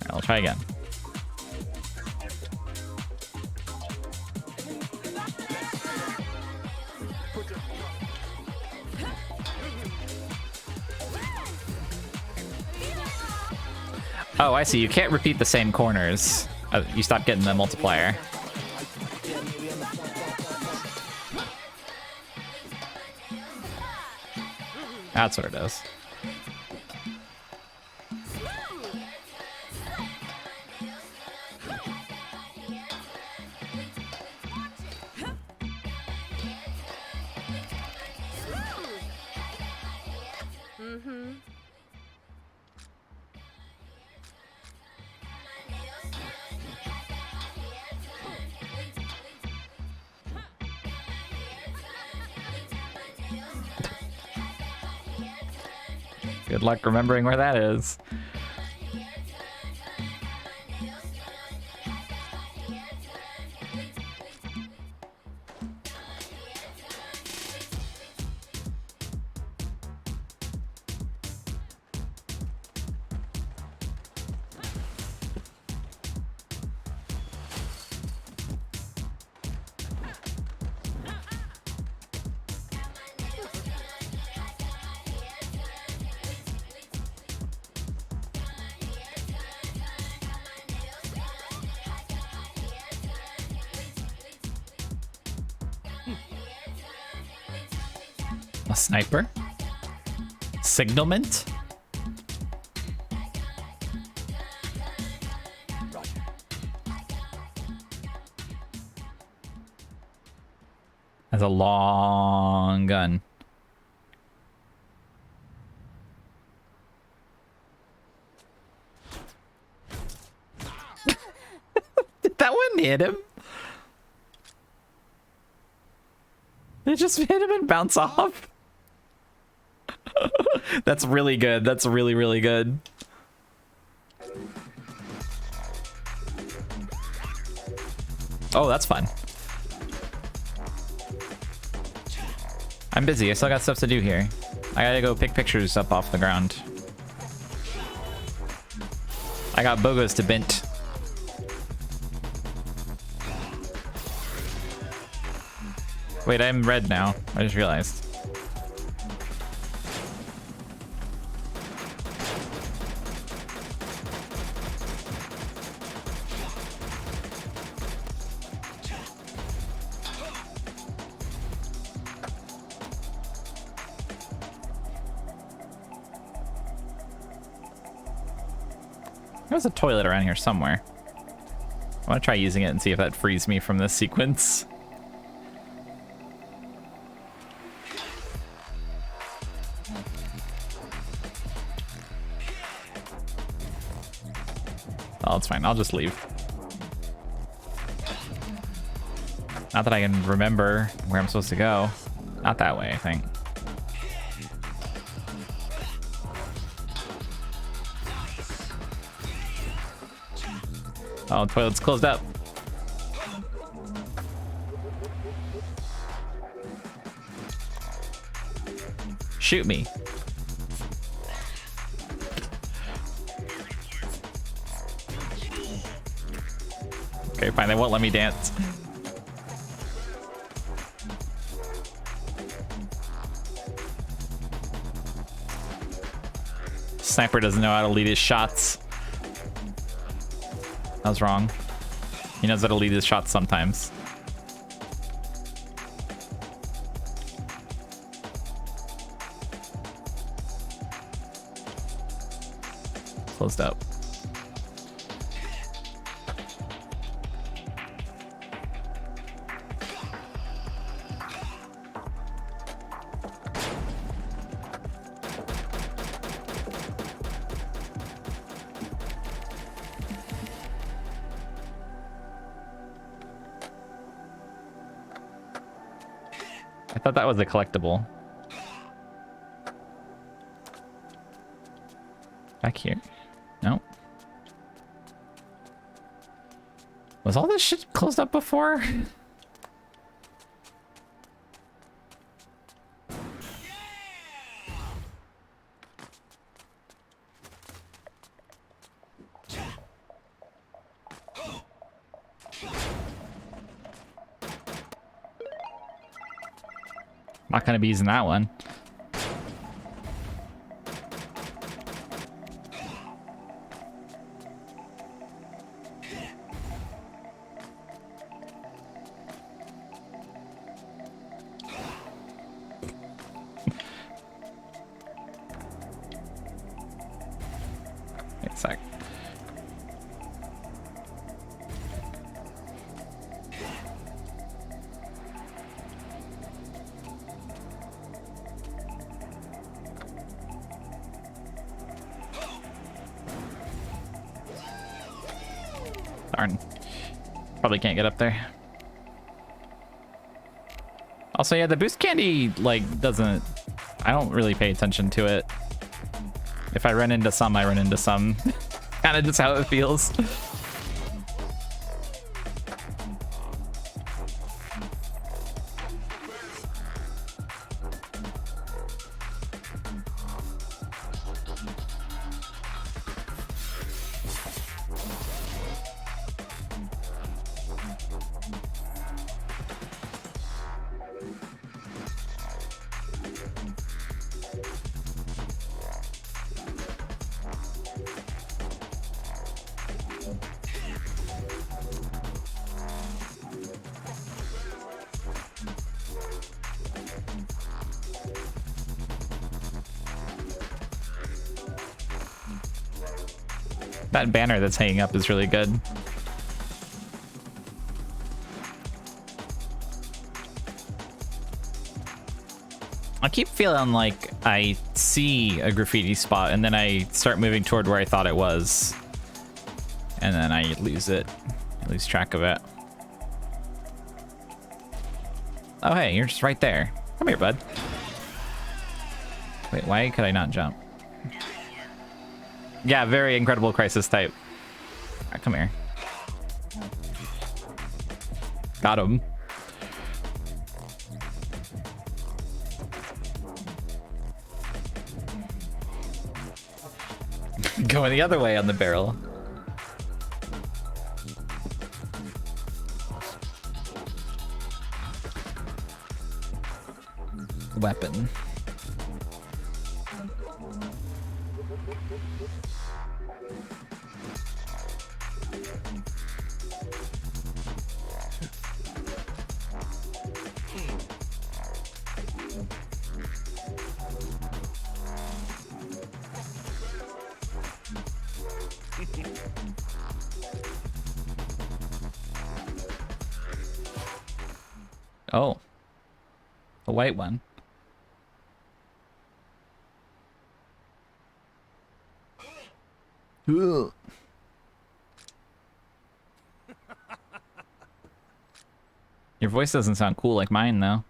Alright, I'll try again. Oh, I see. You can't repeat the same corners. You stop getting the multiplier. That's what it is. Good luck remembering where that is. A sniper? Signalment? Has a long gun. Did that one hit him? It just hit him and bounce off. That's really good. That's really, really good. Oh, that's fun. I'm busy. I still got stuff to do here. I gotta go pick pictures up off the ground. I got bogos to bint. Wait, I'm red now. I just realized. There's a toilet around here somewhere. I want to try using it and see if that frees me from this sequence. Oh, it's fine. I'll just leave. Not that I can remember where I'm supposed to go. Not that way, I think. Oh, the toilet's closed up. Shoot me. Okay, fine. They won't let me dance. Sniper doesn't know how to lead his shots. That was wrong. He knows how to lead his shots sometimes. Closed up. I thought that was a collectible. Back here? No. Was all this shit closed up before? Not gonna be using that one. Wait a sec. Darn. Probably can't get up there. Also, yeah, the boost candy, like, doesn't... I don't really pay attention to it. If I run into some, I run into some. Kind of just how it feels. That banner that's hanging up is really good. I keep feeling like I see a graffiti spot and then I start moving toward where I thought it was. And then I lose it. I lose track of it. Oh, hey, you're just right there. Come here, bud. Wait, why could I not jump? Yeah, very Incredible Crisis type. All right, come here. Got him. Going the other way on the barrel. Weapon. Oh, a white one. Ugh. Your voice doesn't sound cool like mine, though.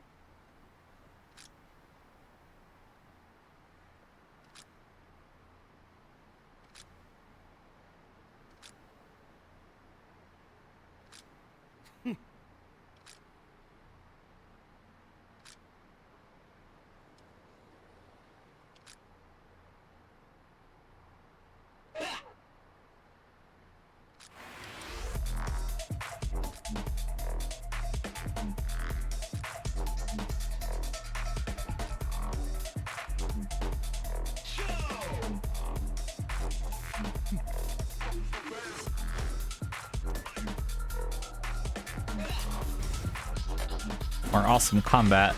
Or awesome combat.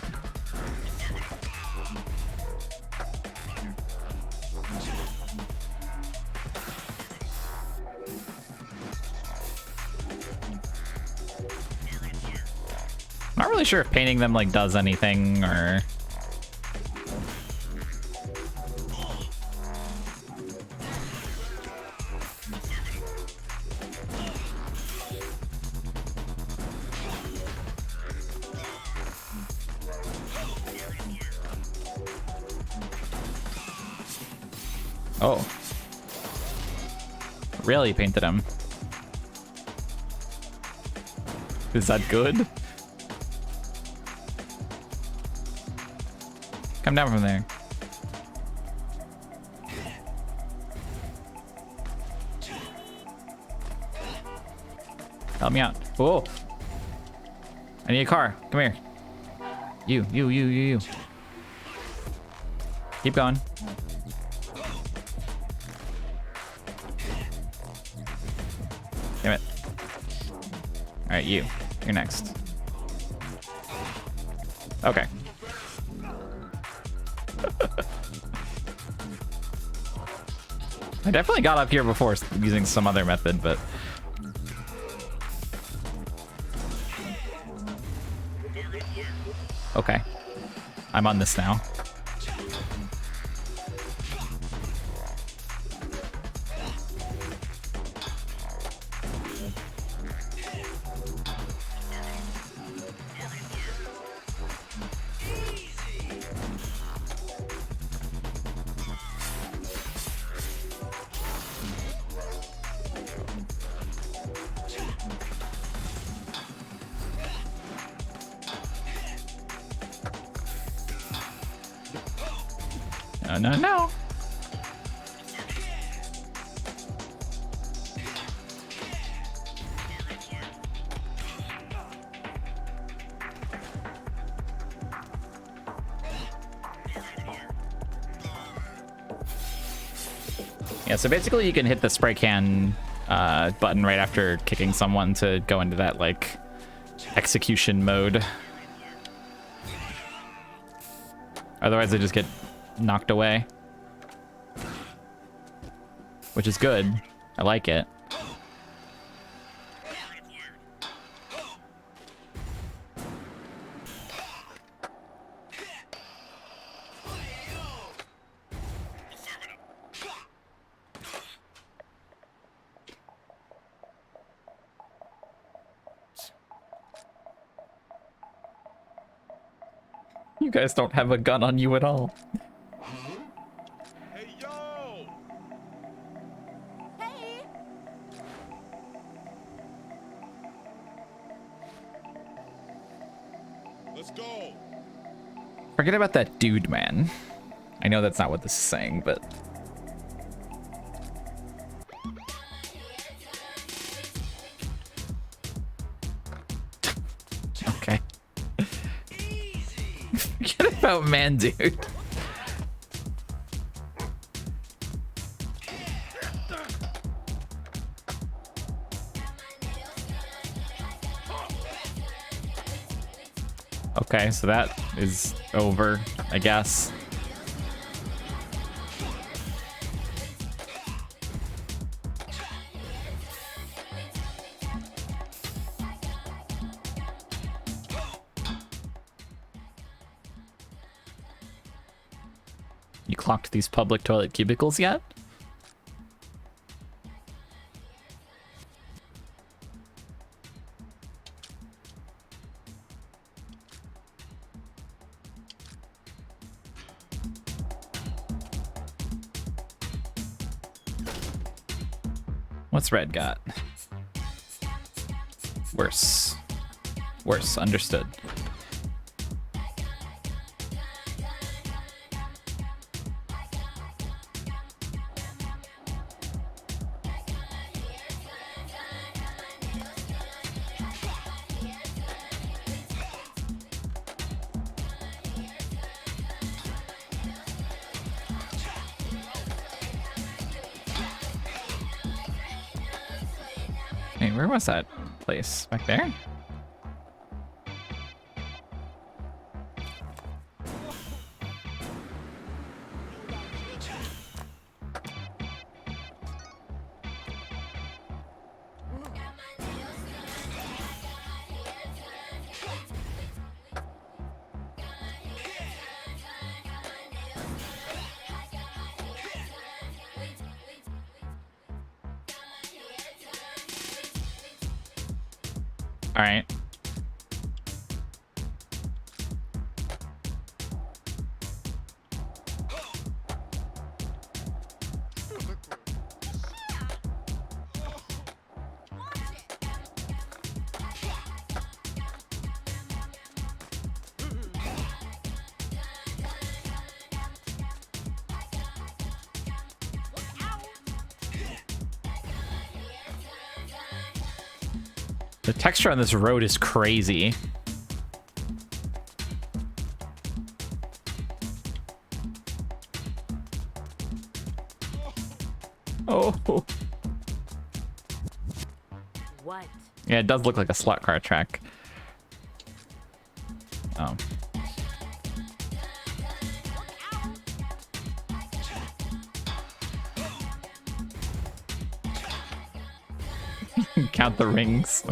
Not really sure if painting them like does anything or... Oh. Really painted him. Is that good? Come down from there. Help me out. Oh. I need a car. Come here. You. Keep going. Damn it. Alright, you're next. Okay. I definitely got up here before using some other method, but... Okay. I'm on this now. No, no, no. Yeah, so basically you can hit the spray can button right after kicking someone to go into that, like, execution mode. Otherwise they just get knocked away. Which is good. I like it. You guys don't have a gun on you at all. Hey, yo! Hey! Let's go. Forget about that dude, man. I know that's not what this is saying, but... Okay. Forget about man, dude. Okay, so that is over, I guess. You clocked these public toilet cubicles yet? What's red got? Worse. Worse, understood. Hey, where was that place? Back there? All right. The texture on this road is crazy. Oh. What? Yeah, it does look like a slot car track. Oh. Count the rings.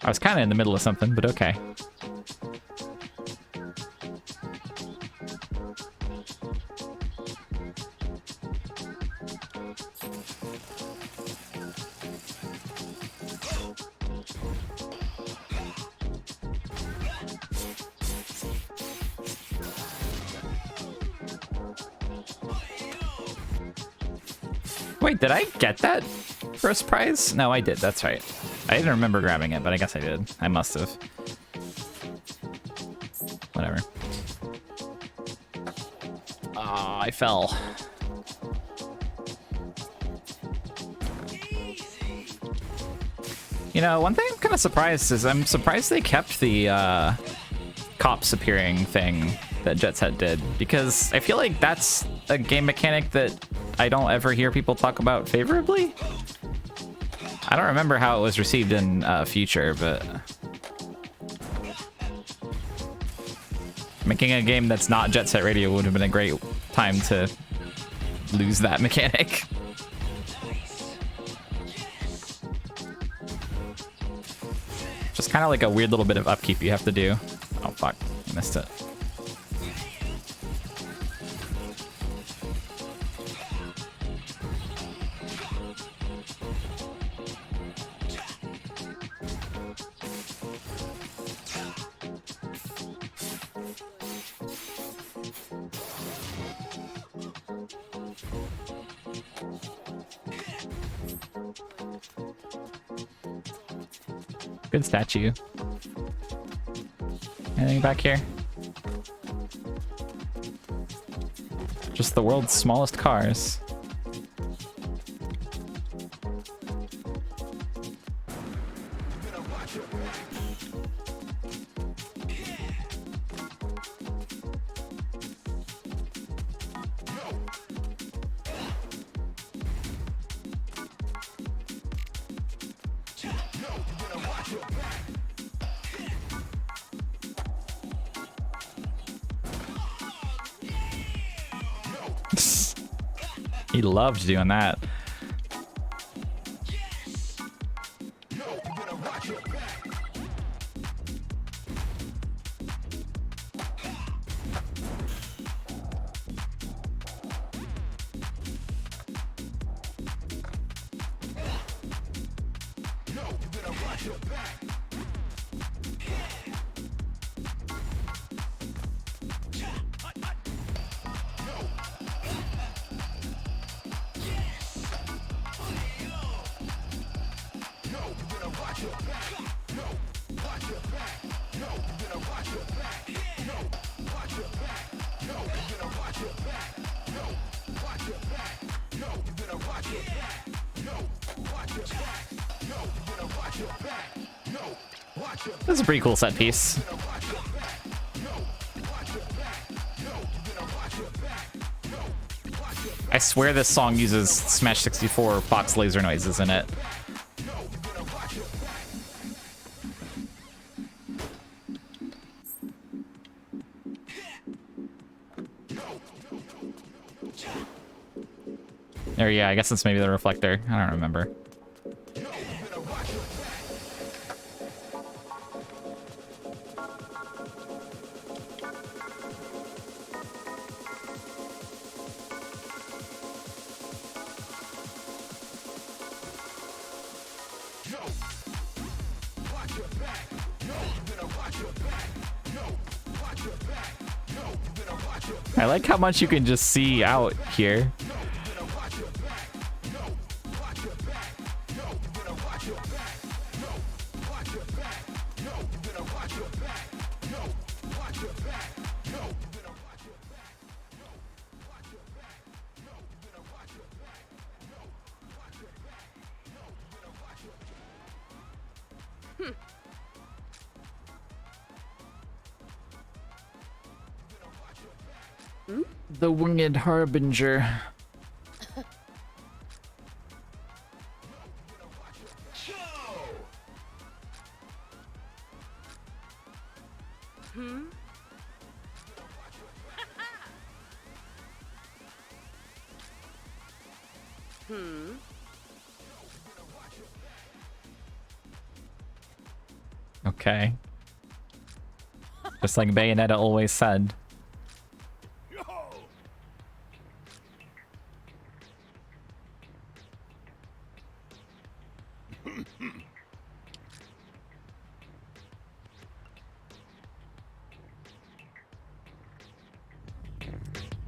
I was kind of in the middle of something, but okay. Wait, did I get that first prize? No, I did. That's right. I didn't remember grabbing it, but I guess I did. I must have. Whatever. Oh, I fell. You know, one thing I'm kind of surprised is I'm surprised they kept the cops appearing thing that Jet Set did, because I feel like that's a game mechanic that I don't ever hear people talk about favorably. I don't remember how it was received in Future, but making a game that's not Jet Set Radio would have been a great time to lose that mechanic. Just kind of like a weird little bit of upkeep you have to do. Oh fuck, I missed it. Good statue. Anything back here? Just the world's smallest cars. He loved doing that. This is a pretty cool set piece. I swear this song uses Smash 64 Fox laser noises in it. Or yeah, I guess it's maybe the reflector. I don't remember. I like how much you can just see out here. The Winged Harbinger. Okay. Just like Bayonetta always said.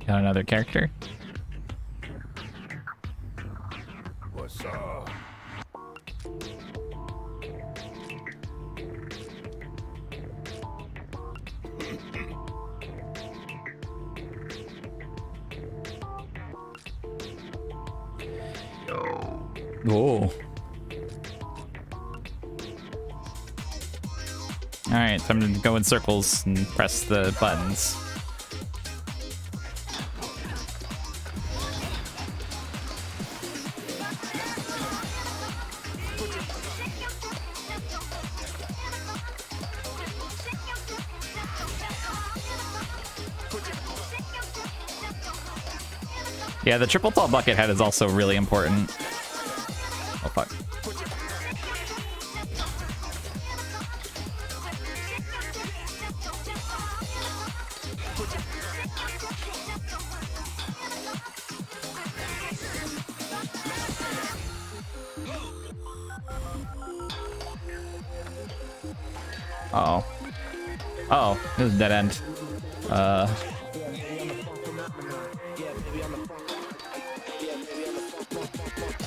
Got another character. What's up? Whoa. Alright, time to go in circles and press the buttons. Yeah, the triple tall bucket head is also really important. Oh, fuck. Uh-oh. Uh-oh, this is a dead end.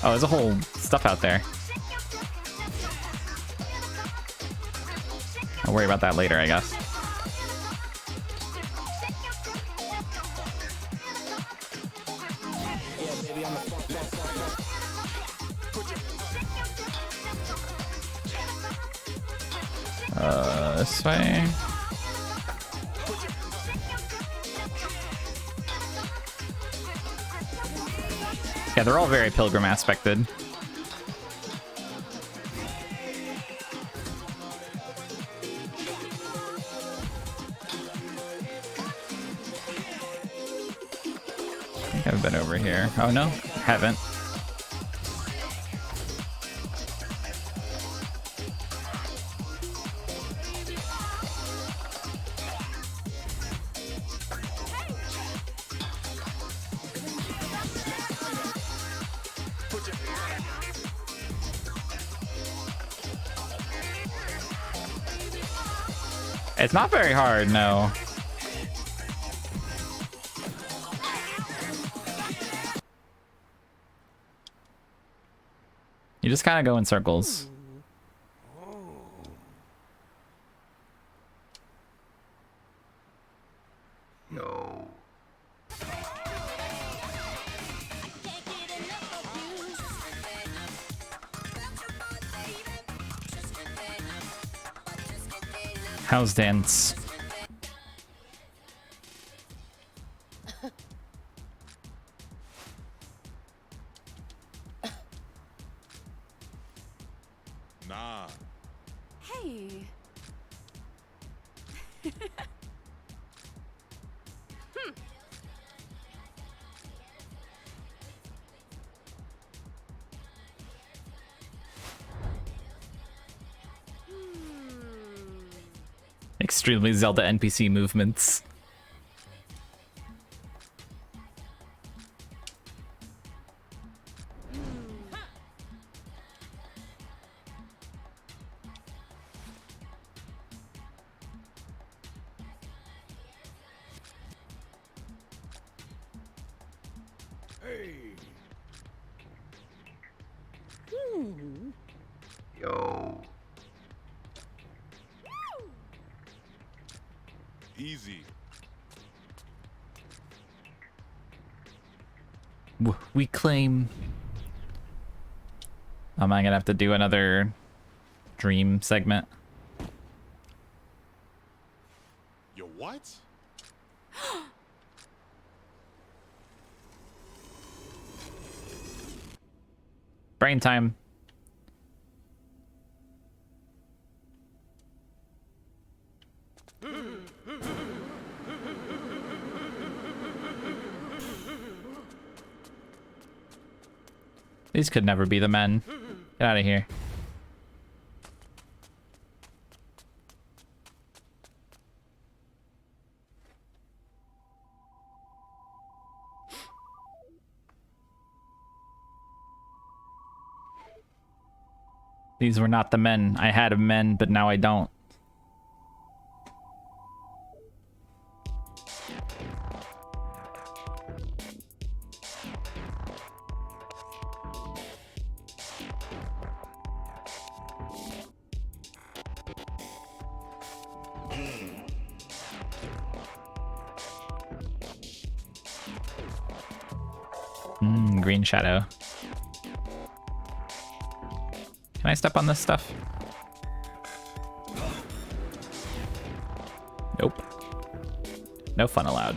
Oh, there's a whole stuff out there. I'll worry about that later, I guess. This way. Yeah, they're all very pilgrim aspected. I think I've been over here. Oh no, haven't. It's not very hard, no. You just kind of go in circles. No. House dance. Nah. Hey. Extremely Zelda NPC movements. Hey. Easy. We claim. Am I gonna have to do another dream segment? You what? brain time. These could never be the men. Get out of here. These were not the men. I had men, but now I don't. Green shadow. Can I step on this stuff? Nope. No fun allowed.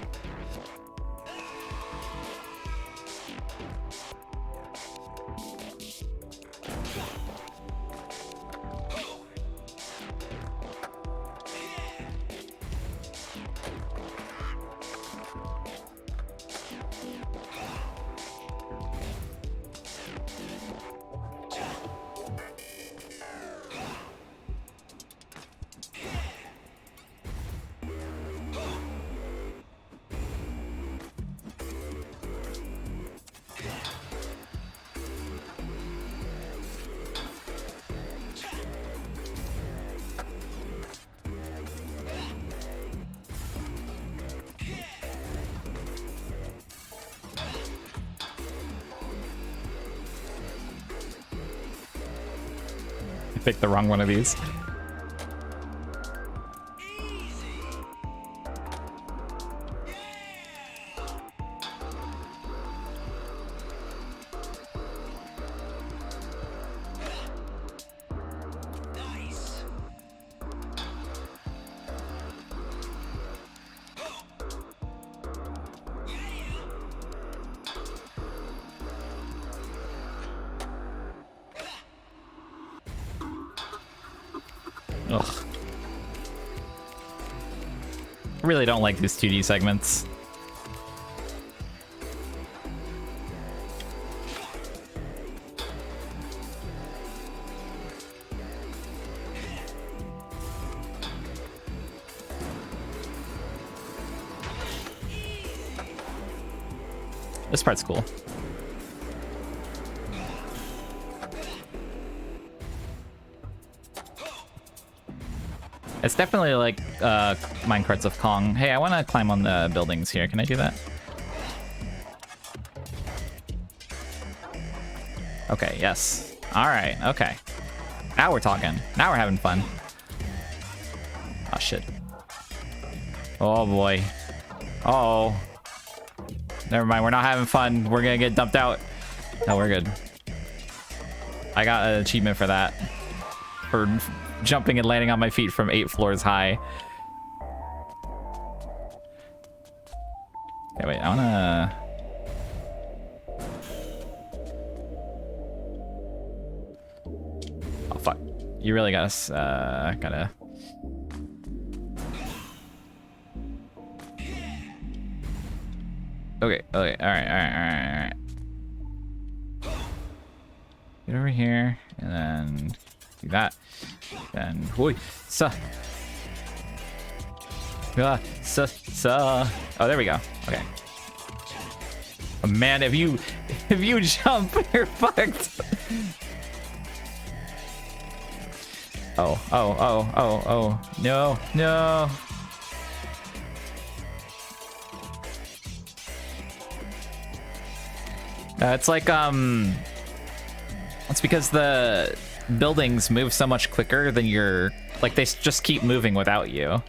I picked the wrong one of these. Ugh. I really don't like these 2D segments. This part's cool. It's definitely like minecarts of Kong. Hey, I want to climb on the buildings here. Can I do that? Okay, yes. All right, okay. Now we're talking. Now we're having fun. Oh, shit. Oh, boy. Uh-oh. Never mind, we're not having fun. We're gonna get dumped out. No, we're good. I got an achievement for that. For jumping and landing on my feet from 8 floors high. Okay, wait, I wanna... Oh, fuck. You really gotta... Okay, alright. Get over here, and then do that. Then, oh, there we go. Okay. Oh, man, if you jump, you're fucked. Oh, no. It's like, it's because the buildings move so much quicker than your, like, they just keep moving without you.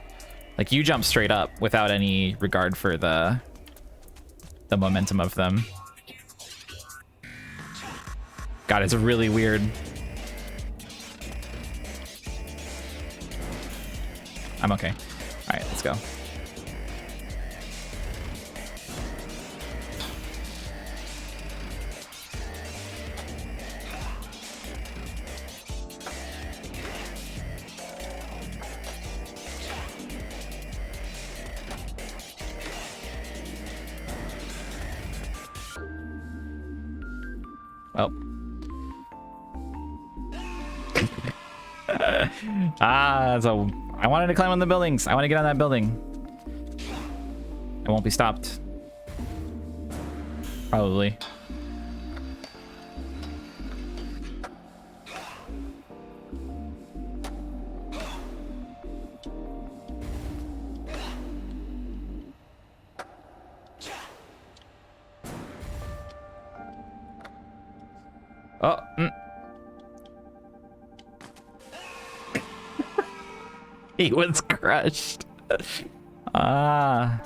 Like, you jump straight up without any regard for the momentum of them. God, it's really weird. I'm okay. All right, let's go. Oh. So I wanted to climb on the buildings. I want to get on that building. I won't be stopped. Probably. Oh. He was crushed. Ah.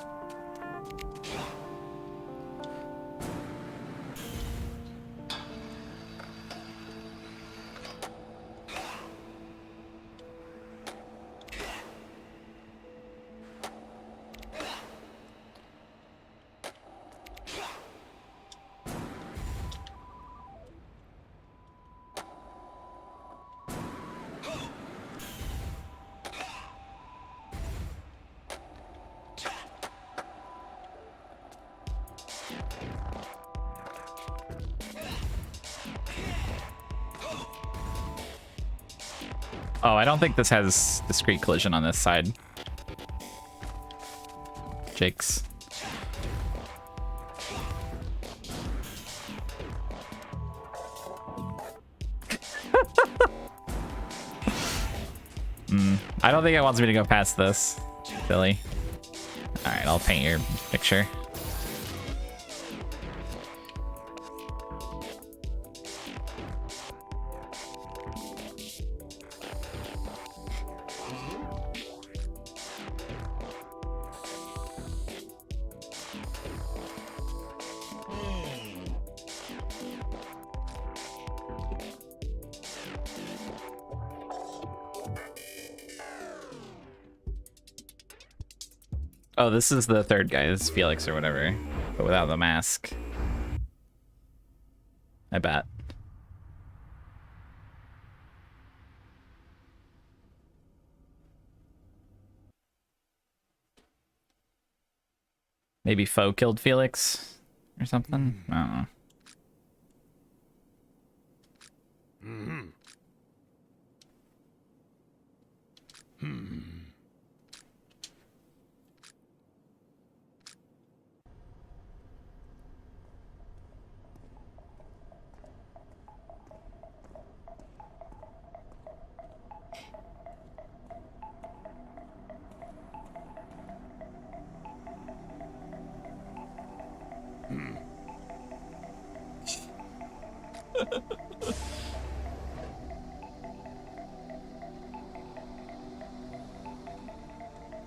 Oh, I don't think this has discrete collision on this side. Jake's. I don't think it wants me to go past this, Billy. All right, I'll paint your picture. Oh, this is the third guy. This is Felix or whatever, but without the mask. I bet. Maybe Foe killed Felix or something? I don't know.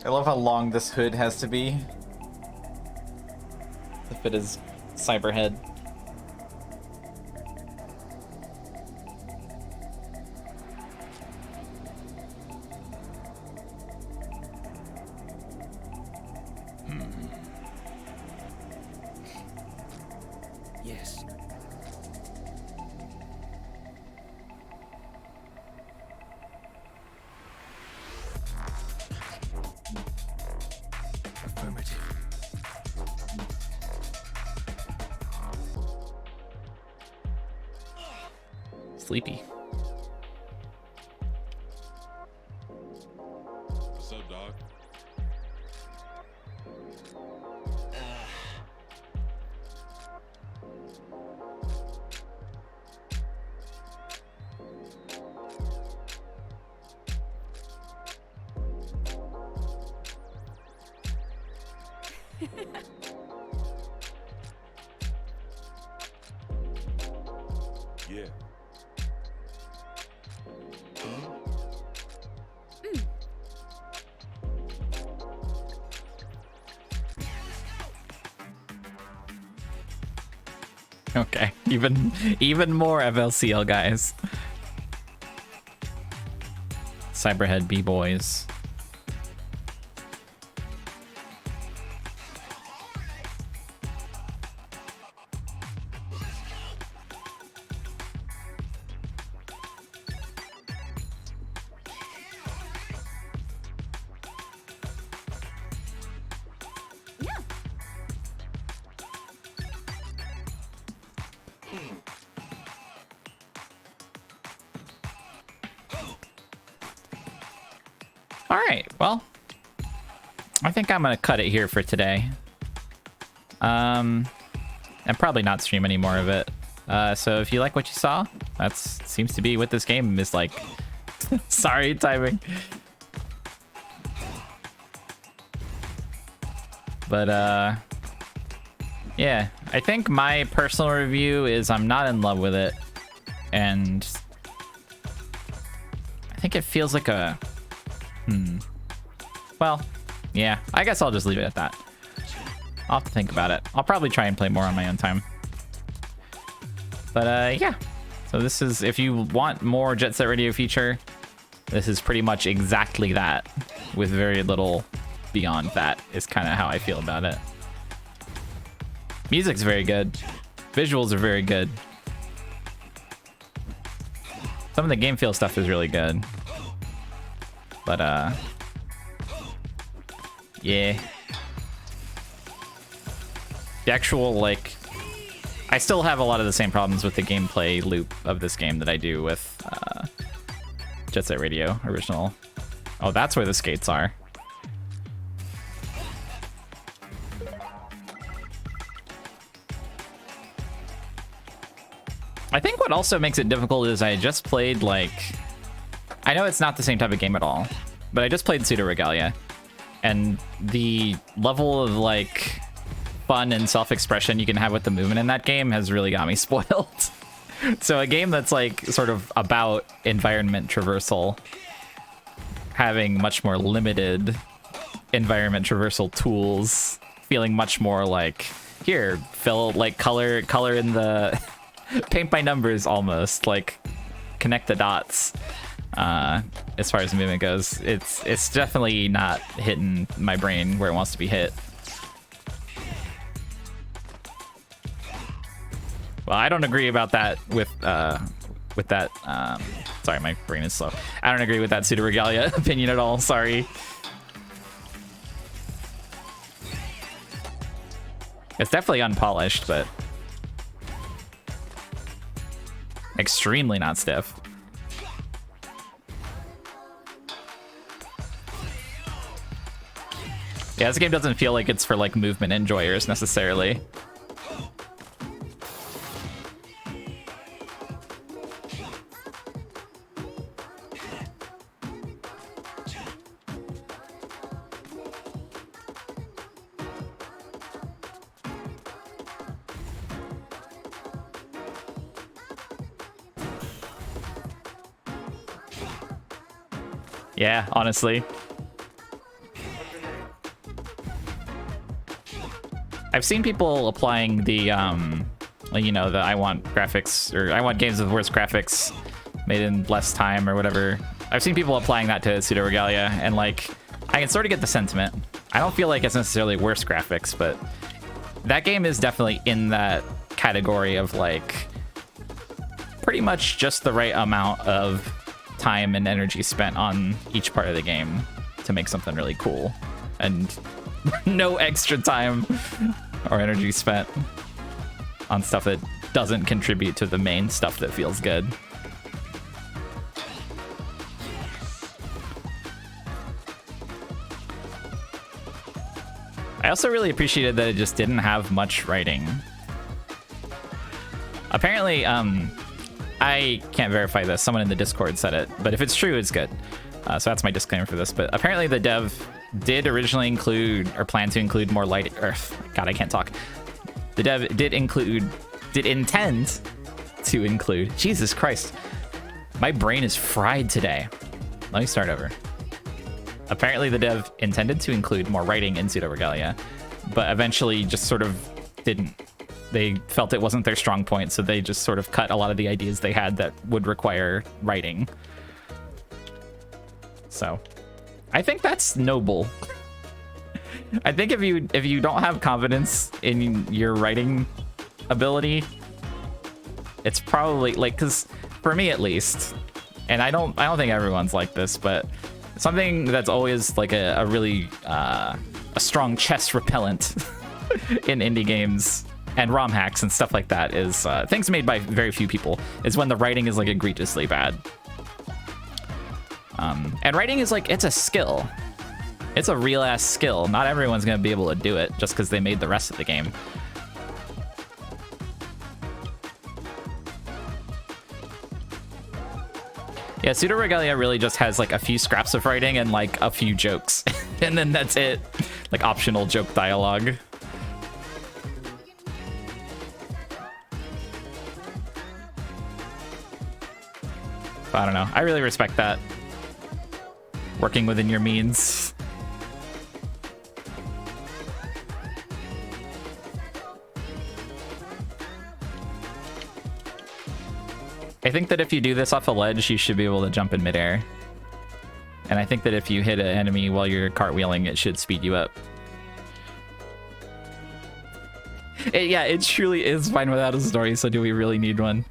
I love how long this hood has to be to fit his cyber head. Yes. Affirmative. Sleepy. What's up, dog? Yeah. Okay, even more FLCL guys. Cyberhead B-boys. right, well, I think I'm gonna cut it here for today. And probably not stream any more of it. So if you like what you saw, that seems to be what this game is like. Sorry, timing. But yeah, I think my personal review is I'm not in love with it, and I think it feels like a well, yeah, I guess I'll just leave it at that. I'll have to think about it. I'll probably try and play more on my own time. But yeah, so this is, if you want more Jet Set Radio feature, this is pretty much exactly that, with very little beyond that, is kind of how I feel about it. Music's very good. Visuals are very good. Some of the game feel stuff is really good. But yeah. The actual, like, I still have a lot of the same problems with the gameplay loop of this game that I do with Jet Set Radio original. Oh, that's where the skates are. I think what also makes it difficult is I just played, like, I know it's not the same type of game at all, but I just played Pseudo Regalia, and the level of, like, fun and self-expression you can have with the movement in that game has really got me spoiled. So a game that's, like, sort of about environment traversal, having much more limited environment traversal tools, feeling much more like, here, fill, like, color in the paint by numbers almost, like connect the dots. As far as movement goes, it's definitely not hitting my brain where it wants to be hit. Well, I don't agree about that with that. Sorry, my brain is slow. I don't agree with that Pseudo Regalia opinion at all. Sorry. It's definitely unpolished, but extremely not stiff. Yeah, this game doesn't feel like it's for, like, movement enjoyers necessarily. Yeah, honestly. I've seen people applying the, you know, the I want graphics, or I want games with worse graphics made in less time or whatever. I've seen people applying that to Pseudo Regalia, and, like, I can sort of get the sentiment. I don't feel like it's necessarily worse graphics, but that game is definitely in that category of, like, pretty much just the right amount of time and energy spent on each part of the game to make something really cool, and no extra time or energy spent on stuff that doesn't contribute to the main stuff that feels good. I also really appreciated that it just didn't have much writing. Apparently, I can't verify this. Someone in the Discord said it, but if it's true, it's good. So that's my disclaimer for this. But apparently the dev did originally include, or plan to include, more lighting. God, I can't talk. The dev did intend to include. Jesus Christ. My brain is fried today. Let me start over. Apparently the dev intended to include more writing in Pseudo Regalia, but eventually just sort of didn't. They felt it wasn't their strong point, so they just sort of cut a lot of the ideas they had that would require writing. So, I think that's noble. I think if you don't have confidence in your writing ability, it's probably, like, because for me at least, and I don't think everyone's like this, but something that's always like a really a strong chest repellent in indie games and ROM hacks and stuff like that is things made by very few people, is when the writing is, like, egregiously bad. And writing is like, it's a skill. It's a real ass skill. Not everyone's gonna be able to do it just because they made the rest of the game. Yeah, Pseudo Regalia really just has like a few scraps of writing and like a few jokes. And then that's it. Like optional joke dialogue. I don't know. I really respect that. Working within your means. I think that if you do this off a ledge, you should be able to jump in midair. And I think that if you hit an enemy while you're cartwheeling, it should speed you up. Yeah, it truly is fine without a story, so do we really need one?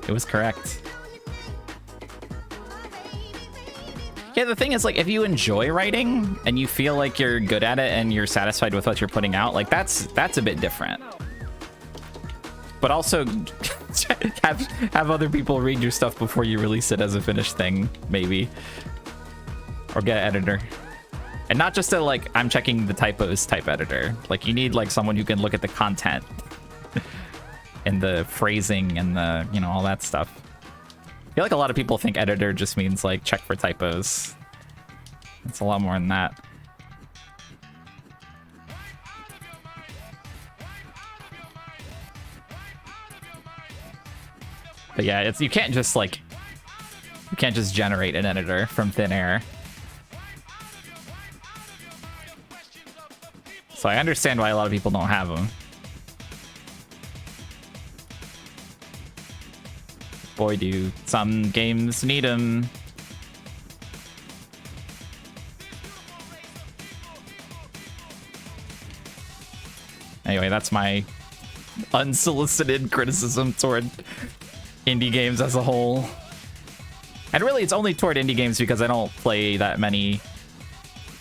It was correct. Yeah, the thing is, like, if you enjoy writing and you feel like you're good at it and you're satisfied with what you're putting out, like, that's a bit different. But also, have other people read your stuff before you release it as a finished thing, maybe. Or get an editor. And not just a, like, I'm checking the typos type editor. Like, you need, like, someone who can look at the content. And the phrasing and the, you know, all that stuff. I feel like a lot of people think editor just means, like, check for typos. It's a lot more than that. But yeah, it's, you can't just, like, you can't just generate an editor from thin air. So I understand why a lot of people don't have them. Boy, do some games need them. Anyway, that's my unsolicited criticism toward indie games as a whole. And really, it's only toward indie games because I don't play that many.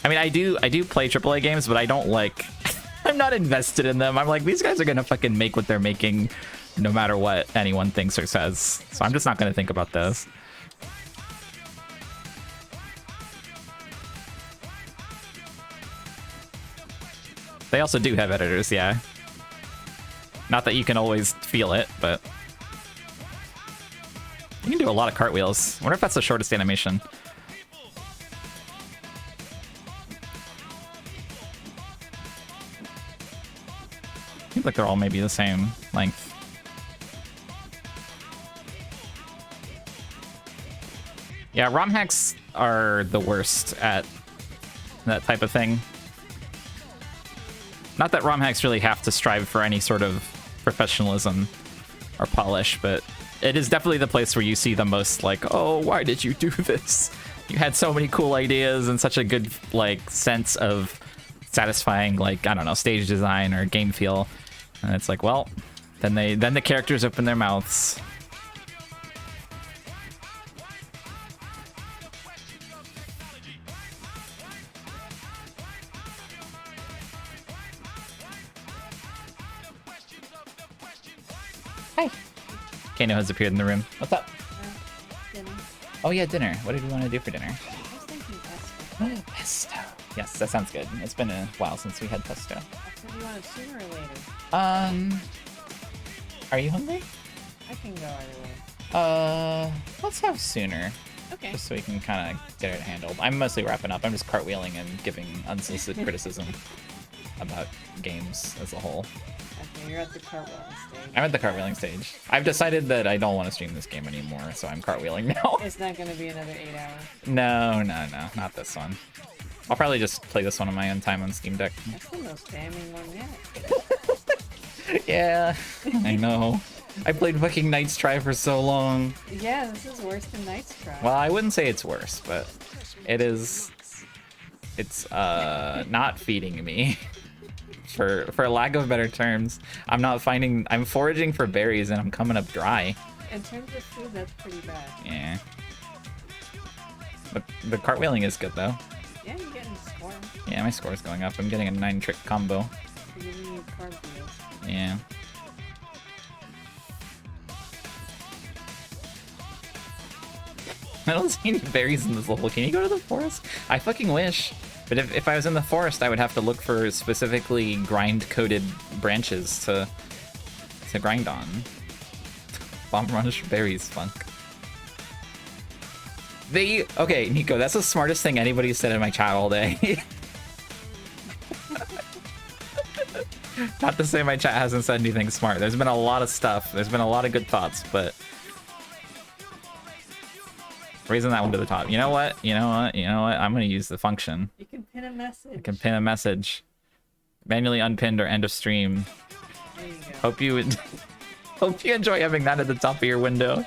I mean, I do play AAA games, but I don't like... I'm not invested in them. I'm like, these guys are gonna fucking make what they're making no matter what anyone thinks or says. So I'm just not gonna think about this. They also do have editors, yeah. Not that you can always feel it, but... You can do a lot of cartwheels. I wonder if that's the shortest animation. Seems like they're all maybe the same length. Yeah, ROM hacks are the worst at that type of thing. Not that ROM hacks really have to strive for any sort of professionalism or polish, but it is definitely the place where you see the most, like, oh, why did you do this? You had so many cool ideas and such a good, like, sense of satisfying, like, I don't know, stage design or game feel. And it's like, well, then the characters open their mouths. Hi. Kano has appeared in the room. What's up? Dinner. Oh yeah, dinner. What did you want to do for dinner? I was thinking pesto. Pesto. Yes, that sounds good. It's been a while since we had pesto. So do you want it sooner or later? Are you hungry? I can go either way. Let's have sooner. Okay. Just so we can kind of get it handled. I'm mostly wrapping up. I'm just cartwheeling and giving unsolicited criticism about games as a whole. Okay, you're at the cartwheeling stage. I'm at the cartwheeling stage. I've decided that I don't want to stream this game anymore, so I'm cartwheeling now. It's not going to be another 8 hours. No, not this one. I'll probably just play this one on my own time on Steam Deck. That's the most spamming one yet. Yeah, I know. I played fucking Knight's Try for so long. Yeah, this is worse than Knight's Try. Well, I wouldn't say it's worse, but it is. It's not feeding me. For lack of better terms, I'm foraging for berries and I'm coming up dry. In terms of food, that's pretty bad. Yeah. But the cartwheeling is good though. Yeah, you're getting a score. Yeah, my score's going up. I'm getting a 9-trick combo. You're giving you cartwheels. Yeah. I don't see any berries in this level. Can you go to the forest? I fucking wish. But if I was in the forest, I would have to look for specifically grind-coated branches to grind on. Bomb rush berries, funk. Okay, Nico, that's the smartest thing anybody's said in my chat all day. Not to say my chat hasn't said anything smart. There's been a lot of stuff. There's been a lot of good thoughts, but raising that one to the top. You know what? I'm gonna use the function. You can pin a message. I can pin a message. Manually unpinned or end of stream. There you go. Hope you hope you enjoy having that at the top of your window.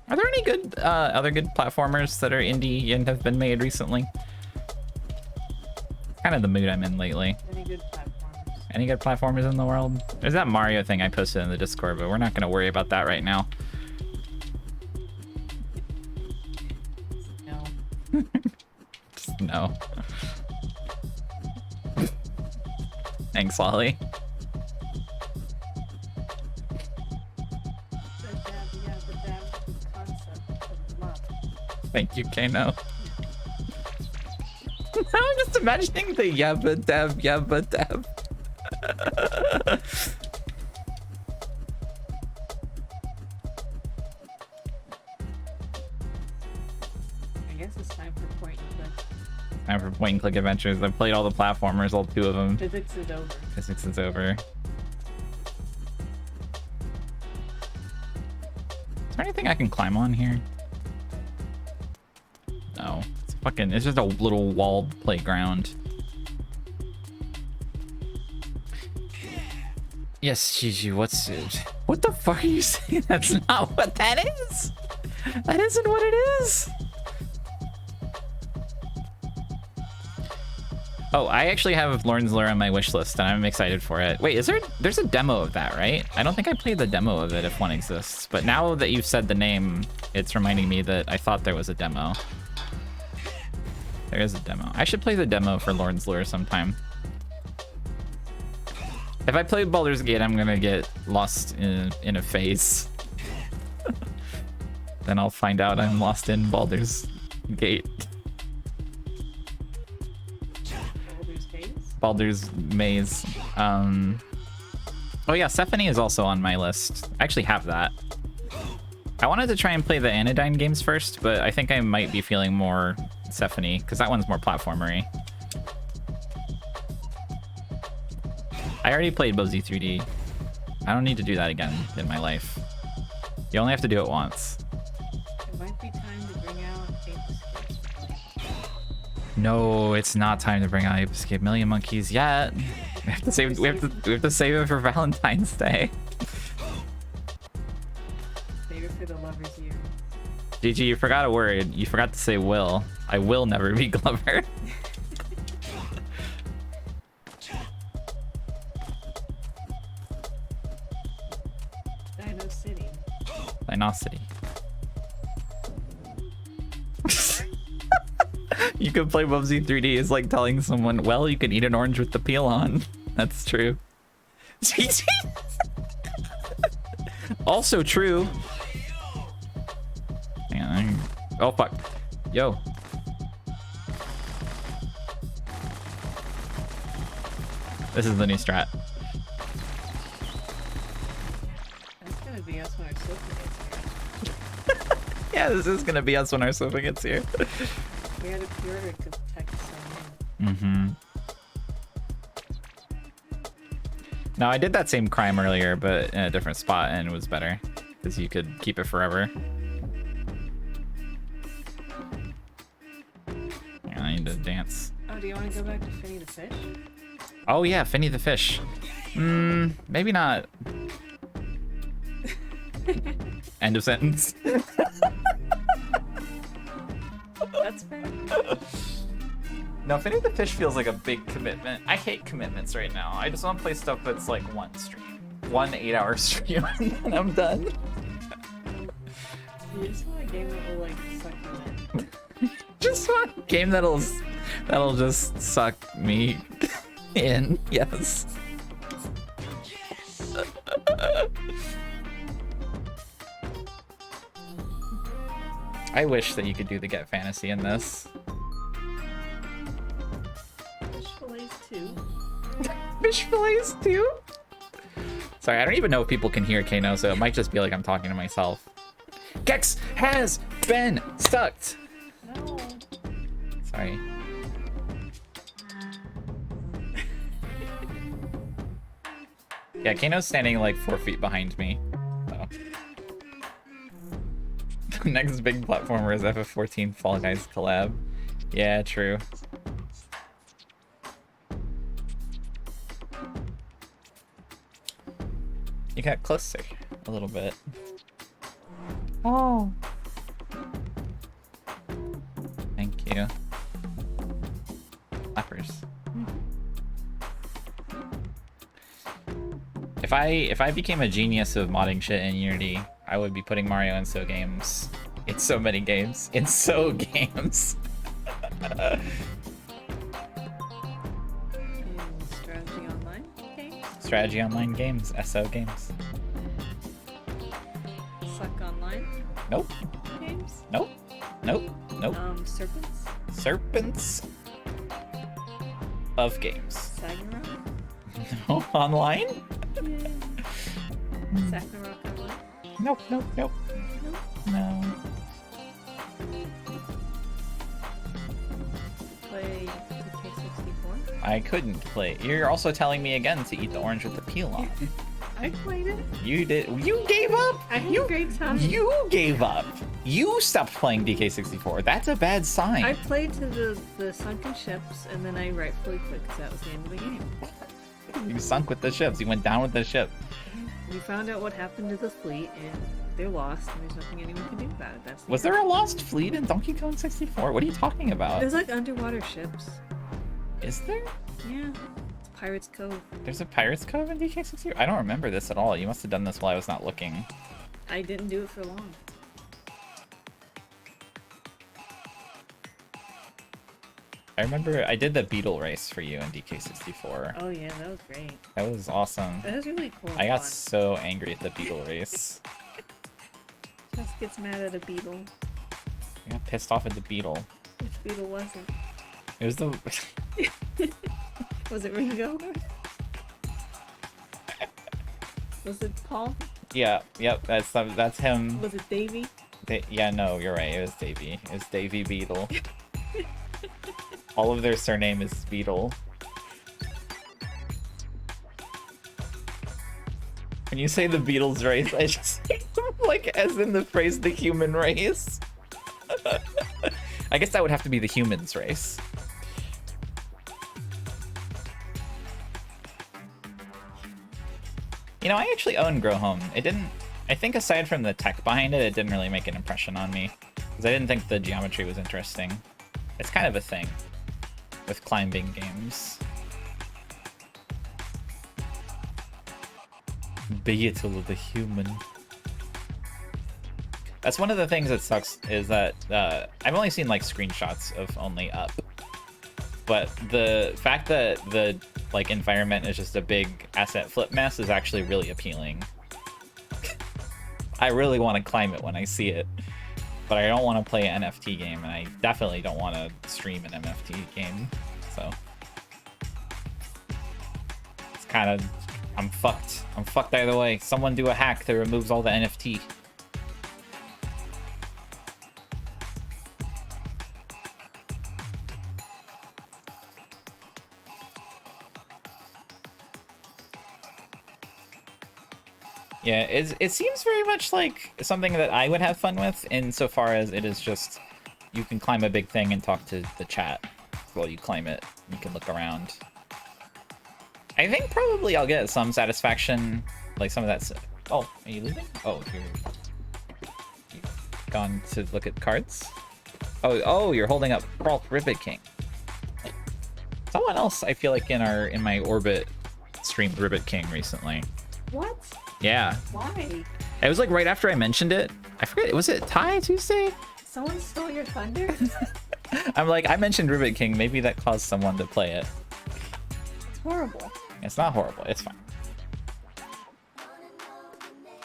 Are there any good other good platformers that are indie and have been made recently? Kind of the mood I'm in lately. Any good platforms? Any good platformers in the world? There's that Mario thing I posted in the Discord, but we're not going to worry about that right now. No. Just no. Thanks, Lolly. Thank you, Kano. I'm just imagining the yabba dab. I guess it's time for point and click. Time for point and click adventures. I've played all the platformers, all 2 of them. Physics is over. Physics is over. Is there anything I can climb on here? No. It's just a little walled playground. Yes, Gigi, what's it? What the fuck are you saying? That's not what that is! That isn't what it is! Oh, I actually have Lauren's Lure on my wish list, and I'm excited for it. Wait, there's a demo of that, right? I don't think I played the demo of it if one exists, but now that you've said the name, it's reminding me that I thought there was a demo. There is a demo. I should play the demo for Lauren's Lure sometime. If I play Baldur's Gate, I'm gonna get lost in a phase. Then I'll find out I'm lost in Baldur's Gate. Baldur's Gate? Baldur's Maze. Oh yeah, Stephanie is also on my list. I actually have that. I wanted to try and play the Anodyne games first, but I think I might be feeling more Stephanie, because that one's more platformery. I already played Bubsy 3D. I don't need to do that again in my life. You only have to do it once. It might be time to bring out Ape Escape. No, it's not time to bring out Ape Escape Million Monkeys yet. We have to save. We have to save it for Valentine's Day. Save it for the lover's year. Gigi, you forgot a word. You forgot to say will. I will never be Glover. Dino City. Dino City. You could play Bubsy 3D is like telling someone, well, you can eat an orange with the peel on. That's true. Also true. Hang on. Oh, fuck. Yo. This is the new strat. That's gonna be us when our sofa gets here. Yeah, this is gonna be us when our sofa gets here. We had a pre-order to protect someone. Mm-hmm. Now, I did that same crime earlier, but in a different spot, and it was better. Because you could keep it forever. Yeah, I need to dance. Oh, do you want to go back to Finny the Fish? Oh yeah, Finny the Fish. Maybe not. End of sentence. That's fair. No, Finny the Fish feels like a big commitment. I hate commitments right now. I just want to play stuff that's like one stream. 1 8-hour stream, and then I'm done. You just want a game that will like suck you in. Just want a game that'll just suck me in. Yes. I wish that you could do the get fantasy in this. Fish fillets too. Fish fillets too? Sorry, I don't even know if people can hear Kano, so it might just be like I'm talking to myself. Gex has been stuck. No. Sorry. Yeah, Kano's standing like 4 feet behind me. So. The next big platformer is FF14 Fall Guys collab. Yeah, true. You got closer a little bit. Oh. Thank you. Flappers. If I became a genius of modding shit in Unity, I would be putting Mario in so games. In so many games. In so games. Strategy online games. Strategy online games. SO games. Suck online Nope. games. Nope. Nope. Nope. Serpents. Serpents of games. Sagnarok. No. Online? Sagnarok online. Nope. Nope. Nope. No. Play DK64. I couldn't play. You're also telling me again to eat the orange with the peel on. I played it. You did. You gave up. I had a great time. You gave up. You stopped playing DK64. That's a bad sign. I played to the sunken ships, and then I rightfully quit because that was the end of the game. You sunk with the ships. You went down with the ship. We found out what happened to the fleet, and they're lost, and there's nothing anyone can do about it. That's the Was end. there a lost fleet in Donkey Kong 64? What are you talking about? There's like underwater ships. Is there? Yeah, it's Pirates Cove. There's a Pirates Cove in DK64? I don't remember this at all. You must have done this while I was not looking. I didn't do it for long. I remember I did the beetle race for you in DK64. Oh yeah, that was great. That was awesome. That was really cool. I got fun. so angry at the beetle race. Just gets mad at a beetle. I got pissed off at the beetle. Which beetle wasn't? It was the... Was it Ringo? Was it Paul? Yeah, yep, that's him. Was it Davy? Yeah, no, you're right. It was Davy. It was Davy Beetle. All of their surname is Beetle. When you say the Beatles race, I just like as in the phrase the human race. I guess that would have to be the humans race. You know, I actually own Grow Home. It didn't... I think aside from the tech behind it, it didn't really make an impression on me. Because I didn't think the geometry was interesting. It's kind of a thing with climbing games. Beetle the human. That's one of the things that sucks, is that I've only seen like screenshots of only up. But the fact that the like environment is just a big asset flip mess is actually really appealing. I really want to climb it when I see it, but I don't want to play an NFT game, and I definitely don't want to stream an NFT game. So it's kind of, I'm fucked. I'm fucked either way. Someone do a hack that removes all the NFT. Yeah, it seems very much like something that I would have fun with, insofar as it is just, you can climb a big thing and talk to the chat while you climb it. You can look around. I think probably I'll get some satisfaction, like some of that. Oh, are you leaving? Oh, you've gone to look at cards? Oh, you're holding up Ribbit King. Someone else, I feel like in my orbit streamed Ribbit King recently. What? Yeah. Why? It was like right after I mentioned it. I forget, was it Thai Tuesday? Someone stole your thunder? I'm like, I mentioned Ribbit King. Maybe that caused someone to play it. It's horrible. It's not horrible. It's fine.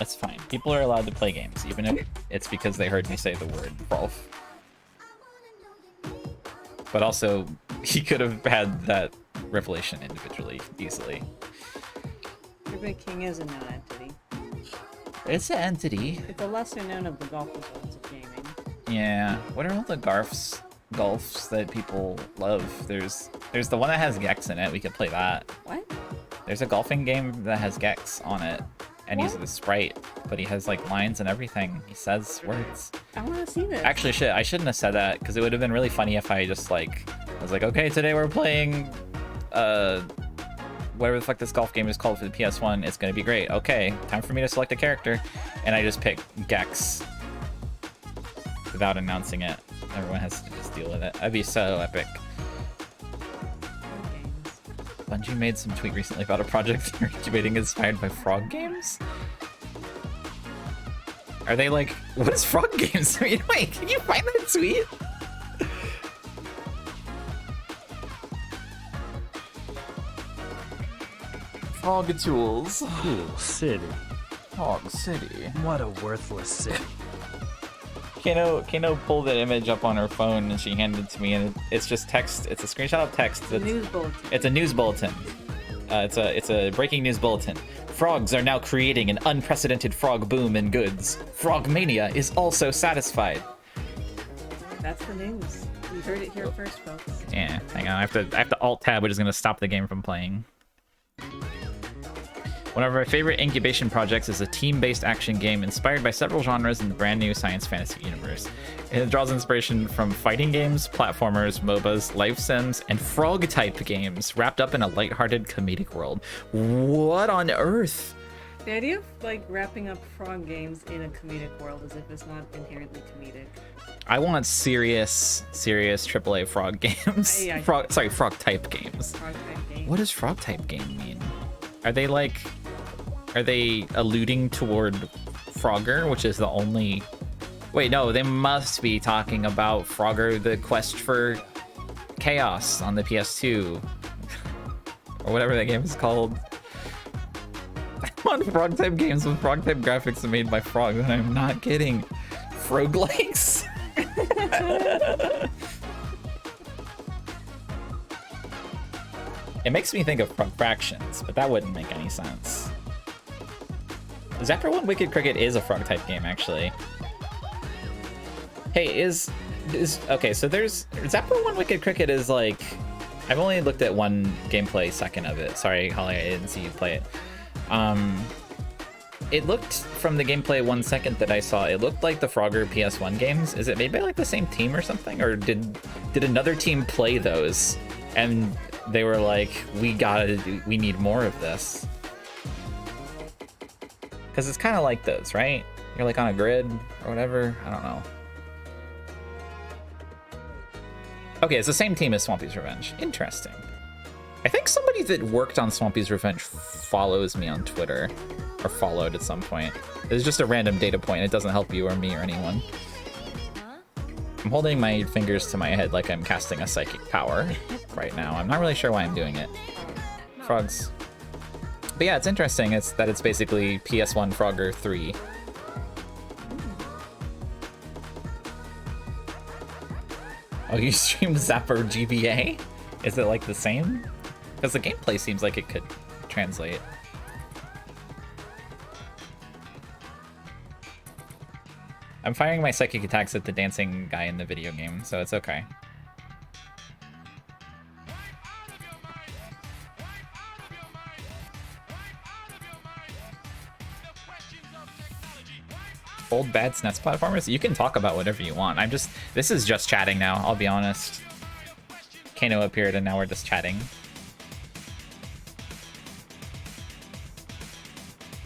That's fine. People are allowed to play games, even if it's because they heard me say the word Rolf. But also, he could have had that revelation individually, easily. Ruby King is a known entity. It's an entity. It's a lesser known of the golf components of gaming. Yeah. What are all the golfs that people love? There's the one that has Gex in it. We could play that. What? There's a golfing game that has Gex on it. And he's a sprite, but he has like lines and everything. He says words. I want to see this. Actually, shit, I shouldn't have said that because it would have been really funny if I just like was like, okay, today we're playing whatever the fuck this golf game is called for the PS1. It's gonna be great. Okay, time for me to select a character, and I just pick Gex without announcing it. Everyone has to just deal with it. That'd be so epic. Bungie made some tweet recently about a project they're incubating inspired by frog games. Are they like, what is frog games? I mean, wait, can you find that tweet? Frog tools. Cool city. Frog City. What a worthless city. Kano pulled an image up on her phone and she handed it to me, and it's just text. It's a screenshot of text. News bulletin. It's a news bulletin. It's a breaking news bulletin. Frogs are now creating an unprecedented frog boom in goods. Frog mania is also satisfied. That's the news. You heard it here first, folks. Yeah, hang on. I have to alt tab, which is gonna stop the game from playing. One of our favorite incubation projects is a team-based action game inspired by several genres in the brand new science fantasy universe. It draws inspiration from fighting games, platformers, MOBAs, life sims, and frog-type games, wrapped up in a lighthearted comedic world. What on earth? The idea of like wrapping up frog games in a comedic world as if it's not inherently comedic. I want serious AAA frog games. Yeah. Frog-type games. Frog-type game. What does frog-type game mean? Are they alluding toward Frogger, which is the only... Wait, no, they must be talking about Frogger, the quest for chaos on the PS2. Or whatever that game is called. I want frog-type games with frog-type graphics made by frogs, and I'm not kidding. Frogelikes? It makes me think of fractions, but that wouldn't make any sense. Zapper 1 Wicked Cricket is a frog type game, actually. Hey, okay, so there's Zapper 1 Wicked Cricket is like, I've only looked at one gameplay second of it. Sorry, Holly, I didn't see you play it. It looked, from the gameplay 1 second that I saw, it looked like the Frogger PS1 games. Is it made by like the same team or something? Or did another team play those and they were like, we need more of this? Because it's kind of like those, right? You're like on a grid or whatever. I don't know. Okay, it's the same team as Swampy's Revenge. Interesting. I think somebody that worked on Swampy's Revenge follows me on Twitter, or followed at some point. It's just a random data point. It doesn't help you or me or anyone. I'm holding my fingers to my head like I'm casting a psychic power right now. I'm not really sure why I'm doing it. Frogs. But yeah, it's interesting. It's basically PS1 Frogger 3. Oh, you stream Zapper GBA? Is it like the same? Because the gameplay seems like it could translate. I'm firing my psychic attacks at the dancing guy in the video game, so it's okay. Old bad SNES platformers? You can talk about whatever you want. This is just chatting now, I'll be honest. Kano appeared and now we're just chatting.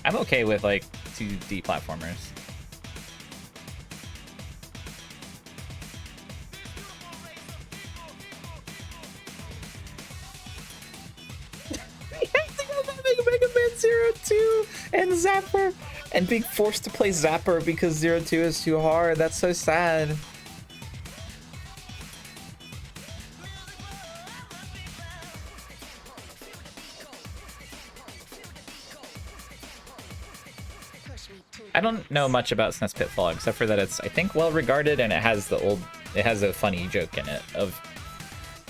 I'm okay with like 2D platformers. Mega Man 02 and Zapper, and being forced to play Zapper because 02 is too hard. That's so sad. I don't know much about SNES Pitfall except for that it's, I think, well regarded, and it has a funny joke in it of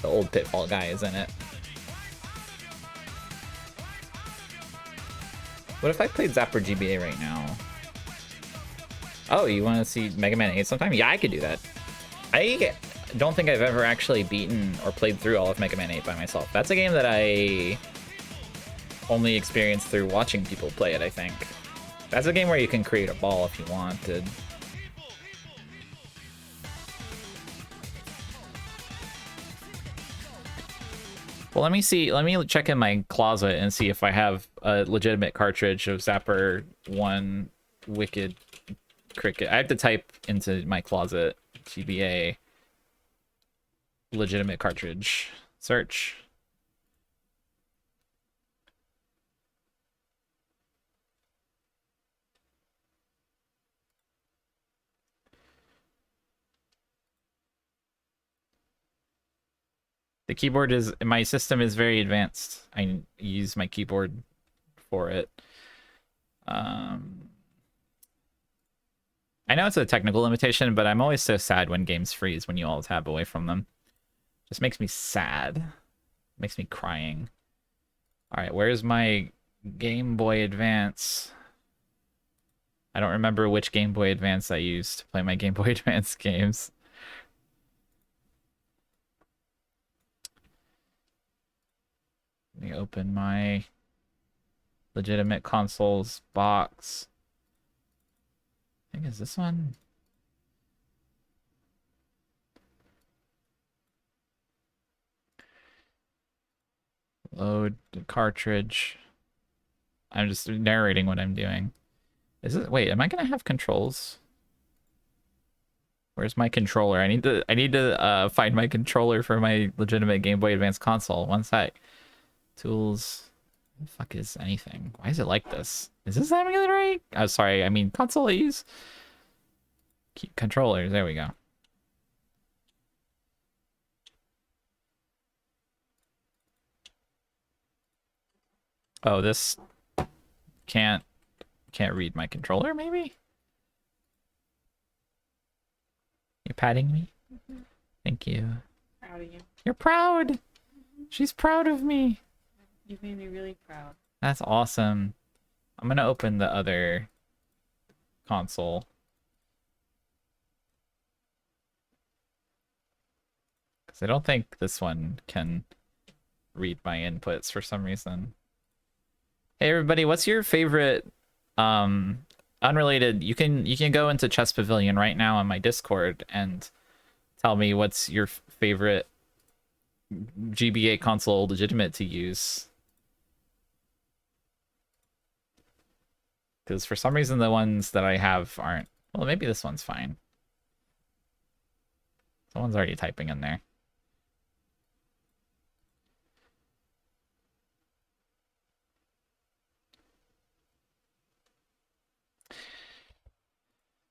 the old Pitfall guys in it. What if I played Zapper GBA right now? Oh, you want to see Mega Man 8 sometime? Yeah, I could do that. I don't think I've ever actually beaten or played through all of Mega Man 8 by myself. That's a game that I only experienced through watching people play it, I think. That's a game where you can create a ball if you wanted. Well, let me see. Let me check in my closet and see if I have a legitimate cartridge of Zapper 1 Wicked Cricket. I have to type into my closet GBA legitimate cartridge. Search. The keyboard is, my system is very advanced. I use my keyboard for it. I know it's a technical limitation, but I'm always so sad when games freeze when you all tab away from them. Just makes me sad. Makes me crying. All right, where's my Game Boy Advance? I don't remember which Game Boy Advance I used to play my Game Boy Advance games. Let me open my legitimate consoles box. I think it's this one. Load the cartridge. I'm just narrating what I'm doing. Is it? Wait, am I gonna have controls? Where's my controller? I need to find my controller for my legitimate Game Boy Advance console. One sec. Tools. What the fuck is anything? Why is it like this? Is this emulator right? Oh, sorry. I mean console I use. Keep controllers. There we go. Oh, this can't read my controller, maybe? You're patting me? Thank you. Proud of you. You're proud! She's proud of me! You've made me really proud. That's awesome. I'm gonna open the other console. Because I don't think this one can read my inputs for some reason. Hey everybody, what's your favorite unrelated, you can go into Chess Pavilion right now on my Discord and tell me what's your favorite GBA console legitimate to use. Because for some reason the ones that I have aren't. Well, maybe this one's fine. Someone's already typing in there.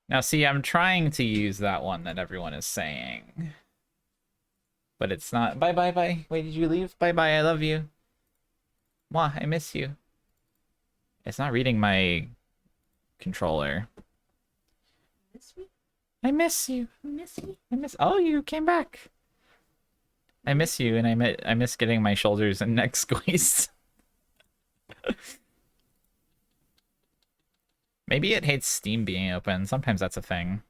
Now, see, I'm trying to use that one that everyone is saying. But it's not. Bye, bye, bye. Wait, did you leave? Bye, bye, I love you. Mwah, I miss you. It's not reading my controller. Miss me? I miss you. Miss me? I miss. Oh, you came back. I miss you, and I miss getting my shoulders and neck squeezed. Maybe it hates Steam being open. Sometimes that's a thing.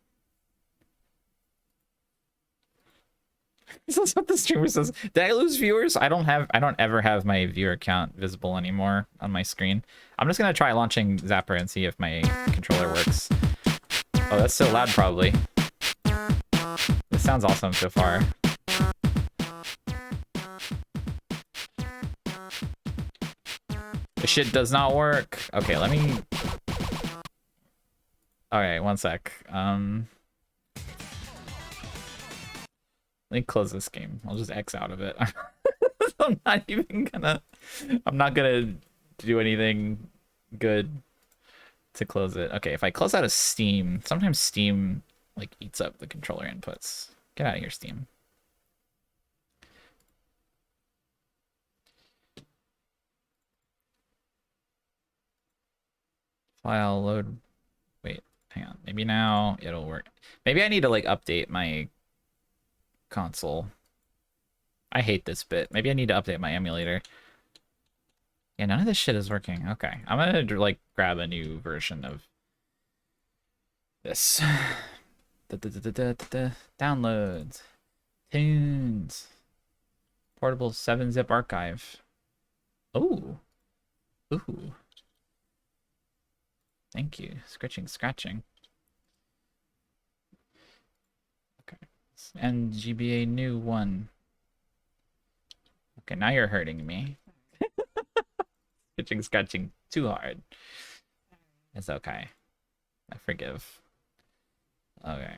This is what the streamer says. Did I lose viewers? I don't ever have my viewer count visible anymore on my screen. I'm just gonna try launching Zapper and see if my controller works. Oh, that's so loud, probably. This sounds awesome so far. This shit does not work. Okay, let me... Alright, one sec. Let me close this game. I'll just X out of it. I'm not gonna do anything good to close it. Okay, if I close out of Steam, sometimes Steam like eats up the controller inputs. Get out of here, Steam. File load. Wait. Hang on. Maybe now it'll work. Maybe I need to like update my console. I hate this bit. Maybe I need to update my emulator. Yeah, none of this shit is working. Okay. I'm gonna like grab a new version of this. Downloads. Tunes. Portable 7-zip archive. Ooh. Ooh. Thank you. Scratching. Okay. And GBA new one. Okay, now you're hurting me. Scratching too hard. It's okay. I forgive. Okay.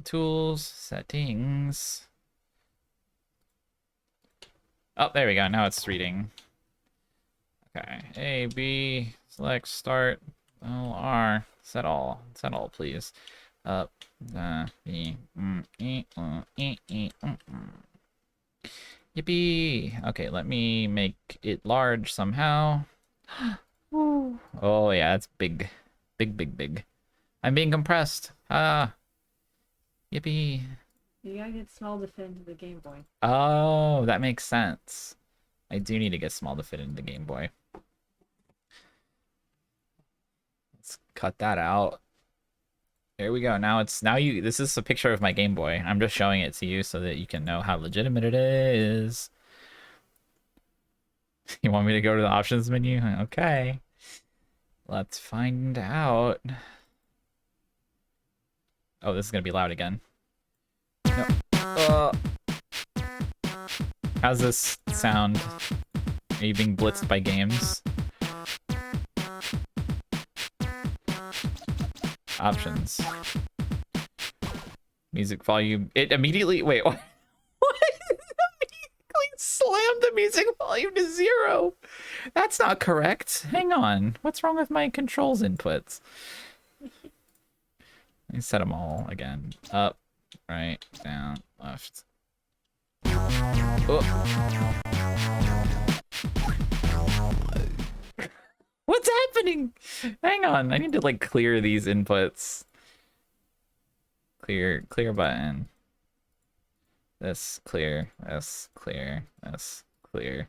Tools, settings. Oh, there we go. Now it's reading. Okay. A, B, select, start, L, R. Set all, please. Up, B, Yippee! Okay, let me make it large somehow. Oh yeah, that's big. Big. I'm being compressed. Ah. Yippee. You gotta get small to fit into the Game Boy. Oh, that makes sense. I do need to get small to fit into the Game Boy. Let's cut that out. There we go. This is a picture of my Game Boy. I'm just showing it to you so that you can know how legitimate it is. You want me to go to the options menu? Okay. Let's find out. Oh, this is gonna be loud again. No. How's this sound? Are you being blitzed by games? Options. Music volume. It immediately. Wait, what? It immediately slammed the music volume to 0. That's not correct. Hang on. What's wrong with my controls inputs? Let me set them all again. Up, right, down, left. Oh. What's happening? Hang on, I need to like clear these inputs. Clear button. This clear, this clear, this clear.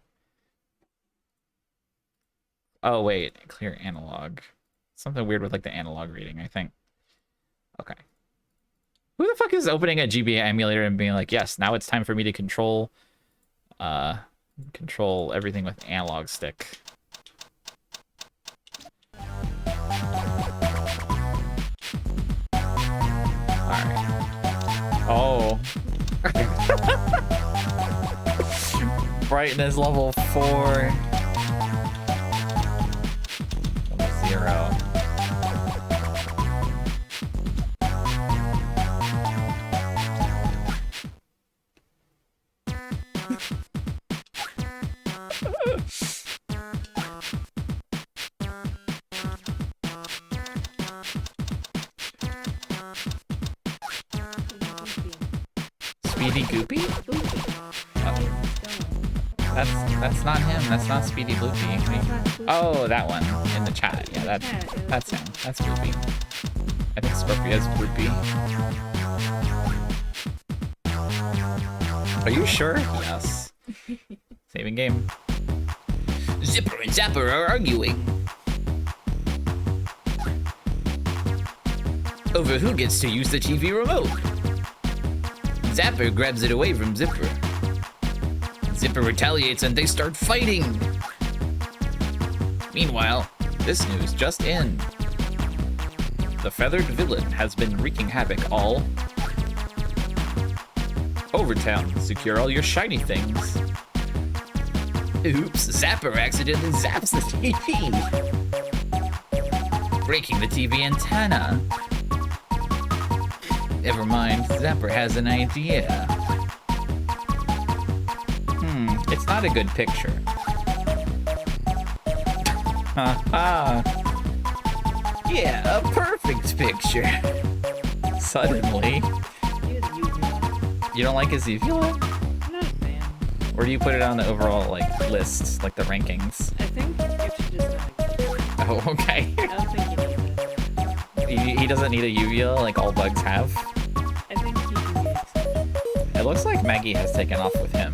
Oh wait, clear analog. Something weird with like the analog reading, I think. Okay. Who the fuck is opening a GBA emulator and being like, yes, now it's time for me to control everything with analog stick. Alright. Oh. Brightness level 4. Level 0. Speedy Goopy? That's not him. That's not Speedy Bloopy. Oh, that one in the chat. Yeah, that's him. That's Bloopy. I think Scorpio's Bloopy. Are you sure? Yes. Saving game. Zipper and Zapper are arguing over who gets to use the TV remote. Zapper grabs it away from Zipper. Zipper retaliates and they start fighting. Meanwhile, this news just in. The feathered villain has been wreaking havoc all over town. Secure all your shiny things. Oops, Zapper accidentally zaps the TV, breaking the TV antenna. Never mind, Zapper has an idea. It's not a good picture. Haha. Yeah, a perfect picture. Suddenly. You don't like his Eevee? I'm not a fan. Or do you put it on the overall like list, like the rankings? I think you should just not. Oh, okay. I don't think you need it. He doesn't need a uvula like all bugs have. I think he can be accepted. It looks like Maggie has taken off with him.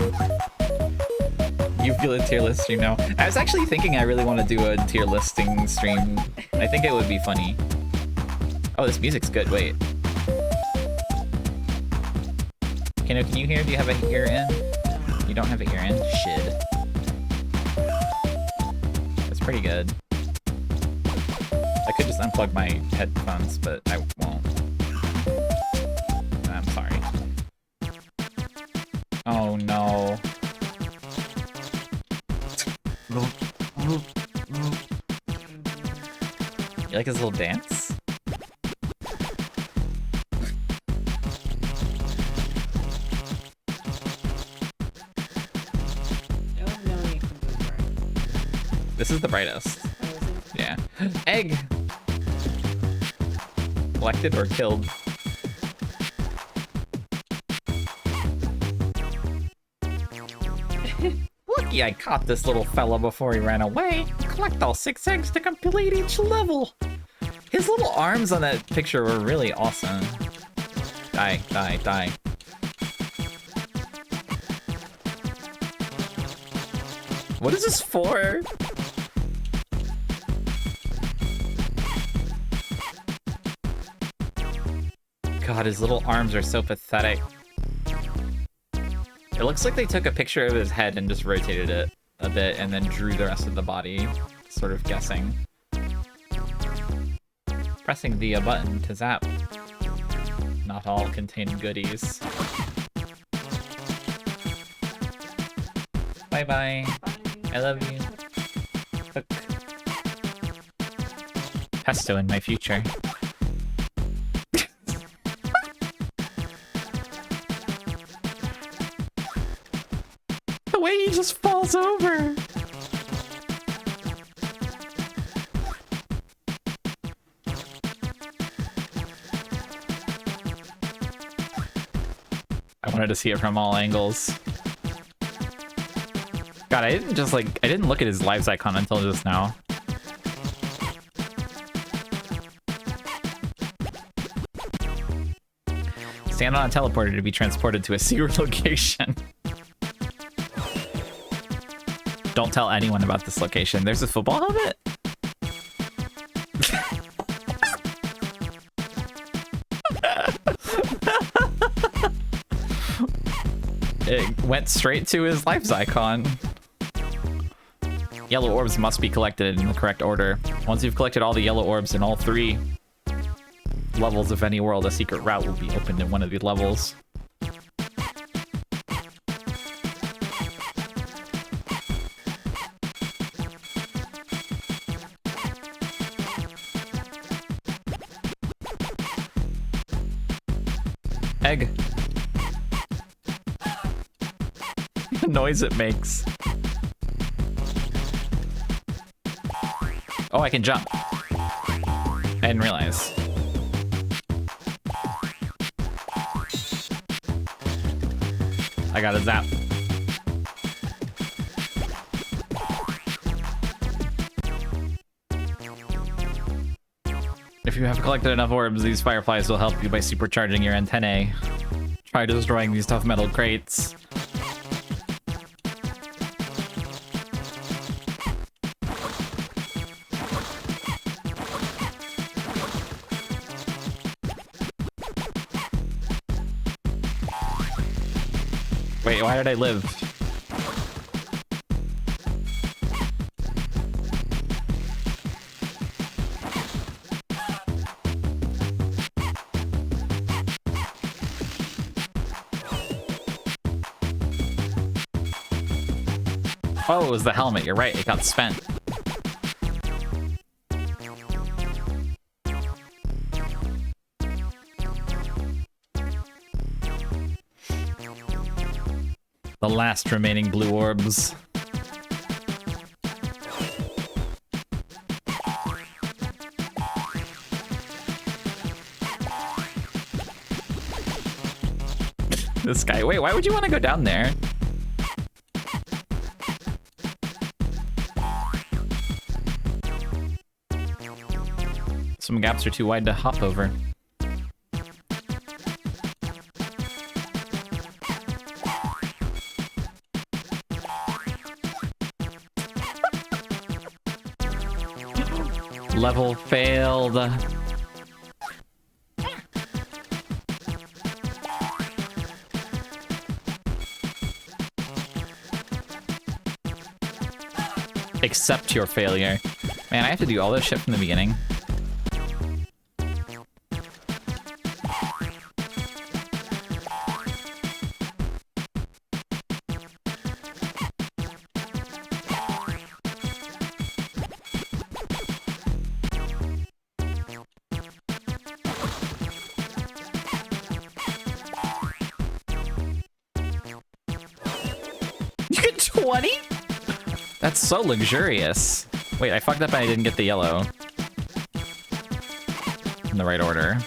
Uvula tier list stream now. I was actually thinking I really want to do a tier listing stream. I think it would be funny. Oh, this music's good. Wait. Kano, can you hear? Do you have an ear in? You don't have an ear in? Shit. That's pretty good. I could just unplug my headphones, but I won't. I'm sorry. Oh no. You like his little dance? Oh no, you can do it right. This is the brightest. Oh, is it? Yeah. Egg! Collected or killed? Lucky I caught this little fella before he ran away. Collect all 6 eggs to complete each level. His little arms on that picture were really awesome. Die, die, die. What is this for? God, his little arms are so pathetic. It looks like they took a picture of his head and just rotated it a bit and then drew the rest of the body, sort of guessing. Pressing the button to zap. Not all contain goodies. Bye bye. I love you. Look. Pesto in my future. The way he just falls over. I wanted to see it from all angles. God, I didn't look at his lives icon until just now. Stand on a teleporter to be transported to a secret location. Don't tell anyone about this location. There's a football helmet? It went straight to his lives icon. Yellow orbs must be collected in the correct order. Once you've collected all the yellow orbs in all 3 levels of any world, a secret route will be opened in one of the levels. Egg. The noise it makes. Oh, I can jump. I didn't realize. I got a zap. If you have collected enough orbs, these fireflies will help you by supercharging your antennae. Try destroying these tough metal crates. Wait, why did I live? Oh, it was the helmet. You're right. It got spent. The last remaining blue orbs. This guy. Wait, why would you want to go down there? Some gaps are too wide to hop over. Level failed. Accept your failure. Man, I have to do all this shit from the beginning. You get 20? That's so luxurious. Wait, I fucked up and I didn't get the yellow in the right order.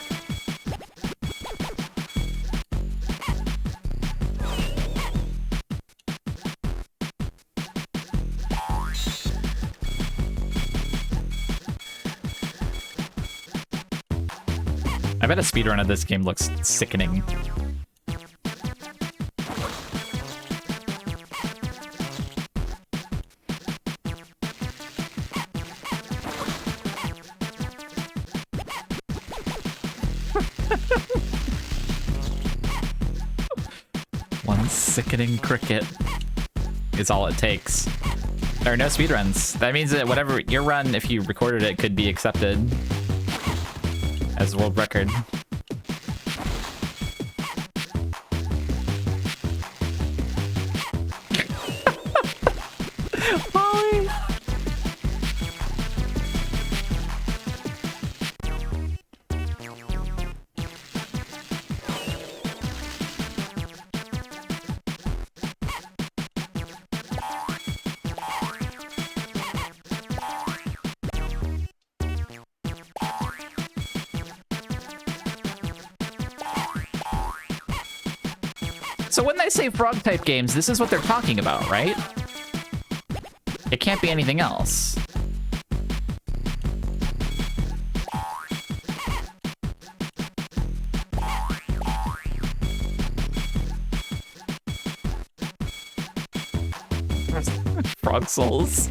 I bet a speedrun of this game looks sickening. One sickening cricket is all it takes. There are no speedruns. That means that whatever your run, if you recorded it, could be accepted as world record. Molly. So when they say frog-type games, this is what they're talking about, right? It can't be anything else. Frog souls.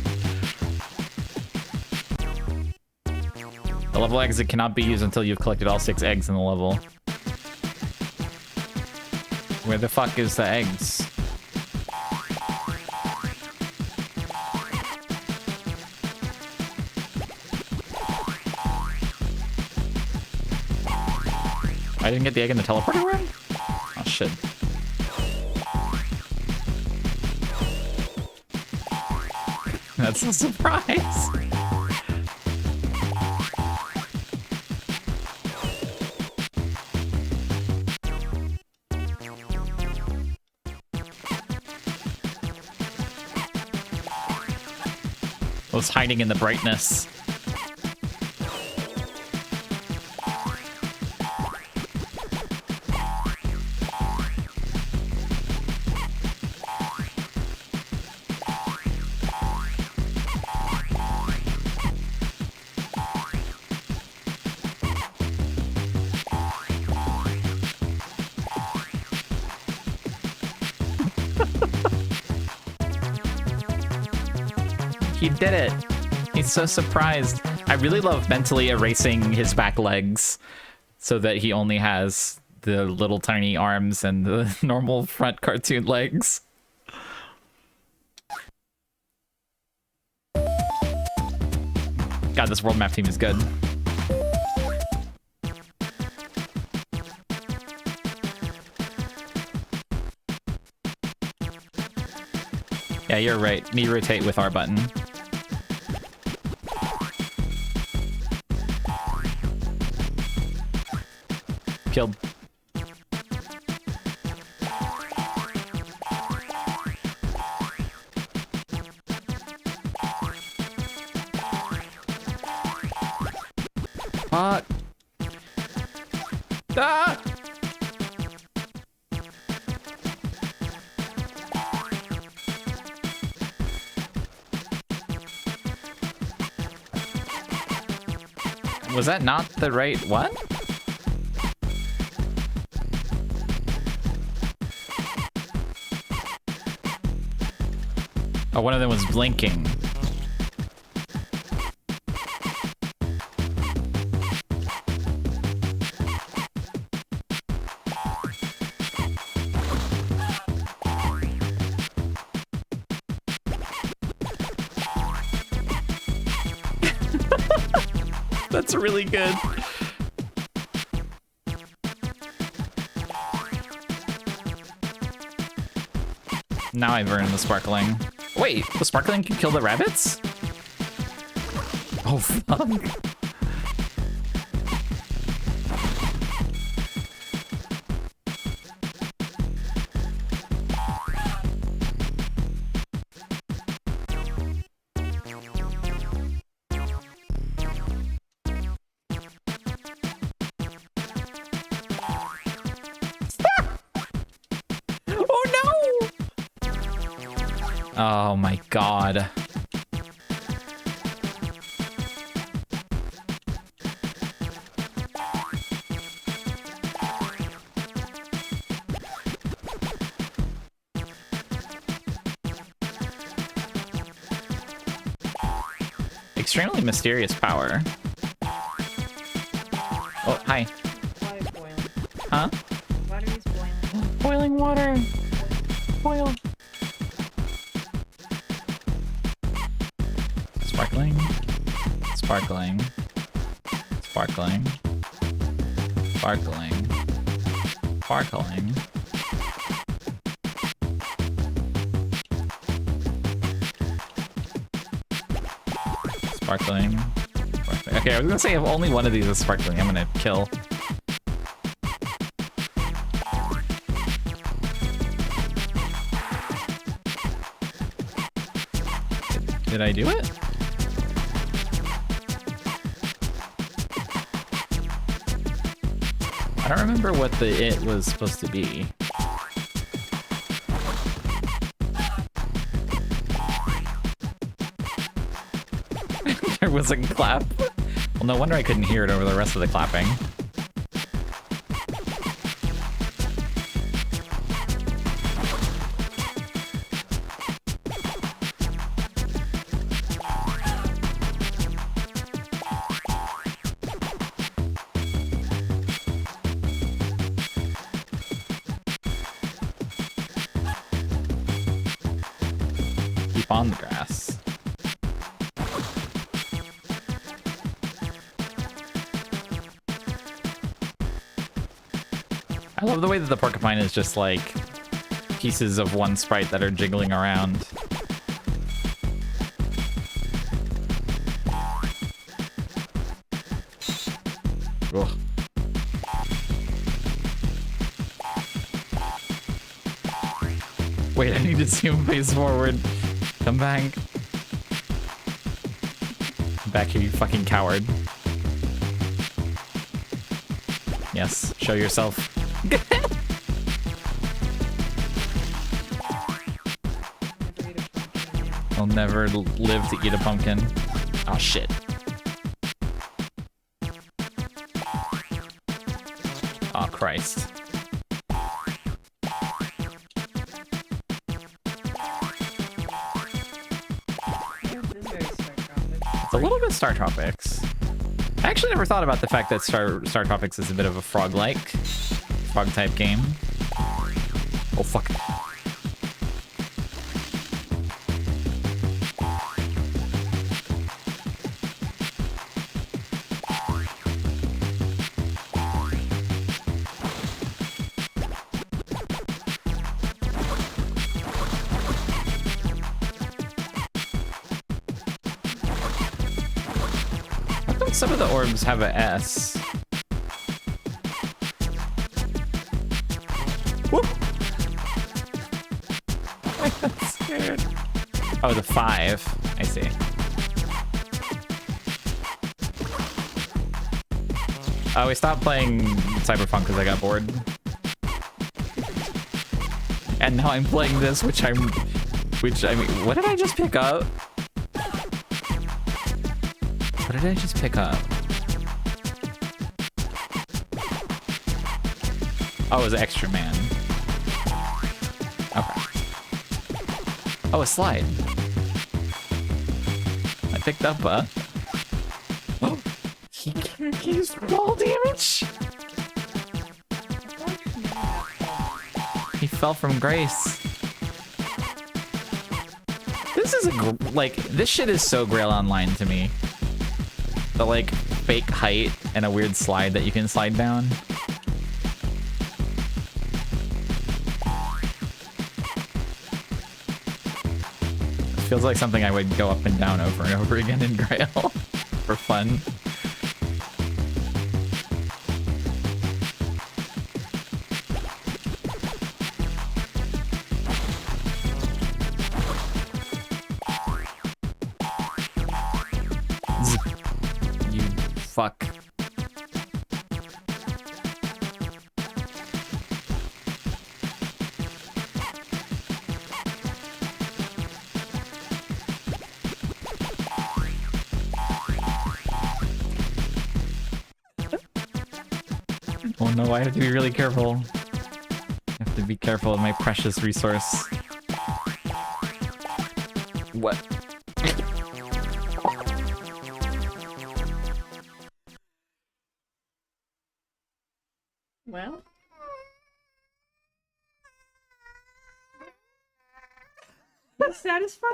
The level exit cannot be used until you've collected all 6 eggs in the level. Where the fuck is the eggs? I didn't get the egg in the teleporter room? Oh shit. That's a surprise. Was hiding in the brightness. He did it. He's so surprised. I really love mentally erasing his back legs so that he only has the little tiny arms and the normal front cartoon legs. God, this world map team is good. Yeah, you're right. Me rotate with R button. Killed. Fuck. Ah! Was that not the right one? Oh, one of them was blinking. That's really good. Now I've earned the sparkling. Wait, the sparkling can kill the rabbits? Oh, fuck. Oh my god. Extremely mysterious power. Oh, hi. Water's boiling. Huh? Water is boiling. Boiling water. Boil. Sparkling. Sparkling. Sparkling. Sparkling. Sparkling. Sparkling. Sparkling. Okay, I was gonna say if only one of these is sparkling, I'm gonna kill. Did I do it? I don't remember what the it was supposed to be. There was a clap. Well, no wonder I couldn't hear it over the rest of the clapping. Keep on the grass. I love the way that the porcupine is just like pieces of one sprite that are jiggling around. Ugh. Wait, I need to see him face forward. Come back. Come back here, you fucking coward. Yes, show yourself. I'll never live to eat a pumpkin. Oh shit. Oh Christ. It's a little bit Star Tropics. I actually never thought about the fact that Star Tropics is a bit of a frog-like, frog-type game. Oh fuck. Some of the orbs have a S. Whoop! I got scared. Oh, the 5. I see. Oh, we stopped playing Cyberpunk because I got bored. And now I'm playing this, which I mean, what did I just pick up? What did I just pick up? Oh, it was extra man. Okay. Oh, a slide. I picked up a... Oh! He used ball damage! He fell from grace. This is like, this shit is so Grail Online to me. The like fake height and a weird slide that you can slide down. Feels like something I would go up and down over and over again in Grail for fun. You fuck. Oh no, I have to be really careful. I have to be careful of my precious resource. What? Well. You satisfied?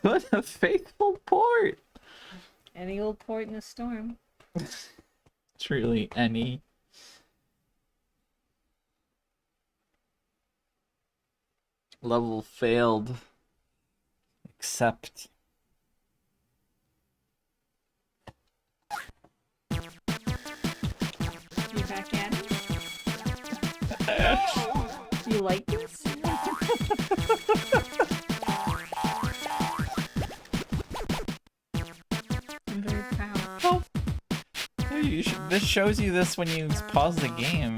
What a faithful port! Any old port in a storm. Truly, any. Level failed. Accept. You back at it? You like this? I'm very proud. Oh. This shows you this when you pause the game.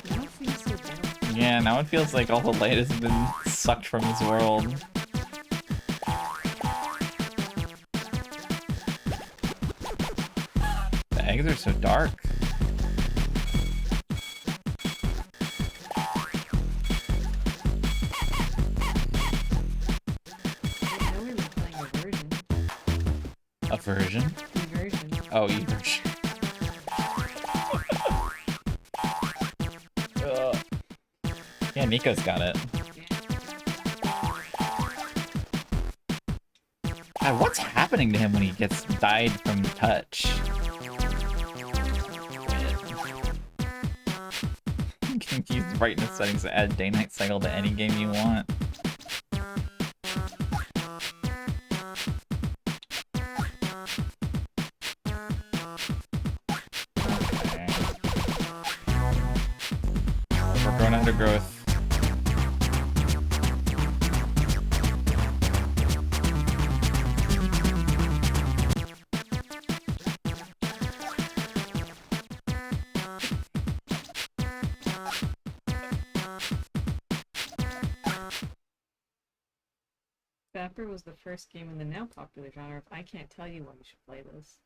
Now it feels so bad. Yeah, now it feels like all the light has been sucked from his world. The eggs are so dark. I know we've been playing a version. A version? Version. Oh, e-version. Yeah, Nico's got it. God, what's happening to him when he gets died from touch? You can use brightness settings to add day-night cycle to any game you want. Okay. We're growing under growth. Zapper was the first game in the now popular genre. I can't tell you why you should play this.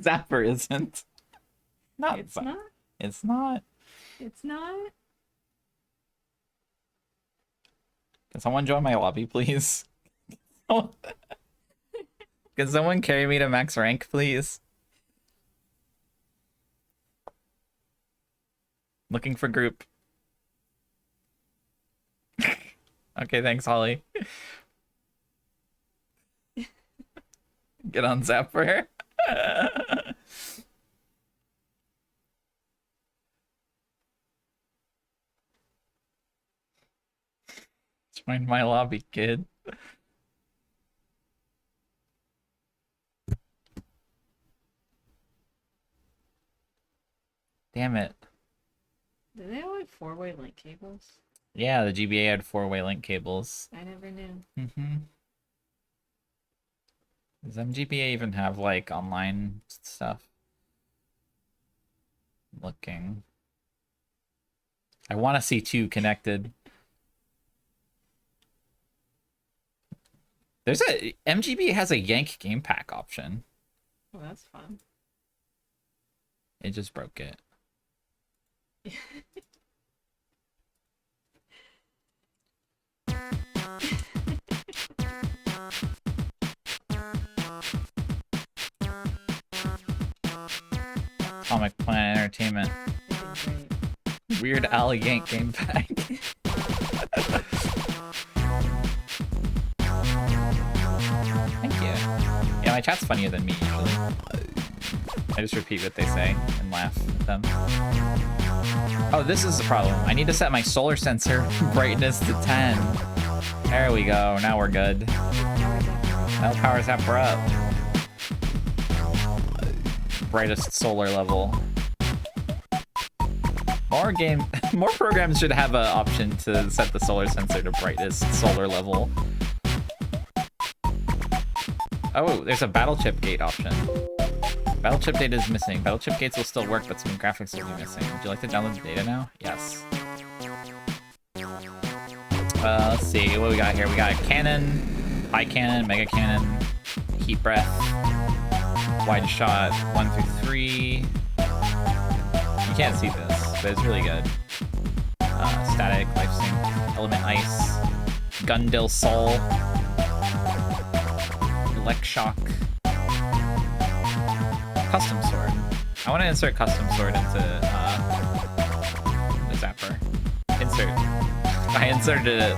Zapper isn't. Not It's Za- not? It's not. It's not? Can someone join my lobby, please? Can someone carry me to max rank, please? Looking for group. Okay, thanks, Holly. Get on Zapper. Join my lobby, kid. Damn it. Do they all have four-way link cables? Yeah, the GBA had 4-way link cables. I never knew. Mm-hmm. Does MGBA even have, like, online stuff? Looking. I want to see two connected. There's a MGB has a Yank game pack option. Oh, that's fun. It just broke it. Atomic Planet Entertainment. Great. Weird Al Yank game pack. Thank you. Yeah, my chat's funnier than me usually. I just repeat what they say and laugh at them. Oh, this is the problem. I need to set my solar sensor brightness to 10. There we go. Now we're good. Now power zapper up. Brightest solar level. More programs should have an option to set the solar sensor to brightest solar level. Oh, there's a battle chip gate option. Battle chip data is missing. Battle chip gates will still work, but some graphics will be missing. Would you like to download the data now? Yes. Let's see what we got here. We got cannon, high cannon, mega cannon, heat breath, wide shot 1 through 3. You can't see this, but it's really good. Static, life sync, element ice, Gundil Soul, elect shock, custom sword. I want to insert custom sword into the zapper. Insert. I inserted it.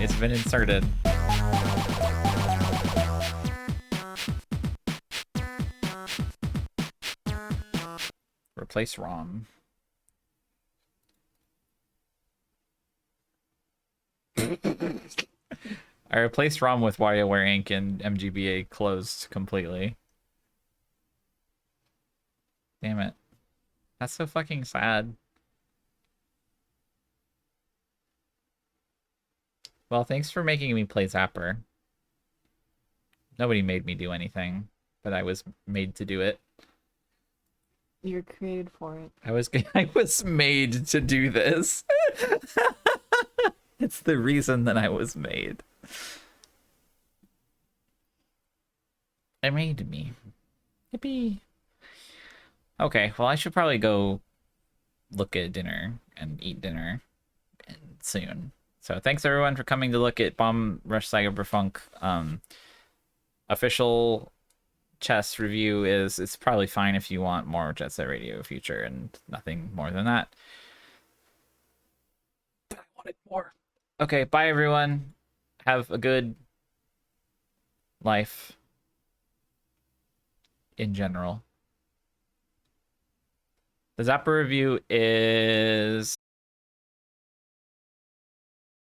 It's been inserted. Replace ROM. I replaced ROM with WarioWare Inc. and MGBA closed completely. Damn it. That's so fucking sad. Well, thanks for making me play Zapper. Nobody made me do anything, but I was made to do it. You're created for it. I was made to do this. It's the reason that I was made. They made me. Yippee. Okay, well, I should probably go look at dinner and eat dinner soon. So thanks everyone for coming to look at Bomb Rush Cyberfunk. Official chess review is it's probably fine if you want more Jet Set Radio Future and nothing more than that. But I wanted more. Okay, bye everyone. Have a good life in general. The Zapper review is